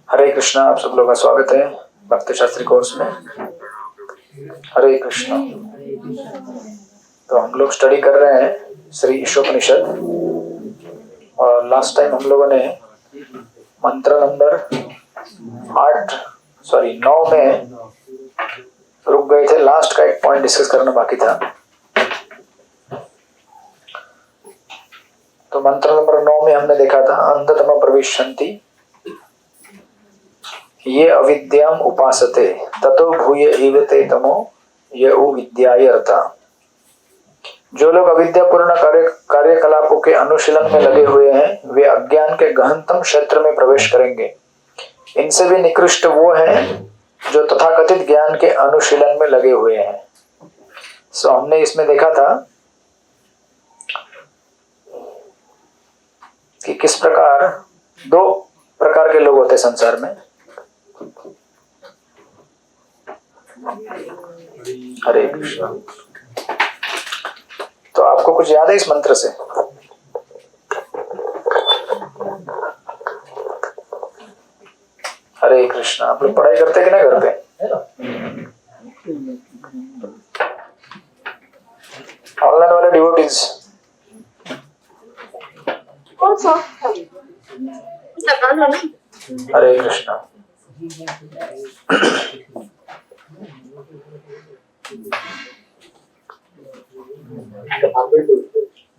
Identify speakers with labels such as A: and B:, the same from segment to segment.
A: हरे कृष्णा। आप सब लोगों का स्वागत है भक्ति शास्त्री कोर्स में। हरे कृष्णा। तो हम लोग स्टडी कर रहे हैं श्री ईशोपनिषद और लास्ट टाइम हम लोगों ने मंत्र नंबर 9 में रुक गए थे। लास्ट का एक पॉइंट डिस्कस करना बाकी था। तो मंत्र नंबर 9 में हमने देखा था अंधतम प्रविशन्ति ये अविद्याम उपासते ततो भूय ईवते तमो ये विद्याय रता। जो लोग अविद्यापूर्ण कार्यकलापों के अनुशीलन में लगे हुए हैं वे अज्ञान के गहनतम क्षेत्र में प्रवेश करेंगे। इनसे भी निकृष्ट वो हैं जो तथाकथित ज्ञान के अनुशीलन में लगे हुए हैं। सो हमने इसमें देखा था कि किस प्रकार दो प्रकार के लोग होते हैं संसार में। हरे कृष्णा। तो आपको कुछ याद है इस मंत्र से? हरे कृष्णा। आप लोग पढ़ाई करते कि ना घर पे? ऑनलाइन वाले डिवोटीज हरे कृष्णा।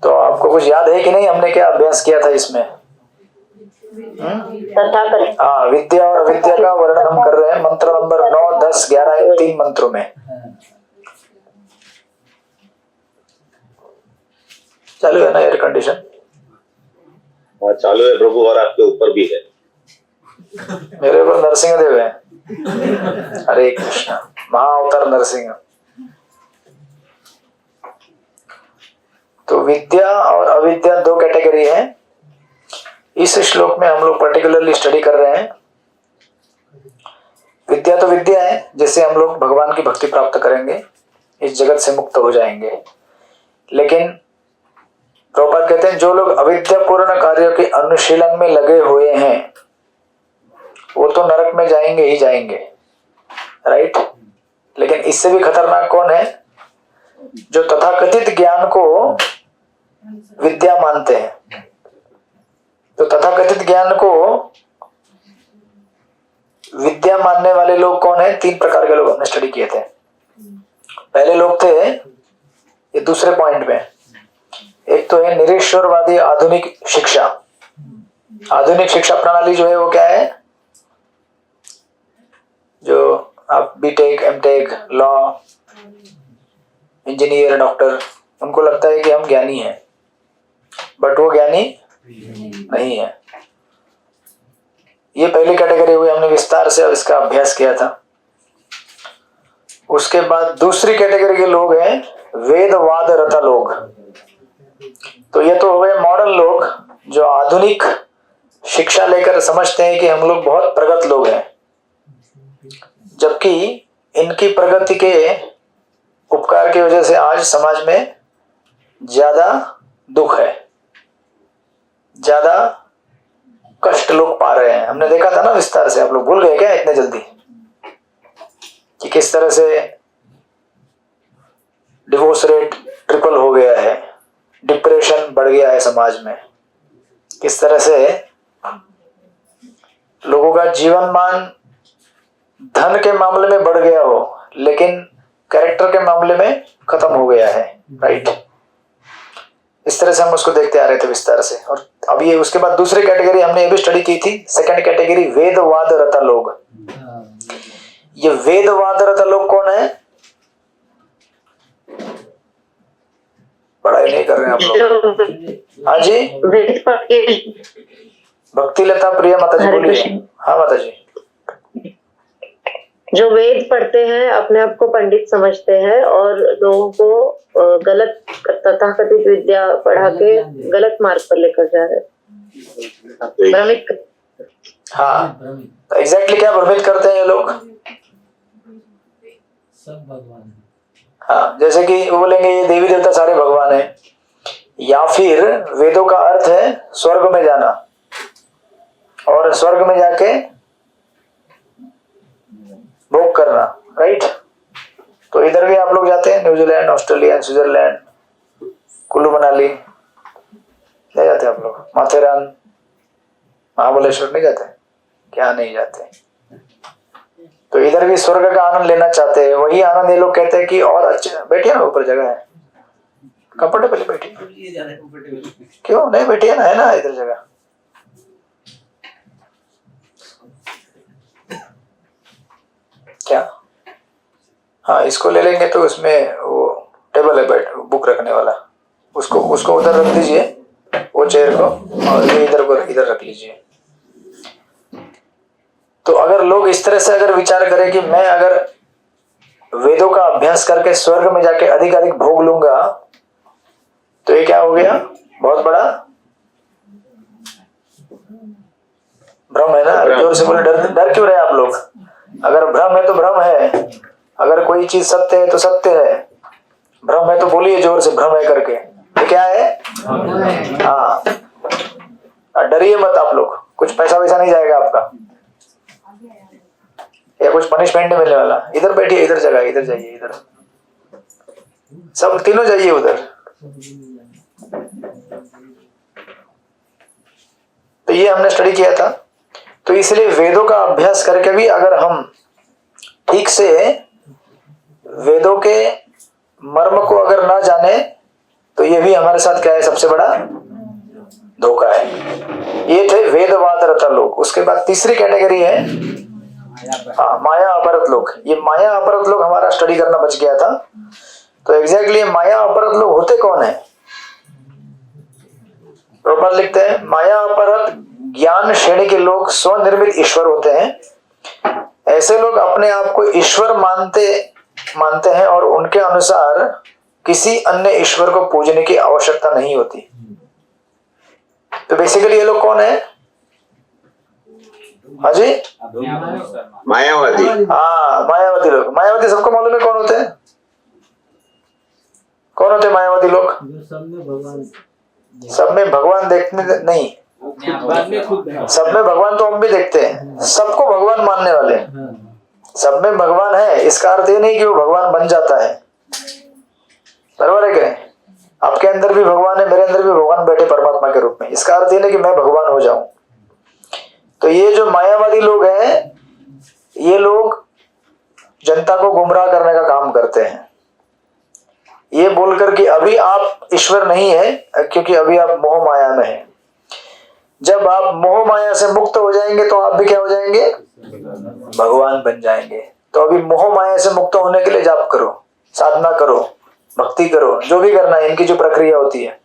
A: तो आपको कुछ याद है कि नहीं हमने क्या अभ्यास किया था इसमें? हाँ, विद्या और अविद्या का वर्णन हम कर रहे हैं मंत्र नंबर 9, 10, 11 इन 3 मंत्रों में। चालू है ना एयर कंडीशन?
B: हाँ चालू है प्रभु, और आपके ऊपर भी है।
A: मेरे ऊपर नरसिंह देव है। हरे कृष्णा। महाअवतार नरसिंह। तो विद्या और अविद्या दो कैटेगरी है। इस श्लोक में हम लोग पर्टिकुलरली स्टडी कर रहे हैं। विद्या तो विद्या है जिससे हम लोग भगवान की भक्ति प्राप्त करेंगे, इस जगत से मुक्त हो जाएंगे। लेकिन प्रभुपाद कहते हैं जो लोग अविद्यापूर्ण कार्यों के अनुशीलन में लगे हुए हैं वो तो नरक में जाएंगे ही जाएंगे, राइट। लेकिन इससे भी खतरनाक कौन है? जो तथाकथित ज्ञान को विद्या मानते हैं। तो तथाकथित ज्ञान को विद्या मानने वाले लोग कौन है? 3 प्रकार के लोग हमने स्टडी किए थे। पहले लोग थे ये दूसरे पॉइंट में। एक तो है निरीश्वरवादी आधुनिक शिक्षा। आधुनिक शिक्षा प्रणाली जो है वो क्या है? जो आप BTech, MTech, law, engineer, doctor, उनको लगता है कि हम ज्ञानी हैं, बट वो ज्ञानी नहीं है। ये पहली कैटेगरी हुई। हमने विस्तार से इसका अभ्यास किया था। उसके बाद दूसरी कैटेगरी के लोग हैं वेदवाद रता लोग। तो ये तो हो गए मॉडर्न लोग जो आधुनिक शिक्षा लेकर समझते हैं कि हम लोग बहुत प्रगत लोग हैं, जबकि इनकी प्रगति के उपकार की वजह से आज समाज में ज्यादा दुख है, ज्यादा कष्ट लोग पा रहे हैं। हमने देखा था ना विस्तार से। आप लोग भूल गए क्या इतने जल्दी कि किस तरह से डिवोर्स रेट ट्रिपल हो गया है, डिप्रेशन बढ़ गया है समाज में, किस तरह से लोगों का जीवन मान धन के मामले में बढ़ गया हो लेकिन कैरेक्टर के मामले में खत्म हो गया है, राइट। इस तरह से हम उसको देखते आ रहे थे विस्तार से। और अब ये उसके बाद दूसरी कैटेगरी हमने ये भी स्टडी की थी, सेकंड कैटेगरी वेदवाद रता लोग। ये वेदवाद रता लोग कौन है? पढ़ाई नहीं कर रहे हैं आप लोग? हाँ जी, भक्ति लता प्रिया माता जी बोलिए। हाँ माता जी।
C: जो वेद पढ़ते हैं, अपने आप को पंडित समझते हैं और लोगों को गलत तथाकथित विद्या पढ़ा के गलत मार्ग पर लेकर जा रहे हैं, भ्रमित।
A: हाँ एग्जैक्टली क्या भ्रमित करते हैं ये लोग?
D: सब भगवान।
A: हाँ, जैसे कि वो बोलेंगे ये देवी देवता सारे भगवान हैं, या फिर वेदों का अर्थ है स्वर्ग में जाना और स्वर्ग में जाके भोग करना, राइट। तो इधर भी आप लोग जाते हैं, New Zealand, Australia, Switzerland, Kullu Manali नहीं जाते आप लोग? माथेरान, महाबलेश्वर नहीं जाते? क्या नहीं जाते? तो इधर भी स्वर्ग का आनंद लेना चाहते हैं। वही आनंद ये लोग कहते हैं कि और अच्छे, बैठिए ना, ऊपर जगह है, कंफर्टेबल बैठिए। क्यों नहीं बैठिए ना, है ना इधर जगह। क्या? हाँ, इसको ले लेंगे तो उसमें वो टेबल है बैठ बुक रखने वाला, उसको उधर रख दीजिए, वो चेयर को, और ये इधर रख लीजिए। तो अगर लोग इस तरह से अगर विचार करें कि मैं अगर वेदों का अभ्यास करके स्वर्ग में जाके अधिक अधिक भोग लूंगा, तो ये क्या हो गया? बहुत बड़ा भ्रम है ना। जोर से बोले, डर क्यों रहे आप लोग? अगर भ्रम है तो भ्रम है, अगर कोई चीज सत्य है तो सत्य है। भ्रम है तो बोलिए जोर से, भ्रम है करके। ये क्या है? हाँ, डरिए मत आप लोग, कुछ पैसा वैसा नहीं जाएगा आपका, या कुछ पनिशमेंट नहीं मिलने वाला। इधर बैठिए, इधर जगह, इधर जाइए, इधर सब तीनों जाइए उधर। तो ये हमने स्टडी किया था। तो इसलिए वेदों का अभ्यास करके भी अगर हम ठीक से वेदों के मर्म को अगर ना जाने, तो ये भी हमारे साथ क्या है? सबसे बड़ा धोखा है। ये थे वेदवादरता लोग। उसके बाद तीसरी कैटेगरी है माया अपरत लोग। ये माया अपरत लोग हमारा स्टडी करना बच गया था। तो एग्जैक्टली माया अपरत लोग होते कौन है? प्रभुपाद लिखते हैं, माया अपरत ज्ञान श्रेणी के लोग स्वनिर्मित ईश्वर होते हैं। ऐसे लोग अपने आप को ईश्वर मानते हैं और उनके अनुसार किसी अन्य ईश्वर को पूजने की आवश्यकता नहीं होती। तो बेसिकली ये लोग कौन है? हाँ जी,
B: मायावादी।
A: हाँ, मायावादी लोग। मायावादी सबको मालूम है कौन होते हैं? कौन होते हैं मायावादी लोग? सब में भगवान देखने नहीं, सब में भगवान तो हम भी देखते हैं, सबको भगवान मानने वाले। सब में भगवान है, इसका अर्थ ये नहीं कि वो भगवान बन जाता है। बराबर है क्या? आपके अंदर भी भगवान है, मेरे अंदर भी भगवान बैठे परमात्मा के रूप में। इसका अर्थ ये नहीं कि मैं भगवान हो जाऊं। तो ये जो मायावादी लोग हैं, ये लोग जनता को गुमराह करने का काम करते हैं, ये बोलकर कि अभी आप ईश्वर नहीं है, क्योंकि अभी आप मोह माया में हैं। जब आप मोह माया से मुक्त हो जाएंगे तो आप भी क्या हो जाएंगे? भगवान बन जाएंगे। तो अभी मोह माया से मुक्त होने के लिए जाप करो, साधना करो, भक्ति करो, जो भी करना है, इनकी जो प्रक्रिया होती है।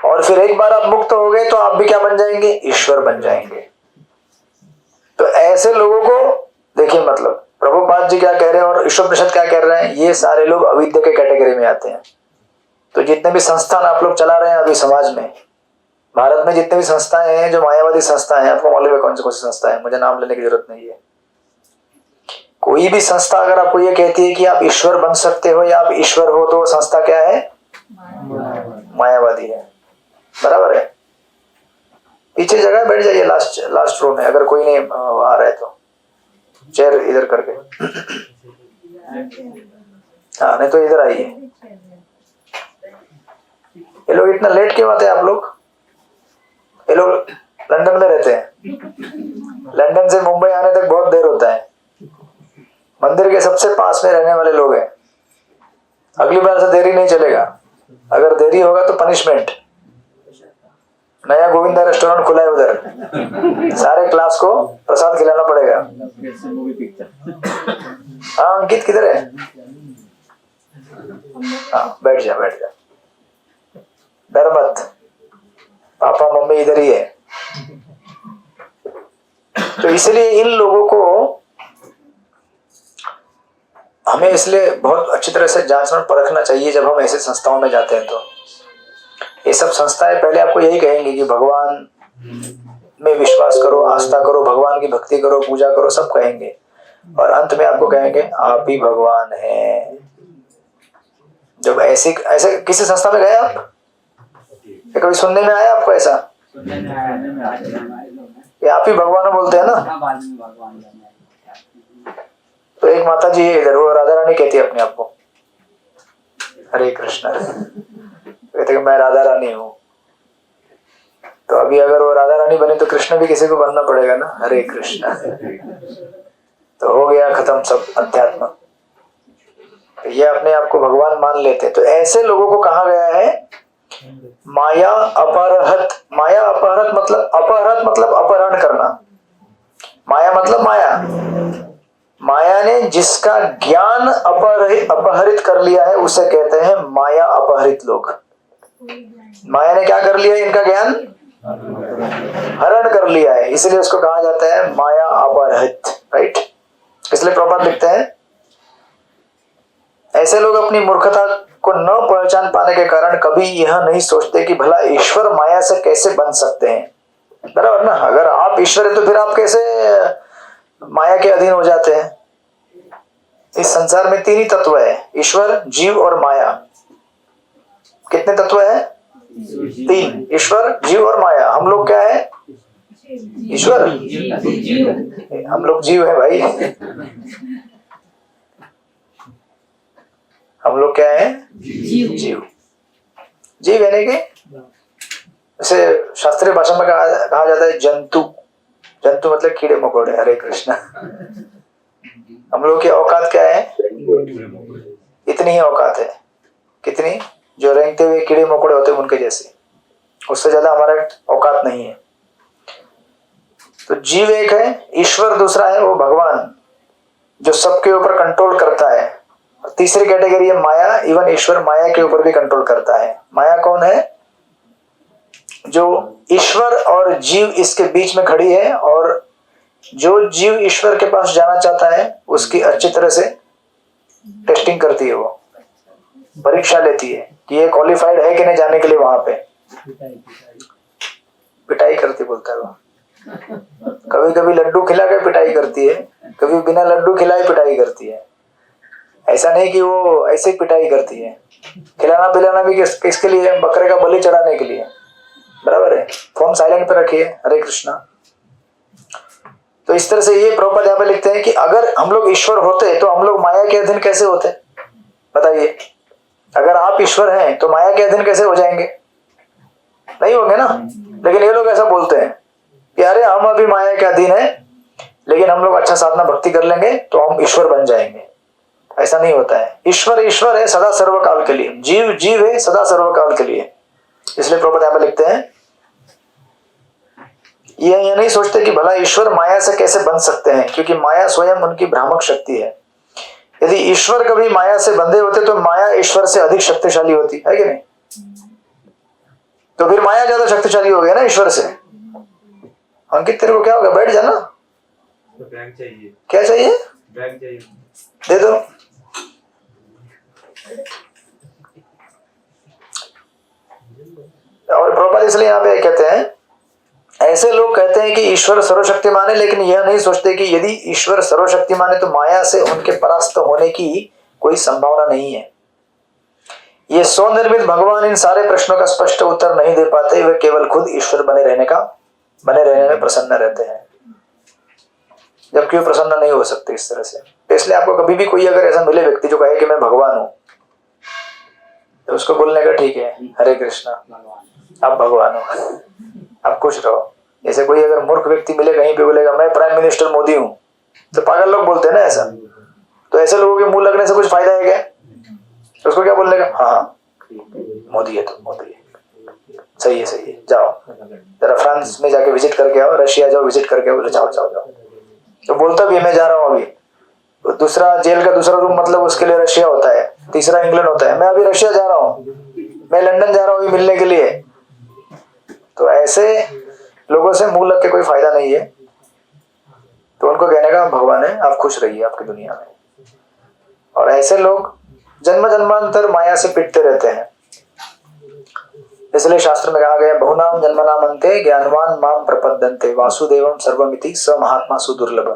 A: और फिर एक बार आप मुक्त हो गए तो आप भी क्या बन जाएंगे? ईश्वर बन जाएंगे। तो ऐसे लोगों को देखिए, मतलब प्रभुपाद जी क्या कह रहे हैं और ईश्वर परिषद क्या कह रहे हैं, ये सारे लोग अविद्या के कैटेगरी में आते हैं। तो जितने भी संस्थान आप लोग चला रहे हैं अभी समाज में, भारत में जितने भी संस्थाएं हैं जो मायावादी संस्थाएं हैं, आपको मालूम है कौन सी संस्था है? मुझे नाम लेने की जरूरत नहीं है। कोई भी संस्था अगर आपको ये कहती है कि आप ईश्वर बन सकते हो या आप ईश्वर हो, तो वो संस्था क्या है? मायावादी है। बराबर है? पीछे जगह बैठ जाइए, लास्ट रो में, अगर कोई नहीं आ रहा है तो चेयर इधर करके। हाँ, नहीं तो इधर आइए। ये लोग इतना लेट क्यों आते हैं आप लोग? ये लोग लंदन में रहते हैं, लंदन से मुंबई आने तक बहुत देर होता है। मंदिर के सबसे पास में रहने वाले लोग हैं। अगली बार से देरी नहीं चलेगा, अगर देरी होगा तो पनिशमेंट। नया गोविंदा रेस्टोरेंट खुला है उधर, सारे क्लास को प्रसाद खिलाना पड़ेगा। हाँ, अंकित किधर है? हाँ, बैठ जा, डर मत, पापा मम्मी इधर ही है। तो इसलिए इन लोगों को हमें इसलिए बहुत अच्छी तरह से जांचना परखना चाहिए जब हम ऐसे संस्थाओं में जाते हैं। तो ये सब संस्थाएं पहले आपको यही कहेंगे कि भगवान में विश्वास करो, आस्था करो, भगवान की भक्ति करो, पूजा करो, सब कहेंगे। और अंत में आपको कहेंगे आप ही भगवान हैं। जब ऐसे किसी संस्था में गए आप? कभी सुनने में आया आपको ऐसा? ये आप ही भगवान बोलते हैं ना? तो एक माता जी है इधर, वो राधा रानी कहती है अपने आप को, हरे कृष्णा, कहते कि मैं राधा रानी हूँ। तो अभी अगर वो राधा रानी बने तो कृष्ण भी किसी को बनना पड़ेगा ना, हरे कृष्णा। तो हो गया खत्म सब अध्यात्म। तो ये अपने आप को भगवान मान लेते हैं। तो ऐसे लोगों को कहा गया है माया अपहरत। माया अपहरत मतलब, अपहरत मतलब अपहरण करना। माया मतलब माया, माया ने जिसका ज्ञान अपहरित कर लिया है उसे कहते हैं माया अपहरित लोग। माया ने क्या कर लिया है? इनका ज्ञान हरण कर लिया है, इसलिए उसको कहा जाता है माया अपहरित, राइट। इसलिए प्रभुपाद लिखते हैं ऐसे लोग अपनी मूर्खता को न पहचान पाने के कारण कभी यह नहीं सोचते कि भला ईश्वर माया से कैसे बन सकते हैं। बराबर ना? अगर आप ईश्वर है तो फिर आप कैसे माया के अधीन हो जाते हैं? इस संसार में 3 ही तत्व है, ईश्वर, जीव और माया। कितने तत्व है? 3, ईश्वर, जीव और माया। हम लोग क्या है? ईश्वर। हम लोग जीव है भाई। हम लोग क्या है? जीव। जीव यानी कि जैसे शास्त्रीय भाषा में कहा जाता है जंतु। जंतु मतलब कीड़े मकोड़े। हरे कृष्णा। हम लोग की औकात क्या है? इतनी ही औकात है। कितनी? जो रेंगते हुए कीड़े मकोड़े होते हैं उनके जैसे, उससे ज्यादा हमारा औकात नहीं है। तो जीव एक है, ईश्वर दूसरा है, वो भगवान जो सबके ऊपर कंट्रोल करता है। और तीसरी कैटेगरी है माया। इवन ईश्वर माया के ऊपर भी कंट्रोल करता है। माया कौन है? जो ईश्वर और जीव इसके बीच में खड़ी है, और जो जीव ईश्वर के पास जाना चाहता है उसकी अच्छी तरह से टेस्टिंग करती है, वो परीक्षा लेती है कि ये क्वालिफाइड है कि नहीं जाने के लिए। वहां पे पिटाई करती, बोलता है वो। कभी कभी लड्डू खिला के पिटाई करती है, कभी बिना लड्डू खिलाए पिटाई करती है। ऐसा नहीं कि वो ऐसे ही पिटाई करती है। खिलाना पिलाना भी किसके लिए? बकरे का बलि चढ़ाने के लिए। बराबर है। फोन साइलेंट पे रखिए। हरे कृष्णा। तो इस तरह से ये प्रभुपाद यहाँ पे लिखते हैं कि अगर हम लोग ईश्वर होते तो हम लोग माया के अधीन कैसे होते? बताइए। अगर आप ईश्वर हैं तो माया के अधीन कैसे हो जाएंगे? नहीं होंगे ना। लेकिन ये लोग ऐसा बोलते हैं कि अरे हम अभी माया के अधीन है, लेकिन हम लोग अच्छा साधना भक्ति कर लेंगे तो हम ईश्वर बन जाएंगे। ऐसा नहीं होता है। ईश्वर ईश्वर है सदा सर्वकाल के लिए, जीव जीव है सदा सर्वकाल के लिए। इसलिए प्रभुपाद यहाँ पे लिखते हैं ये नहीं सोचते कि भला ईश्वर माया से कैसे बन सकते हैं, क्योंकि माया स्वयं उनकी भ्रामक शक्ति है। यदि ईश्वर कभी माया से बंधे होते तो माया ईश्वर से अधिक शक्तिशाली होती है कि नहीं? तो फिर माया ज्यादा शक्तिशाली हो गया ना ईश्वर से। अंकित तेरे को क्या होगा? बैठ जाना।
D: बैग चाहिए।
A: क्या चाहिए?
D: बैग चाहिए।
A: दे दो। और प्रभुपाद इसलिए यहाँ पे कहते हैं ऐसे लोग कहते हैं कि ईश्वर सर्वशक्तिमान है, लेकिन यह नहीं सोचते कि यदि ईश्वर सर्वशक्तिमान है तो माया से उनके परास्त होने की कोई संभावना नहीं है। ये स्वनिर्मित भगवान इन सारे प्रश्नों का स्पष्ट उत्तर नहीं दे पाते। वे केवल खुद ईश्वर बने रहने में प्रसन्न रहते हैं, जबकि वो प्रसन्न नहीं हो सकते इस तरह से। तो इसलिए आपको कभी भी कोई अगर ऐसा मिले व्यक्ति जो कहे कि मैं भगवान हूं, तो उसको बोलने का ठीक है, हरे कृष्णा, आप भगवान हो, आप खुश रहो। जैसे कोई अगर मूर्ख व्यक्ति मिले कहीं पे, बोलेगा मैं प्राइम मिनिस्टर मोदी हूं, तो पागल लोग बोलते हैं ना ऐसा। तो ऐसे लोगों के मुंह लगने से कुछ फायदा है क्या? उसको क्या बोलने का? हाँ मोदी है तो मोदी है, सही है, जाओ जरा फ्रांस में जाके विजिट करके आओ, रशिया जाओ विजिट करके आओ, जाओ जाओ जाओ। तो बोलता भी मैं जा रहा हूँ अभी। तो दूसरा जेल का दूसरा रूम मतलब उसके लिए रशिया होता है, तीसरा इंग्लैंड होता है। मैं अभी रशिया जा रहा हूँ, मैं लंदन जा रहा हूँ मिलने के लिए। तो ऐसे लोगों से मुंह लग के कोई फायदा नहीं है। तो उनको कहने का भगवान है, आप खुश रहिए आपकी दुनिया में। और ऐसे लोग जन्म जन्मांतर माया से पिटते रहते हैं। इसलिए शास्त्र में कहा गया बहुनाम जन्मनाम अंते ज्ञानवान माम प्रपद्यन्ते वासुदेवम सर्वमिति स महात्मा सुदुर्लभ।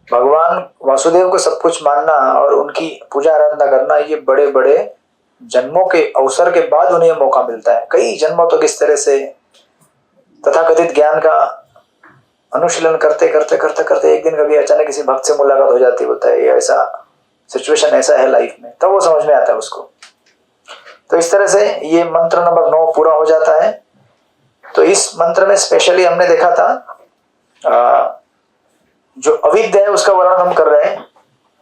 A: भगवान वासुदेव को सब कुछ मानना और उनकी पूजा आराधना करना, ये बड़े बड़े जन्मों के अवसर के बाद उन्हें मौका मिलता है। कई जन्मों तक इस तरह से तथाकथित ज्ञान का अनुशीलन करते करते करते करते एक दिन कभी अचानक किसी भक्त से मुलाकात हो जाती होता है, ये ऐसा सिचुएशन ऐसा है लाइफ में, तब वो समझ में आता है उसको। तो इस तरह से ये मंत्र नंबर 9 पूरा हो जाता है। तो इस मंत्र में स्पेशली हमने देखा था जो अविद्या है उसका वर्णन हम कर रहे हैं।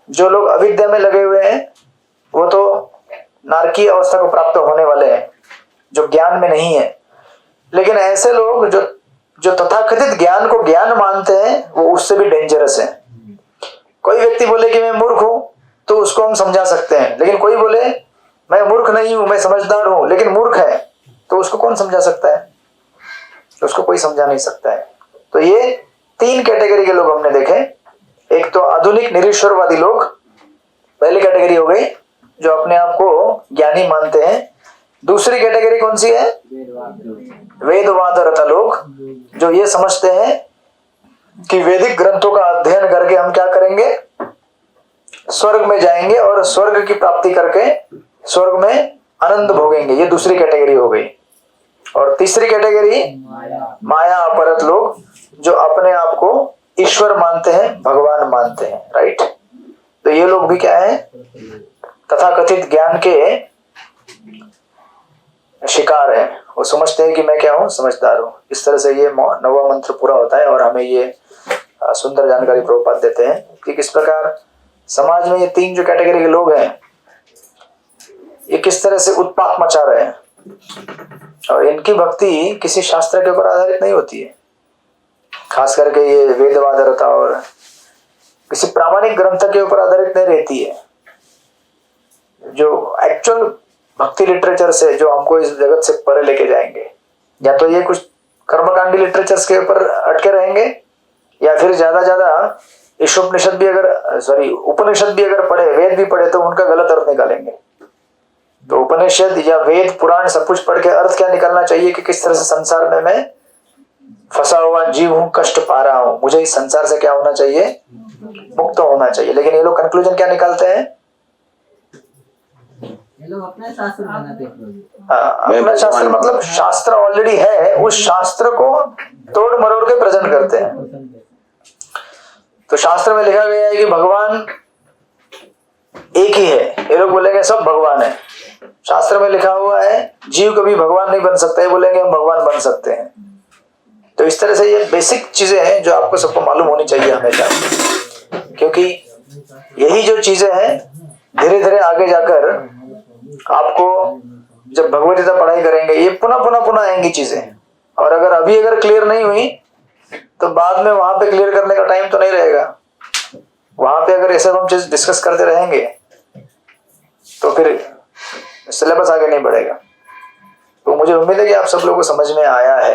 A: जो लोग अविद्या में लगे हुए हैं वो तो नारकीय अवस्था को प्राप्त होने वाले हैं, जो ज्ञान में नहीं है। लेकिन ऐसे लोग जो तथाकथित ज्ञान को ज्ञान मानते हैं वो उससे भी डेंजरस है। कोई व्यक्ति बोले कि मैं मूर्ख हूं तो उसको हम समझा सकते हैं, लेकिन कोई बोले मैं मूर्ख नहीं हूं, मैं समझदार हूं, लेकिन मूर्ख है, तो उसको कौन समझा सकता है? उसको कोई समझा नहीं सकता है। तो ये 3 कैटेगरी के लोग हमने देखे। एक तो आधुनिक निरीश्वरवादी लोग, पहली कैटेगरी हो गई, जो अपने आप को ज्ञानी मानते हैं। दूसरी कैटेगरी कौन सी है? वेदवादरता लोग, जो ये समझते हैं कि वैदिक ग्रंथों का अध्ययन करके हम क्या करेंगे, स्वर्ग में जाएंगे और स्वर्ग की प्राप्ति करके स्वर्ग में आनंद भोगेंगे। ये दूसरी कैटेगरी हो गई। और तीसरी कैटेगरी माया अपरत लोग, जो अपने आप को ईश्वर मानते हैं, भगवान मानते हैं। राइट। तो ये लोग भी क्या है, तथाकथित ज्ञान के शिकार है। वो समझते हैं कि मैं क्या हूं, समझदार हूं। इस तरह से ये 9वां मंत्र पूरा होता है और हमें ये सुंदर जानकारी प्रभुपाद देते हैं कि किस प्रकार समाज में ये 3 जो कैटेगरी के लोग हैं ये किस तरह से उत्पात मचा रहे हैं। और इनकी भक्ति किसी शास्त्र के ऊपर आधारित नहीं होती है, खास करके ये वेदवादरता और किसी प्रामाणिक ग्रंथ के ऊपर आधारित नहीं रहती है। जो एक्चुअल भक्ति लिटरेचर से जो हमको इस जगत से परे लेके जाएंगे, या तो ये कुछ कर्मकांडी लिटरेचर्स के ऊपर अटके रहेंगे, या फिर ज्यादा ईशोपनिषद भी अगर उपनिषद भी अगर पढ़े, वेद भी पढ़े, तो उनका गलत अर्थ निकालेंगे। तो उपनिषद या वेद पुराण सब कुछ पढ़ के अर्थ क्या निकालना चाहिए कि किस तरह से संसार में मैं फंसा हुआ जीव हूं, कष्ट पा रहा हूं, मुझे इस संसार से क्या होना चाहिए, मुक्त होना चाहिए। लेकिन ये लोग कंक्लूजन क्या निकालते हैं,
E: ये लोग अपने शास्त्र बनाते हैं।
A: अपना शास्त्र मतलब शास्त्र ऑलरेडी है, उस शास्त्र को तोड़ मरोड़ के प्रेजेंट करते हैं। तो शास्त्र में लिखा गया है कि भगवान एक ही है, ये लोग बोलेंगे सब भगवान है। शास्त्र में लिखा हुआ है जीव कभी भगवान नहीं बन सकता है, बोलेंगे हम भगवान बन सकते हैं। तो इस तरह से ये बेसिक चीजें हैं जो आपको सबको मालूम होनी चाहिए हमेशा, क्योंकि यही जो चीजें हैं धीरे धीरे आगे जाकर आपको जब भगवत गीता पढ़ाई करेंगे ये पुनः आएंगी चीजें। और अगर क्लियर नहीं हुई तो बाद में वहां पे क्लियर करने का टाइम तो नहीं रहेगा। वहां पे अगर ऐसे हम चीज डिस्कस करते रहेंगे तो फिर सिलेबस आगे नहीं बढ़ेगा। तो मुझे उम्मीद है कि आप सब लोगों को समझ में आया है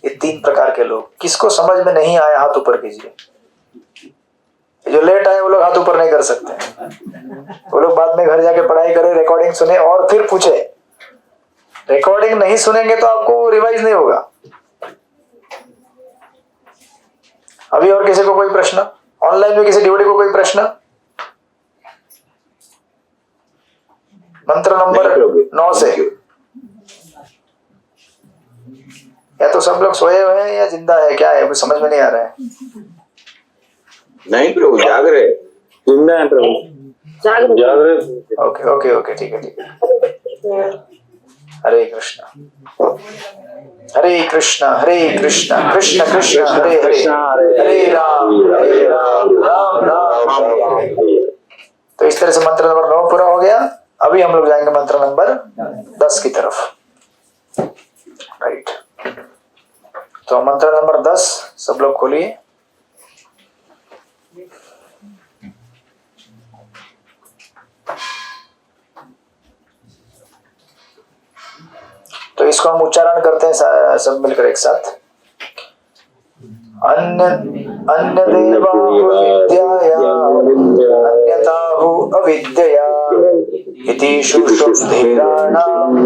A: ये 3 प्रकार के लोग। किसको समझ में नहीं आया हाथ ऊपर कीजिए। जो लेट आए वो लोग हाथ ऊपर नहीं कर सकते, वो लोग बाद में घर जाके पढ़ाई करें, रिकॉर्डिंग सुने और फिर पूछे। रिकॉर्डिंग नहीं सुनेंगे तो आपको रिवाइज नहीं होगा। अभी और किसी को कोई प्रश्न, ऑनलाइन में किसी डिवोटी को कोई प्रश्न? मंत्र नंबर 9 से या तो सब लोग सोए हुए हैं या जिंदा है, क्या है, समझ में नहीं आ रहा है।
B: नहीं प्रभु, जाग रहे, जिंदा है प्रभु, जाग रहे।
A: ओके, ठीक है। हरे कृष्णा हरे कृष्णा कृष्ण कृष्ण हरे हरे, हरे राम राम राम। तो इस तरह से मंत्र नंबर 9 पूरा हो गया। अभी हम लोग जाएंगे मंत्र नंबर 10 की तरफ। राइट। तो मंत्र नंबर 10 सब लोग खोलिए। तो इसको हम उच्चारण करते हैं सब मिलकर एक साथ। अन्य देवाहु विद्याया अन्यताहु अविद्यया इति शुश्रुतेराणाम्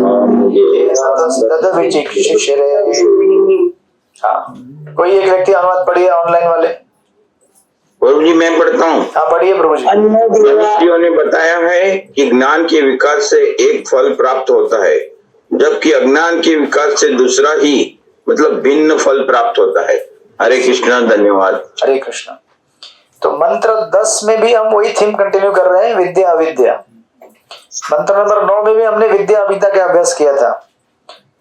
A: एतस्तद्विचिक्षिषरे। हाँ, कोई एक व्यक्ति अनुवाद पढ़िए ऑनलाइन वाले।
B: प्रभु जी मैं पढ़ता हूँ।
A: हाँ पढ़िए प्रभु जी।
B: मनुष्यों ने बताया है कि ज्ञान के विकास से एक फल प्राप्त होता है, जबकि अज्ञान के विकास से दूसरा ही मतलब भिन्न फल प्राप्त होता है। हरे कृष्णा, धन्यवाद।
A: हरे कृष्णा। तो मंत्र 10 में भी हम वही थीम कंटिन्यू कर रहे हैं, विद्या अविद्या। मंत्र नंबर 9 में भी हमने विद्या अविद्या का अभ्यास किया था।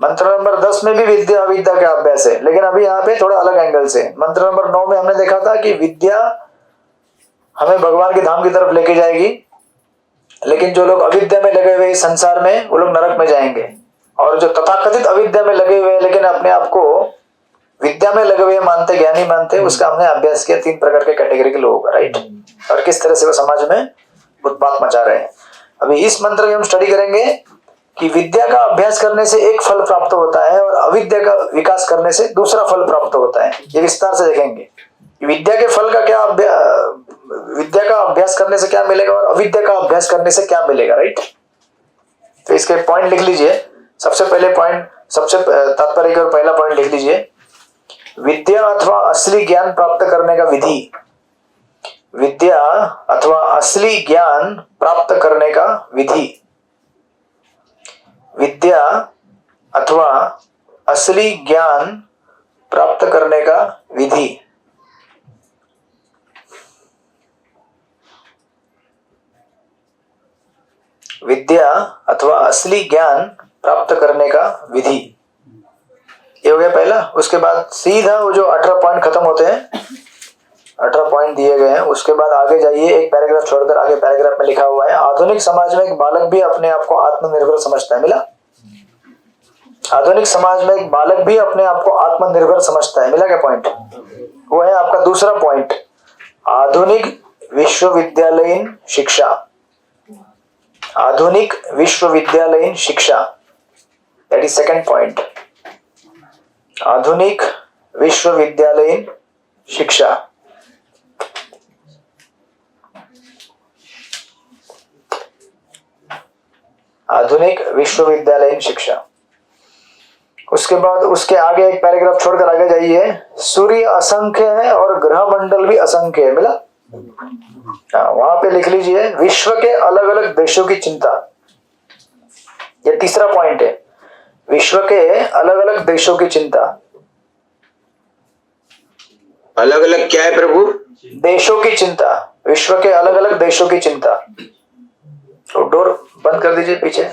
A: मंत्र नंबर 10 में भी विद्या अविद्या का अभ्यास है, लेकिन अभी यहाँ पे थोड़ा अलग एंगल से। मंत्र नंबर 9 में हमने देखा था कि विद्या हमें भगवान के धाम की तरफ लेके जाएगी, लेकिन जो लोग अविद्या में लगे हुए इस संसार में, वो लोग नरक में जाएंगे। और जो तथाकथित अविद्या में लगे हुए लेकिन अपने आप को विद्या में लगे हुए मानते, ज्ञानी मानते, उसका हमने अभ्यास किया 3 प्रकार के कैटेगरी के लोगों का, राइट। और किस तरह से वो समाज में उत्पात मचा रहे हैं। अभी इस मंत्र में हम स्टडी करेंगे कि विद्या का अभ्यास करने से एक फल प्राप्त होता है और अविद्या का विकास करने से दूसरा फल प्राप्त होता है। ये विस्तार से देखेंगे विद्या के फल का क्या, विद्या का अभ्यास करने से क्या मिलेगा और अविद्या का अभ्यास करने से क्या मिलेगा, राइट। तो इसके पॉइंट लिख लीजिए। सबसे पहले पॉइंट, सबसे तात्पर्य का पहला पॉइंट लिख लीजिए, विद्या अथवा असली ज्ञान प्राप्त करने का विधि। विद्या अथवा असली ज्ञान प्राप्त करने का विधि। विद्या अथवा असली ज्ञान प्राप्त करने का विधि। विद्या अथवा असली ज्ञान प्राप्त करने का विधि, ये हो गया पहला। उसके बाद सीधा वो जो 18 पॉइंट खत्म होते हैं, 18 पॉइंट दिए गए हैं, उसके बाद आगे जाइए, एक पैराग्राफ छोड़कर आगे पैराग्राफ में लिखा हुआ है, आधुनिक समाज में एक बालक भी अपने आप को आत्मनिर्भर समझता है। मिला? आधुनिक समाज में एक बालक भी अपने आप को आत्मनिर्भर समझता है। मिला क्या पॉइंट? वो है आपका दूसरा पॉइंट, आधुनिक विश्वविद्यालयीन शिक्षा। आधुनिक विश्वविद्यालयीन शिक्षा, दैट इज सेकंड पॉइंट। आधुनिक विश्वविद्यालयीन शिक्षा। आधुनिक विश्वविद्यालयीन शिक्षा। उसके बाद उसके आगे एक पैराग्राफ छोड़कर आगे जाइए, सूर्य असंख्य है और ग्रह मंडल भी असंख्य है। मिला? वहां पे लिख लीजिए, विश्व के अलग अलग देशों की चिंता। ये तीसरा पॉइंट है, विश्व के अलग अलग देशों की चिंता।
B: अलग अलग क्या है प्रभु?
A: देशों की चिंता, विश्व के अलग अलग देशों की चिंता। तो डोर बंद कर दीजिए पीछे।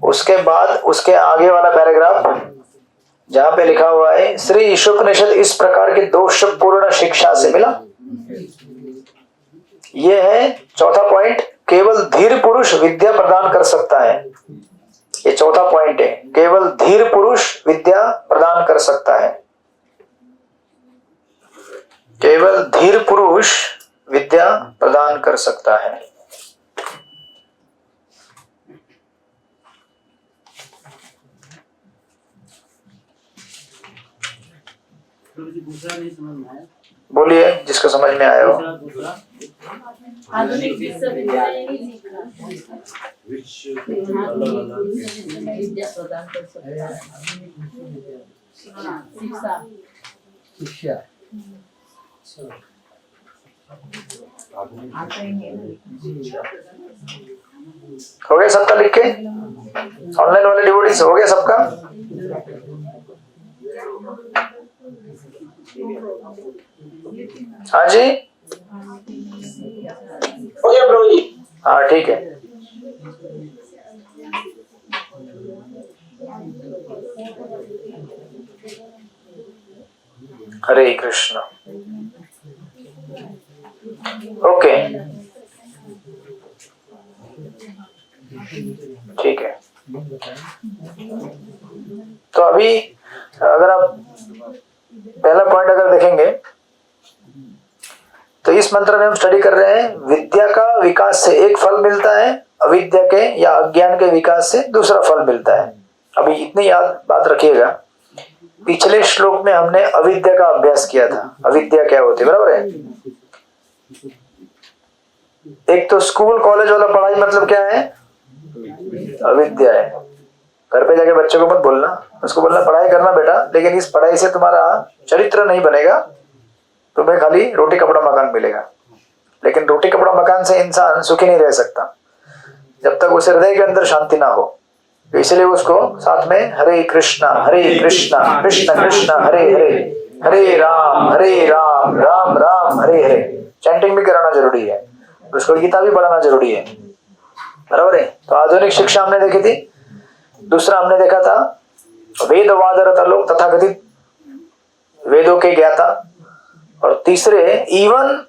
A: उसके बाद उसके आगे वाला पैराग्राफ जहां पे लिखा हुआ है, श्री ईशोपनिषद इस प्रकार के दोषपूर्ण शिक्षा से। मिला? यह है चौथा पॉइंट, केवल धीर पुरुष विद्या प्रदान कर सकता है। ये चौथा पॉइंट है, केवल धीर पुरुष विद्या प्रदान कर सकता है। केवल धीर पुरुष विद्या प्रदान कर सकता है।
E: दूसरा नहीं समझ में आया।
A: बोलिए जिसको समझ में आया हो।
E: दूसरा
F: आधुनिक विश्वविद्यालय विद्या प्रदान कर सकता है। शिक्षा
A: हो गया सबका लिख के? ऑनलाइन वाले डिवोटीज हो गया सबका? हाँ जी,
B: हो गया प्रभु जी।
A: हाँ ठीक है। हरे कृष्ण। ओके ठीक है। तो अभी अगर आप पहला पॉइंट अगर देखेंगे तो इस मंत्र में हम स्टडी कर रहे हैं, विद्या का विकास से एक फल मिलता है, अविद्या के या अज्ञान के विकास से दूसरा फल मिलता है। अभी इतनी याद बात रखिएगा, पिछले श्लोक में हमने अविद्या का अभ्यास किया था। अविद्या क्या होती है, बराबर है? एक तो स्कूल कॉलेज वाला पढ़ाई मतलब क्या है? अविद्या है। घर पे जाके बच्चों को मत बोलना, उसको बोलना पढ़ाई करना बेटा, लेकिन इस पढ़ाई से तुम्हारा चरित्र नहीं बनेगा, तुम्हें खाली रोटी कपड़ा मकान मिलेगा। लेकिन रोटी कपड़ा मकान से इंसान सुखी नहीं रह सकता जब तक उसे हृदय के अंदर शांति ना हो। तो इसलिए उसको साथ में हरे कृष्णा कृष्ण कृष्ण हरे हरे, हरे राम राम राम हरे हरे चैंटिंग भी कराना जरूरी है। उसको गीता भी पढ़ाना जरूरी है, बराबर है। तो आधुनिक शिक्षा हमने देखी थी। दूसरा हमने देखा था वेदवादरता लोग, तथाकथित वेदों के ज्ञाता। और तीसरे इवन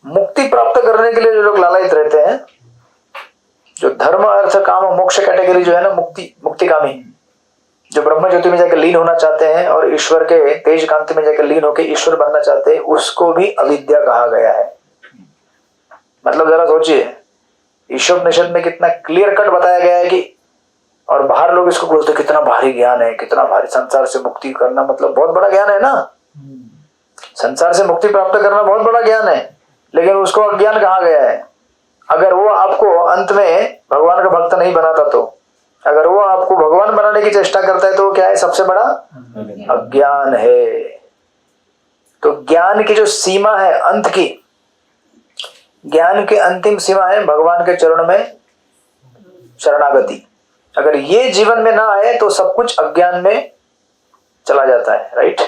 A: मुक्ति प्राप्त करने के लिए जो लोग लालायित रहते हैं, जो धर्म अर्थ काम और मोक्ष कैटेगरी जो है ना, मुक्तिकामी, जो ब्रह्म ज्योति में जाकर लीन होना चाहते हैं और ईश्वर के तेज कांति में जाकर लीन होकर ईश्वर बनना चाहते हैं, उसको भी अविद्या कहा गया है। मतलब जरा सोचिए, ईशोपनिषद में कितना क्लियर कट बताया गया है कि, और बाहर लोग इसको बोलते कितना भारी ज्ञान है, कितना भारी, संसार से मुक्ति करना मतलब बहुत बड़ा ज्ञान है ना, संसार से मुक्ति प्राप्त करना बहुत बड़ा ज्ञान है। लेकिन उसको अज्ञान कहा गया है। अगर वो आपको अंत में भगवान का भक्त नहीं बनाता, तो अगर वो आपको भगवान बनाने की चेष्टा करता है, तो वो क्या है? सबसे बड़ा अज्ञान है। तो ज्ञान की जो सीमा है, अंत की, ज्ञान की अंतिम सीमा है भगवान के चरण में शरणागति। अगर ये जीवन में ना आए तो सब कुछ अज्ञान में चला जाता है, राइट।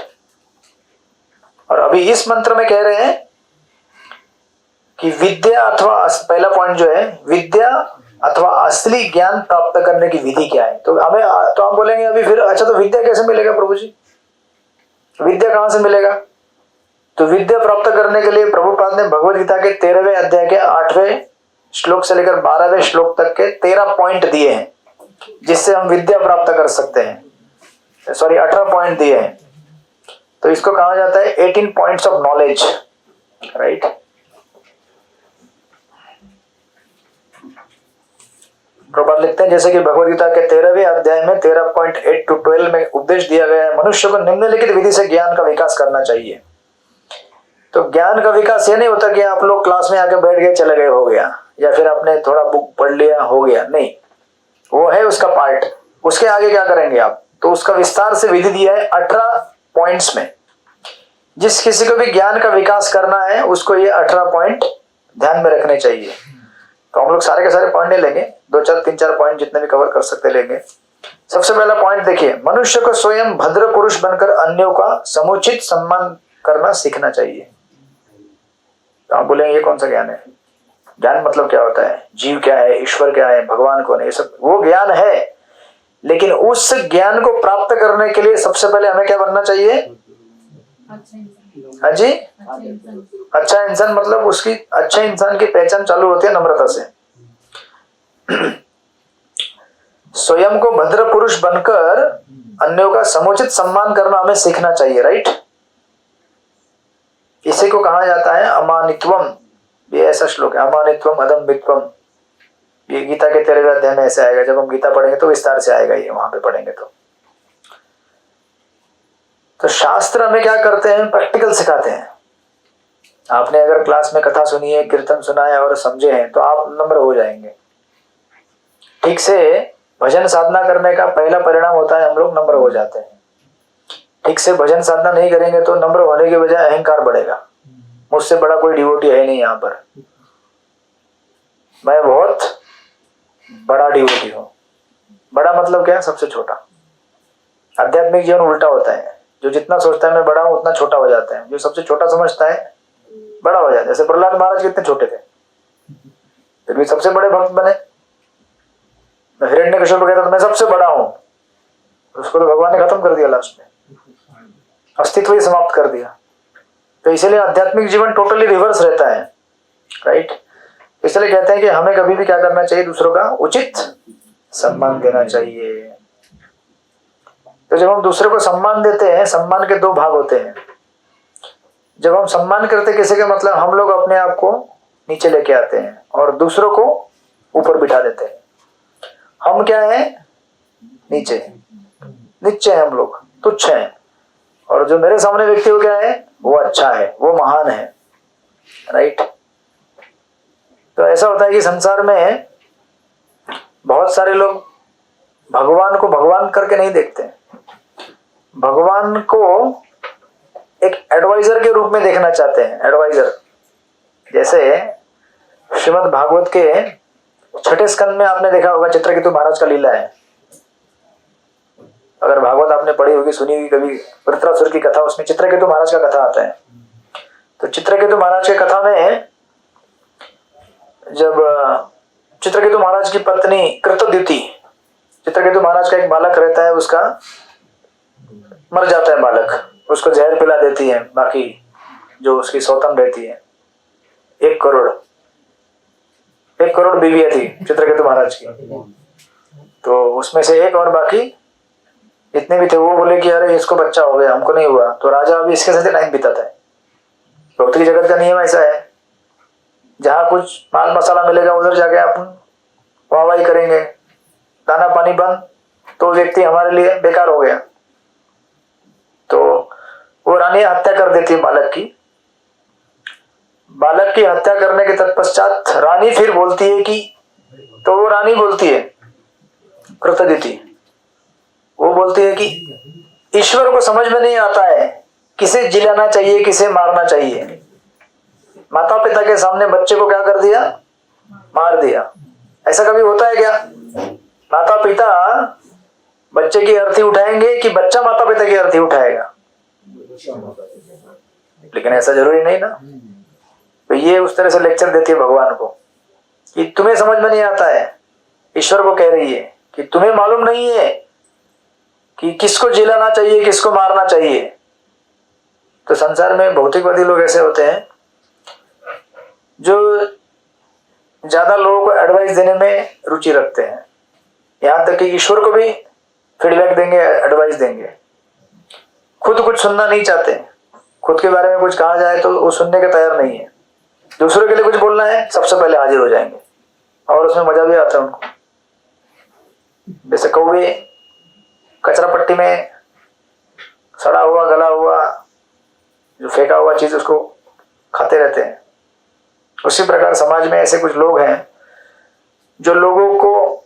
A: और अभी इस मंत्र में कह रहे हैं कि विद्या अथवा, पहला पॉइंट जो है, विद्या अथवा असली ज्ञान प्राप्त करने की विधि क्या है। तो हमें, तो आप बोलेंगे अभी फिर, अच्छा तो विद्या कैसे मिलेगा प्रभु जी, विद्या कहां से मिलेगा? तो विद्या प्राप्त करने के लिए प्रभुपाद ने भगवद गीता के 13वें अध्याय के 8वें श्लोक से लेकर 12वें श्लोक तक के 13 पॉइंट दिए हैं, जिससे हम विद्या प्राप्त कर सकते हैं। सॉरी, 18 पॉइंट दिए हैं। तो इसको कहा जाता है 18 points of knowledge, right. Prabhupada लिखते हैं, जैसे कि भगवद गीता के 13वें अध्याय में 13.8 to 12 में उपदेश दिया गया है, मनुष्य को निम्नलिखित विधि से ज्ञान का विकास करना चाहिए। तो ज्ञान का विकास ये नहीं होता कि आप लोग क्लास में आके बैठ गए, चले गए, हो गया, या फिर आपने थोड़ा बुक पढ़ लिया, हो गया, नहीं। वो है उसका पार्ट। उसके आगे क्या करेंगे आप? तो उसका विस्तार से विधि दिया है 18 पॉइंट्स में। जिस किसी को भी ज्ञान का विकास करना है, उसको ये 18 पॉइंट ध्यान में रखने चाहिए। तो हम लोग सारे के सारे पॉइंट नहीं लेंगे, 2-4 3-4 पॉइंट जितने भी कवर कर सकते लेंगे। सबसे पहला पॉइंट देखिए, मनुष्य को स्वयं भद्र पुरुष बनकर अन्यों का समुचित सम्मान करना सीखना चाहिए। तो आप बोलेंगे ये कौन सा ज्ञान है? ज्ञान मतलब क्या होता है? जीव क्या है, ईश्वर क्या है, भगवान कौन है, ये सब वो ज्ञान है। लेकिन उस ज्ञान को प्राप्त करने के लिए सबसे पहले हमें क्या बनना चाहिए? हाँ जी, अच्छा इंसान। मतलब उसकी, अच्छे इंसान की पहचान चालू होती है नम्रता से। स्वयं को भद्र पुरुष बनकर अन्यों का समुचित सम्मान करना हमें सीखना चाहिए, राइट। इसी को कहा जाता है अमानित्वम। ये ऐसा श्लोक है, अमानित्वम अदम्भित्वम। ये गीता के 13वें अध्याय में ऐसे आएगा। जब हम गीता पढ़ेंगे तो विस्तार से आएगा ये, वहां पे पढ़ेंगे तो शास्त्र हमें क्या करते हैं? प्रैक्टिकल सिखाते हैं। आपने अगर क्लास में कथा सुनी है, कीर्तन सुना है और समझे हैं, तो आप नम्र हो जाएंगे। ठीक से भजन साधना करने का पहला परिणाम होता है हम लोग नम्र हो जाते हैं। ठीक से भजन साधना नहीं करेंगे तो नम्र होने के बजाय अहंकार बढ़ेगा। मुझसे बड़ा कोई डिवोटी है नहीं यहाँ पर, मैं बहुत बड़ा डिवोटी हूँ। बड़ा मतलब क्या? सबसे छोटा। आध्यात्मिक जीवन उल्टा होता है, जो जितना सोचता है मैं बड़ा हूँ उतना छोटा हो जाता है, जो सबसे छोटा समझता है बड़ा हो जाता है। जैसे प्रहलाद महाराज कितने छोटे थे, फिर भी सबसे बड़े भक्त बने। मैं हिरण्यकश्यप को कहता था मैं सबसे बड़ा हूं, उसको तो भगवान ने खत्म कर दिया, लास्ट में अस्तित्व ही समाप्त कर दिया। तो इसलिए आध्यात्मिक जीवन टोटली रिवर्स रहता है, राइट। इसलिए कहते हैं कि हमें कभी भी क्या करना चाहिए? दूसरों का उचित सम्मान देना चाहिए। तो जब हम दूसरे को सम्मान देते हैं, सम्मान के 2 भाग होते हैं। जब हम सम्मान करते किसी का मतलब हम लोग अपने आप को नीचे लेके आते हैं और दूसरों को ऊपर बिठा देते हैं। हम क्या है? नीचे हैं हम लोग, तुच्छ हैं। और जो मेरे सामने व्यक्ति हो क्या है? वो अच्छा है, वो महान है, राइट। तो ऐसा होता है कि संसार में बहुत सारे लोग भगवान को भगवान करके नहीं देखते, भगवान को एक एडवाइजर के रूप में देखना चाहते हैं। एडवाइजर, जैसे श्रीमद् भागवत के 6ठे स्कंद में आपने देखा होगा चित्रकेतु महाराज का लीला है। अगर भागवत आपने पढ़ी होगी, सुनी होगी कभी, वृत्रासुर की कथा, उसमें चित्रकेतु महाराज का कथा आता है। तो चित्रकेतु महाराज के कथा में जब चित्रकेतु महाराज की पत्नी कृतद्युति, चित्रकेतु महाराज का एक बालक रहता है, उसका मर जाता है बालक, उसको जहर पिला देती है, बाकी जो उसकी सौतन रहती है। 1 करोड़ बीवियां थी चित्रकेतु महाराज की, तो उसमें से एक और बाकी जितने भी थे वो बोले कि अरे इसको बच्चा हो गया, हमको नहीं हुआ। तो राजा अभी इसके साथ टाइम बिताता है। भौतिक जगत का नियम ऐसा है, जहां कुछ माल मसाला मिलेगा उधर जाके अपन वाहवाही करेंगे, दाना पानी बंद, तो व्यक्ति हमारे लिए बेकार हो गया। तो वो रानी हत्या कर देती है बालक की। बालक की हत्या करने के तत्पश्चात रानी फिर बोलती है कि, तो वो रानी बोलती है कृतद्युति, वो बोलती है कि ईश्वर को समझ में नहीं आता है किसे जिलाना चाहिए, किसे मारना चाहिए। माता पिता के सामने बच्चे को क्या कर दिया, मार दिया। ऐसा कभी होता है क्या? माता पिता बच्चे की अर्थी उठाएंगे कि बच्चा माता पिता की अर्थी उठाएगा? लेकिन ऐसा जरूरी नहीं ना। तो ये उस तरह से लेक्चर देती है भगवान को कि तुम्हें समझ में नहीं आता है। ईश्वर को कह रही है कि तुम्हें मालूम नहीं है कि किसको जिलाना चाहिए, किसको मारना चाहिए। तो संसार में भौतिकवादी लोग ऐसे होते हैं जो ज्यादा लोगों को एडवाइस देने में रुचि रखते हैं, यहां तक कि ईश्वर को भी फीडबैक देंगे, एडवाइस देंगे। खुद कुछ सुनना नहीं चाहते, खुद के बारे में कुछ कहा जाए तो वो सुनने के तैयार नहीं है। दूसरों के लिए कुछ बोलना है, सबसे पहले हाजिर हो जाएंगे, और उसमें मजा भी आता है उनको। जैसे कौवे कचरा पट्टी में सड़ा हुआ, गला हुआ, जो फेंका हुआ चीज उसको खाते रहते हैं, उसी प्रकार समाज में ऐसे कुछ लोग हैं जो लोगों को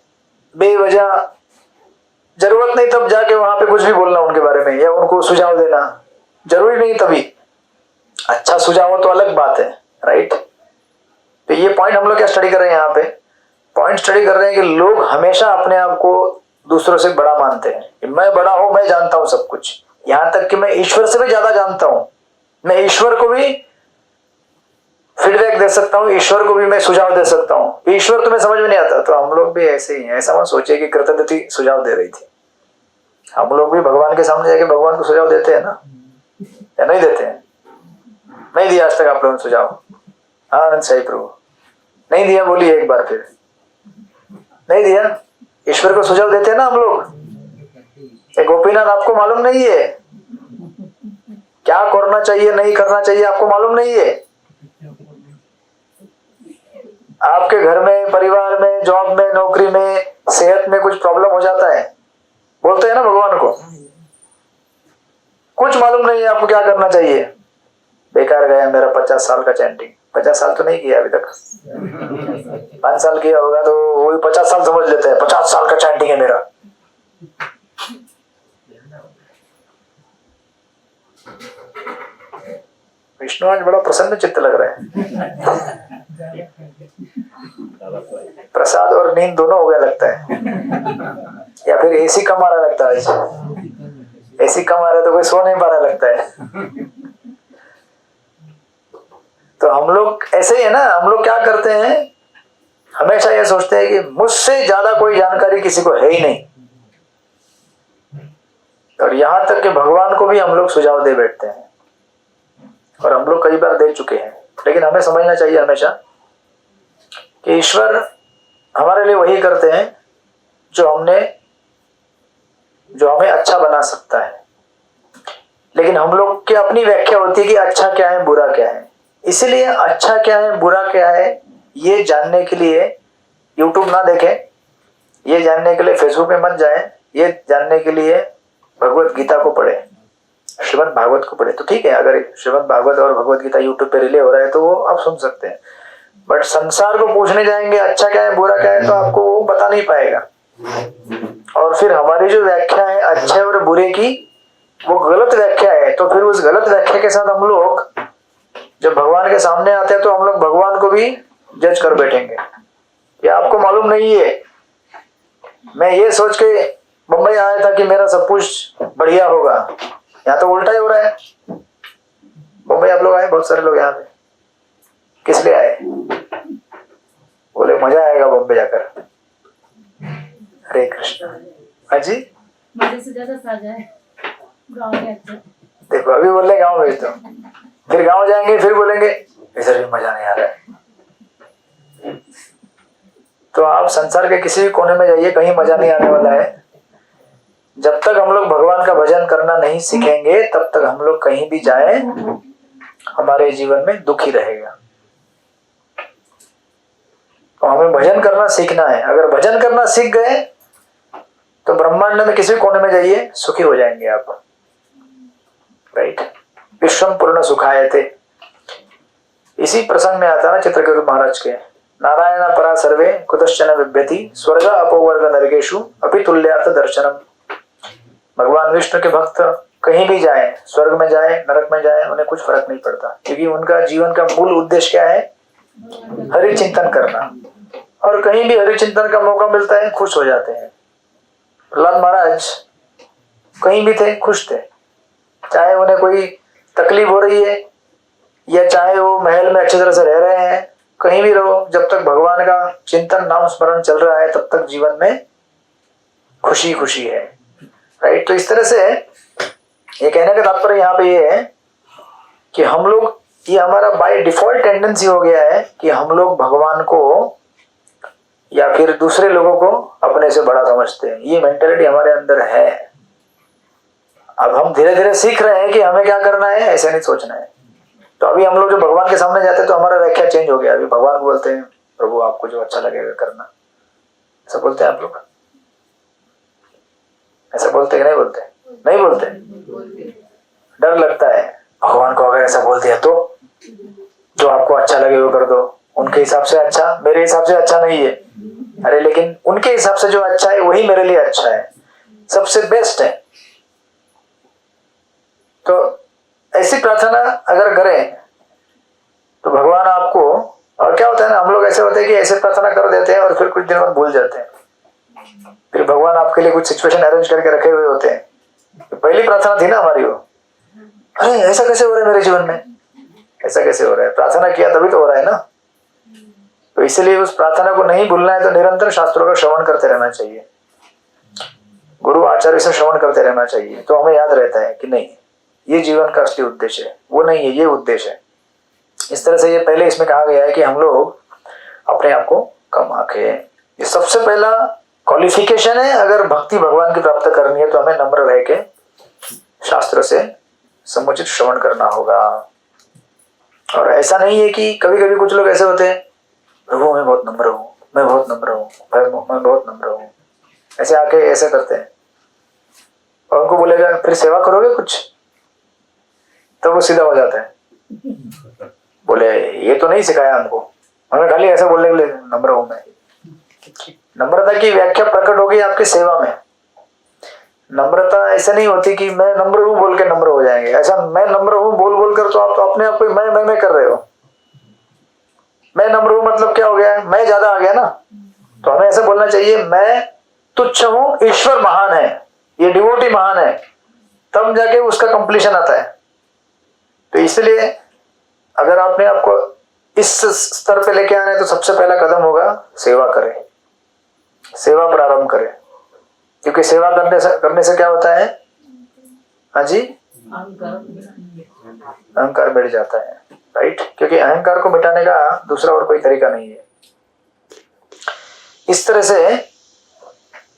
A: बेवजह, जरूरत नहीं तब जाके वहां पे कुछ भी बोलना उनके बारे में, या उनको सुझाव देना, जरूरी नहीं तभी। अच्छा सुझाव हो तो अलग बात है, राइट। तो ये पॉइंट हम लोग क्या स्टडी कर रहे हैं यहाँ पे? पॉइंट स्टडी कर रहे हैं कि लोग हमेशा अपने आप को दूसरों से बड़ा मानते हैं कि मैं बड़ा हूं, मैं जानता हूं सब कुछ, यहां तक कि मैं ईश्वर से भी ज्यादा जानता हूं, मैं ईश्वर को भी फीडबैक दे सकता हूं, ईश्वर को भी मैं सुझाव दे सकता हूं। ईश्वर तुम्हें समझ में नहीं आता, तो हम लोग भी ऐसे ही हैं। ऐसा मत सोचिए कि कृतद्युति सुझाव दे रही थी। हम लोग भी भगवान के सामने जाके भगवान को सुझाव देते हैं ना, या नहीं देते हैं? नहीं दिया आज तक आप लोगों ने सुझाव? आनंद साई प्रभु नहीं दिया, बोलिए एक बार फिर। नहीं दिया? ईश्वर को सुझाव देते हैं ना हम लोग। गोपीनाथ आपको मालूम नहीं है क्या करना चाहिए, नहीं करना चाहिए, आपको मालूम नहीं है? आपके घर में, परिवार में, जॉब में, नौकरी में, सेहत में कुछ प्रॉब्लम हो जाता है, बोलते हैं ना भगवान को। कुछ मालूम नहीं है आपको क्या करना चाहिए। बेकार गया मेरा 50 साल का चैंटिंग। 50 साल तो नहीं किया अभी तक, 5 साल किया होगा तो वही 50 साल समझ लेते हैं। 50 साल का चैंटिंग है मेरा। विष्णु आज बड़ा प्रसन्न चित्त लग रहे हैं। प्रसाद और नींद दोनों हो गया लगता है, या फिर एसी कम आ रहा लगता है। एसी कम आ रहा है तो कोई सो नहीं पा रहा लगता है। तो हम लोग ऐसे ही है ना, हम लोग क्या करते हैं, हमेशा ये सोचते हैं कि मुझसे ज्यादा कोई जानकारी किसी को है ही नहीं, और यहां तक कि भगवान को भी हम लोग सुझाव दे बैठते हैं, और हम लोग कई बार दे चुके हैं। लेकिन हमें समझना चाहिए हमेशा कि ईश्वर हमारे लिए वही करते हैं जो हमें अच्छा बना सकता है। लेकिन हम लोग की अपनी व्याख्या होती है कि अच्छा क्या है, बुरा क्या है। इसलिए अच्छा क्या है, बुरा क्या है, ये जानने के लिए YouTube ना देखें, ये जानने के लिए फेसबुक में मत जाएं, ये जानने के लिए भगवत गीता को पढ़ें, श्रीमद् भागवत को पढ़े। तो ठीक है, अगर श्रीमद् भागवत और भगवत गीता यूट्यूब पे रिले हो रहा है तो वो आप सुन सकते हैं। बट संसार को पूछने जाएंगे अच्छा क्या है, बुरा क्या है, तो आपको वो बता नहीं पाएगा। और फिर हमारी जो व्याख्या है अच्छे और बुरे की, वो गलत व्याख्या है। तो फिर उस गलत व्याख्या के साथ हम लोग जब भगवान के सामने आते हैं तो हम लोग भगवान को भी जज कर बैठेंगे। ये आपको मालूम नहीं है, मैं ये सोच के मुंबई आया था कि मेरा सब कुछ बढ़िया होगा, यहाँ तो उल्टा ही हो रहा है। मुंबई आप लोग आए, बहुत सारे लोग यहाँ पे, किस लिए आए? बोले मजा आएगा बॉम्बे जाकर। हरे कृष्ण। हाँ जी,
F: मजे से ज्यादा साजा है गाँव में। अच्छा
A: देखो अभी बोल रहे गाँव भेज दो, फिर गाँव जाएंगे फिर बोलेंगे इधर भी मजा नहीं आ रहा है। तो आप संसार के किसी भी कोने में जाइए, कहीं मजा नहीं आने वाला है। जब तक हम लोग भगवान का भजन करना नहीं सीखेंगे तब तक हम लोग कहीं भी जाए हमारे जीवन में दुख ही रहेगा। तो हमें भजन करना सीखना है। अगर भजन करना सीख गए तो ब्रह्मांड में किसी कोने में जाइए सुखी हो जाएंगे आप। राइट, विश्वम पूर्ण सुखाए थे, इसी प्रसंग में आता ना चित्रकेतु महाराज के, नारायण परा सर्वे कुतश्चन विभ्यति स्वर्ग अपोवर्ग नरकेशु अपि तुल्यार्थ दर्शनम। भगवान विष्णु के भक्त कहीं भी जाए, स्वर्ग में जाए नरक में जाए, उन्हें कुछ फर्क नहीं पड़ता, क्योंकि उनका जीवन का मूल उद्देश्य क्या है? हरि चिंतन करना। और कहीं भी हरि चिंतन का मौका मिलता है खुश हो जाते हैं। प्रहलाद महाराज कहीं भी थे खुश थे, चाहे उन्हें कोई तकलीफ हो रही है या चाहे वो महल में अच्छी तरह से रह रहे हैं, कहीं भी रहो, जब तक भगवान का चिंतन नाम स्मरण चल रहा है तब तक जीवन में खुशी खुशी है। राइट, तो इस तरह से ये कहने का तात्पर्य यहाँ पे ये है कि हम लोग, ये हमारा बाय डिफॉल्ट टेंडेंसी हो गया है कि हम लोग भगवान को या फिर दूसरे लोगों को अपने से बड़ा समझते हैं। ये मेंटालिटी हमारे अंदर है। अब हम धीरे धीरे सीख रहे हैं कि हमें क्या करना है, ऐसे नहीं सोचना है। तो अभी हम लोग जो भगवान के सामने जाते हैं तो हमारा व्याख्या चेंज हो गया। अभी भगवान को बोलते हैं प्रभु आपको जो अच्छा लगेगा करना, ऐसा बोलते हैं आप लोग? ऐसा बोलते कि नहीं बोलते? नहीं बोलते। डर लगता है भगवान को, अगर ऐसा बोल दिया तो जो आपको अच्छा लगे वो कर दो, उनके हिसाब से अच्छा मेरे हिसाब से अच्छा नहीं है। अरे लेकिन उनके हिसाब से जो अच्छा है वही मेरे लिए अच्छा है, सबसे बेस्ट है। तो ऐसी प्रार्थना अगर करें तो भगवान आपको, और क्या होता है ना, हम लोग ऐसे होते हैं कि ऐसे प्रार्थना कर देते हैं और फिर कुछ दिन बाद भूल जाते हैं। फिर भगवान आपके लिए कुछ सिचुएशन अरेंज करके रखे हुए होते हैं, तो पहली प्रार्थना थी ना हमारी वो, अरे ऐसा कैसे हो रहा है मेरे जीवन में, ऐसा कैसे हो रहा है? प्रार्थना किया तभी तो हो रहा है ना। तो इसलिए उस प्रार्थना को नहीं भूलना है तो निरंतर शास्त्रों का श्रवण करते रहना चाहिए, गुरु आचार्य से श्रवण करते रहना चाहिए। तो हमें याद रहता है कि नहीं ये जीवन का असली उद्देश्य है, वो नहीं है, ये उद्देश्य है। इस तरह से ये पहले इसमें कहा गया है कि हम लोग अपने आप को कम आंखें, ये सबसे पहला क्वालिफिकेशन है। अगर भक्ति भगवान की प्राप्त करनी है तो हमें नम्र रह के शास्त्र से समुचित श्रवण करना होगा। और ऐसा नहीं है कि कभी कभी कुछ लोग ऐसे होते हैं, प्रभु मैं बहुत नम्र हूँ, मैं बहुत नम्र हूँ, मैं बहुत नम्र हूँ, ऐसे आके ऐसे करते हैं। और उनको बोलेगा फिर सेवा करोगे कुछ, तो वो सीधा हो जाता है, बोले ये तो नहीं सिखाया हमको, हमें खाली ऐसा बोलने के लिए नम्र हूं मैं। नम्रता की व्याख्या प्रकट होगी आपकी सेवा में। नम्रता ऐसे नहीं होती कि मैं नम्र हूं बोल के नम्र हो जाएंगे। ऐसा मैं नम्र हूं बोल बोल कर तो आप तो अपने आप को मैं कर रहे हो। मैं नम्र हूं मतलब क्या हो गया, मैं ज्यादा आ गया ना। तो हमें ऐसा बोलना चाहिए मैं तुच्छ हूं, ईश्वर महान है, ये डिवोटी महान है, तब जाके उसका कंप्लीशन आता है। तो इसलिए अगर आपने आपको इस स्तर पे लेके आना है तो सबसे पहला कदम होगा सेवा करें, सेवा प्रारंभ करें। क्योंकि सेवा करने से क्या होता है? हाँ जी, अहंकार मिट जाता है। राइट, क्योंकि अहंकार को मिटाने का दूसरा और कोई तरीका नहीं है। इस तरह से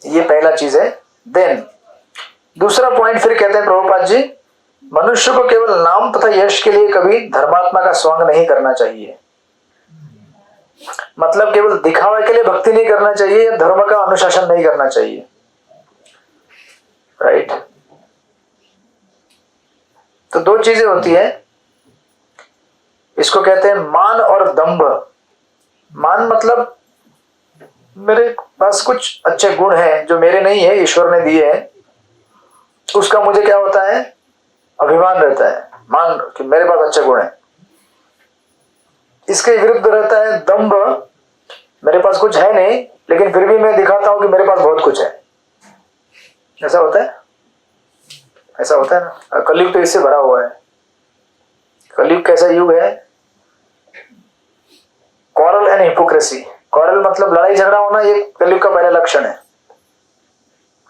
A: ये पहला चीज है। देन दूसरा पॉइंट फिर कहते हैं प्रभुपाद जी, मनुष्य को केवल नाम तथा यश के लिए कभी धर्मात्मा का स्वांग नहीं करना चाहिए। मतलब केवल दिखावे के लिए भक्ति नहीं करना चाहिए या धर्म का अनुशासन नहीं करना चाहिए। राइट, तो दो चीजें होती है, इसको कहते हैं मान और दंभ। मान मतलब मेरे पास कुछ अच्छे गुण हैं जो मेरे नहीं है, ईश्वर ने दिए हैं, उसका मुझे क्या होता है, अभिमान रहता है, मान कि मेरे पास अच्छे गुण है। इसके विरुद्ध रहता है दंभ, मेरे पास कुछ है नहीं लेकिन फिर भी मैं दिखाता हूं कि मेरे पास बहुत कुछ है। ऐसा होता है, ऐसा होता है ना। कलयुग तो इससे भरा हुआ है। कलयुग कैसा युग है? Quarrel and hypocrisy. क्वारल मतलब लड़ाई झगड़ा होना, ये कलयुग का पहला लक्षण है।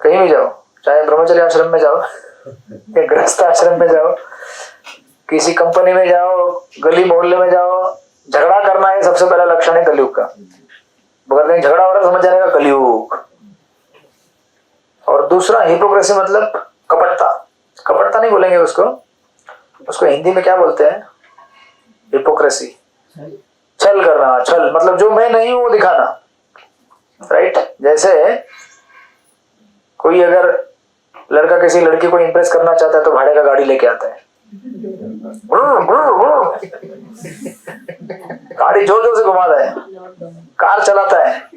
A: कहीं भी जाओ, चाहे ब्रह्मचर्य आश्रम में जाओ या गृहस्थ आश्रम में जाओ, किसी कंपनी में जाओ, गली मोहल्ले में जाओ, झगड़ा करना है सबसे पहला लक्षण है कलयुग का। अगर कहीं झगड़ा हो रहा है समझ जाने का कलयुग। और दूसरा हिपोक्रेसी मतलब कपटता। कपटता नहीं बोलेंगे उसको, उसको हिंदी में क्या बोलते हैं? हिपोक्रेसी। छल करना, छल मतलब जो मैं नहीं हूं वो दिखाना, राइट। जैसे कोई अगर लड़का किसी लड़की को इंप्रेस करना चाहता है तो भाड़े का गाड़ी लेके आता है, गाड़ी जोर जोर से घुमाता है, कार चलाता है,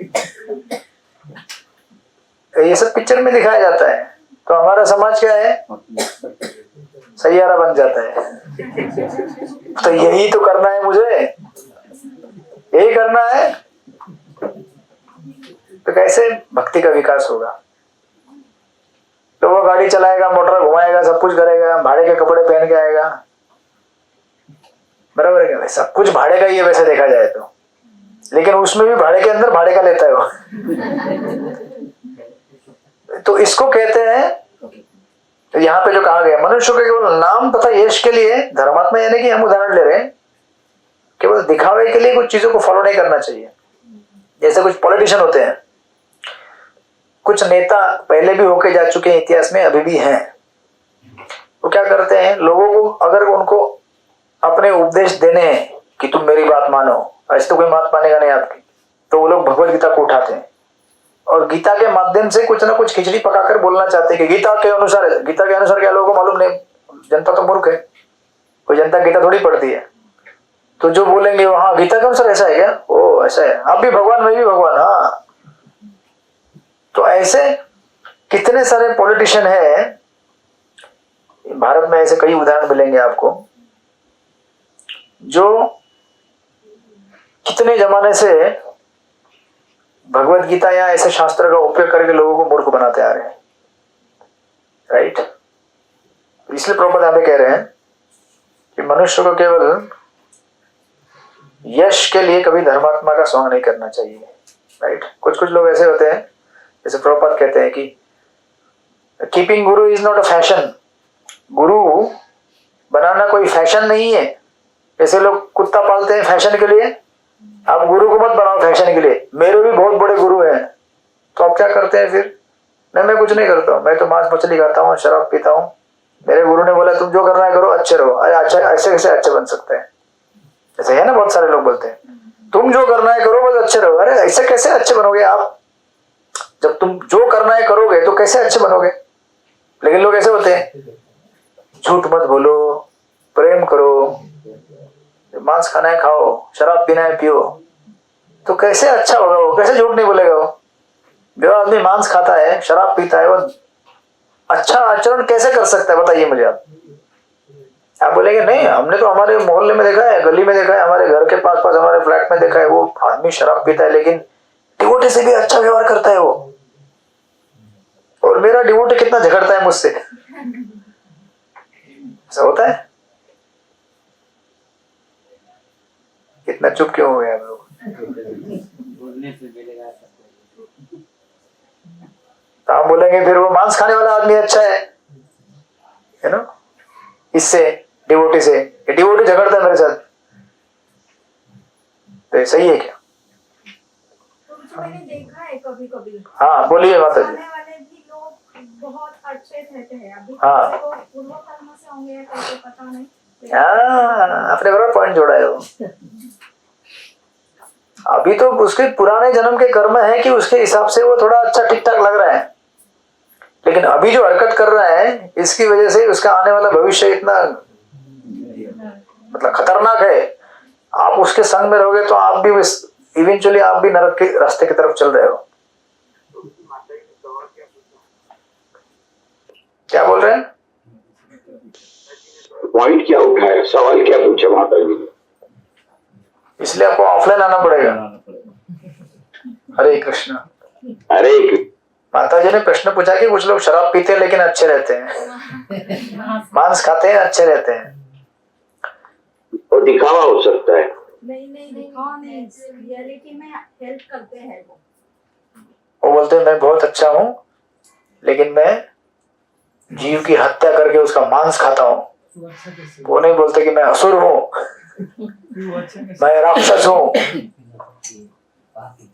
A: ये सब पिक्चर में दिखाया जाता है। तो हमारा समाज क्या है? सैयारा बन जाता है। तो यही तो करना है मुझे, यही करना है। तो कैसे भक्ति का विकास होगा? तो वो गाड़ी चलाएगा, मोटर घुमाएगा, सब कुछ करेगा, भाड़े के कपड़े पहन के आएगा, बराबर है क्या? सब कुछ भाड़े का ही है वैसे देखा जाए तो, लेकिन उसमें भी भाड़े के अंदर भाड़े का लेता है वो। तो इसको कहते हैं, तो यहाँ पे जो कहा गया, मनुष्य को केवल नाम तथा यश के लिए धर्मात्मा, यानी कि हम उदाहरण ले रहे हैं, केवल दिखावे के लिए कुछ चीजों को फॉलो नहीं करना चाहिए। जैसे कुछ पॉलिटिशियन होते हैं, कुछ नेता पहले भी होके जा चुके हैं, इतिहास में अभी भी हैं। वो क्या करते हैं, लोगों को अगर उनको अपने उपदेश देने हैं कि तुम मेरी बात मानो, ऐसे तो कोई बात मानेगा नहीं आपकी, तो वो लोग भगवत गीता को उठाते हैं और गीता के माध्यम से कुछ ना कुछ खिचड़ी पकाकर बोलना चाहते हैं कि गीता के अनुसार क्या, लोगों को मालूम नहीं, जनता तो मूर्ख है, कोई जनता गीता थोड़ी पढ़ती है। तो जो बोलेंगे वहां गीता के अनुसार ऐसा है क्या, ओ ऐसा है, आप भी भगवान मैं भी भगवान, हाँ। तो ऐसे कितने सारे पॉलिटिशियन हैं भारत में, ऐसे कई उदाहरण मिलेंगे आपको, जो कितने जमाने से भगवत गीता या ऐसे शास्त्र का उपयोग करके लोगों को मूर्ख बनाते आ रहे हैं, राइट। इसलिए प्रभुपाद यहाँ पे कह रहे हैं कि मनुष्य को केवल यश के लिए कभी धर्मात्मा का सॉन्ग नहीं करना चाहिए, राइट। कुछ कुछ लोग ऐसे होते हैं, जैसे प्रभुपाद कहते हैं कि keeping Guru is not a fashion. गुरु बनाना कोई फैशन नहीं है। ऐसे लोग कुत्ता पालते हैं फैशन के लिए, आप गुरु को मत बनाओ फैशन के लिए। मेरे भी बहुत बड़े गुरु हैं, तो आप क्या करते हैं फिर? नहीं, मैं कुछ नहीं करता हूँ, मैं तो मांस मछली खाता हूँ, शराब पीता हूँ, मेरे गुरु ने बोला तुम जो करना है करो, अच्छे रहो। अरे अच्छा, ऐसे कैसे अच्छे बन सकते हैं? ऐसे है ना, बहुत सारे लोग बोलते हैं तुम जो करना है करो बस अच्छे रहो। अरे ऐसे कैसे अच्छे बनोगे आप? जब तुम जो करना है करोगे तो कैसे अच्छे बनोगे? लेकिन लोग ऐसे होते हैं, झूठ मत बोलो, प्रेम करो, मांस खाना है खाओ, शराब पीना है पियो, तो कैसे अच्छा होगा वो? कैसे झूठ नहीं बोलेगा वो? जो आदमी मांस खाता है, शराब पीता है, वो अच्छा आचरण कैसे कर सकता है? बताइए मुझे आप बोलेंगे नहीं, हमने तो हमारे मोहल्ले में देखा है, गली में देखा है, हमारे घर के पास हमारे फ्लैट में देखा है, वो आदमी शराब पीता है लेकिन डिवोटी से भी अच्छा व्यवहार करता है वो, और मेरा डिवोटी कितना झगड़ता है मुझसे। ऐसा होता है? कितना चुप क्यों हो गए आप लोग?
E: बोलने से मिलेगा सबको।
A: तो आप बोलेंगे फिर वो मांस खाने वाला आदमी अच्छा है ना, इससे डिवोटी से, डिवोटी झगड़ता है मेरे साथ, तो सही है क्या?
G: तो मैंने देखा है कभी कभी।
A: हाँ बोलिए माता जी।
G: खाने वाले भी लोग बहुत अच्छे रहते हैं, अभी
A: हाँ।
G: तो पूर्व कर्म से होंगे या कैसे पता नहीं।
A: हाँ, आपने बड़ा पॉइंट जोड़ा है वो। अभी तो उसके पुराने जन्म के कर्म है कि उसके हिसाब से वो थोड़ा अच्छा ठीक ठाक लग रहा है, लेकिन अभी जो हरकत कर रहा है इसकी वजह से उसका आने वाला भविष्य इतना मतलब खतरनाक है। आप उसके संग में रहोगे तो आप भी इवेंचुअली आप भी नरक के रास्ते की तरफ चल रहे हो। क्या बोल रहे हैं?
B: पॉइंट क्या उठाया, सवाल क्या पूछा माता जी ने?
A: इसलिए आपको ऑफलाइन आना पड़ेगा। हरे कृष्णा।
B: अरे
A: माता जी ने प्रश्न पूछा कि कुछ लोग शराब पीते हैं लेकिन अच्छे रहते हैं, मांस खाते हैं अच्छे रहते हैं।
B: वो दिखावा हो सकता है।
G: नहीं रियलिटी में हेल्प करते हैं
A: वो बोलते हैं मैं बहुत अच्छा हूं लेकिन मैं जीव की हत्या करके उसका मांस खाता हूं। वो नहीं बोलते कि मैं असुर हूं, मैं राक्षस हूं।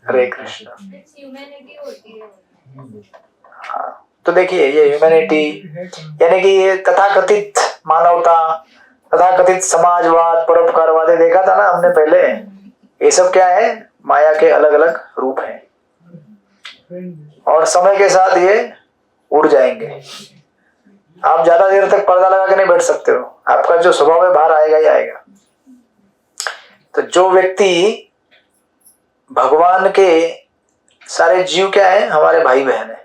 A: हरे कृष्ण।
G: ह्यूमैनिटी होती है।
A: हाँ, तो देखिए ये ह्यूमैनिटी यानी कि ये तथाकथित मानवता, तथाकथित समाजवाद, परोपकारवाद देखा था ना हमने पहले। ये सब क्या है? माया के अलग अलग रूप हैं और समय के साथ ये उड़ जाएंगे। आप ज्यादा देर तक पर्दा लगा के नहीं बैठ सकते हो, आपका जो स्वभाव है बाहर आएगा ही आएगा। तो जो व्यक्ति भगवान के सारे जीव क्या है? हमारे भाई बहन है।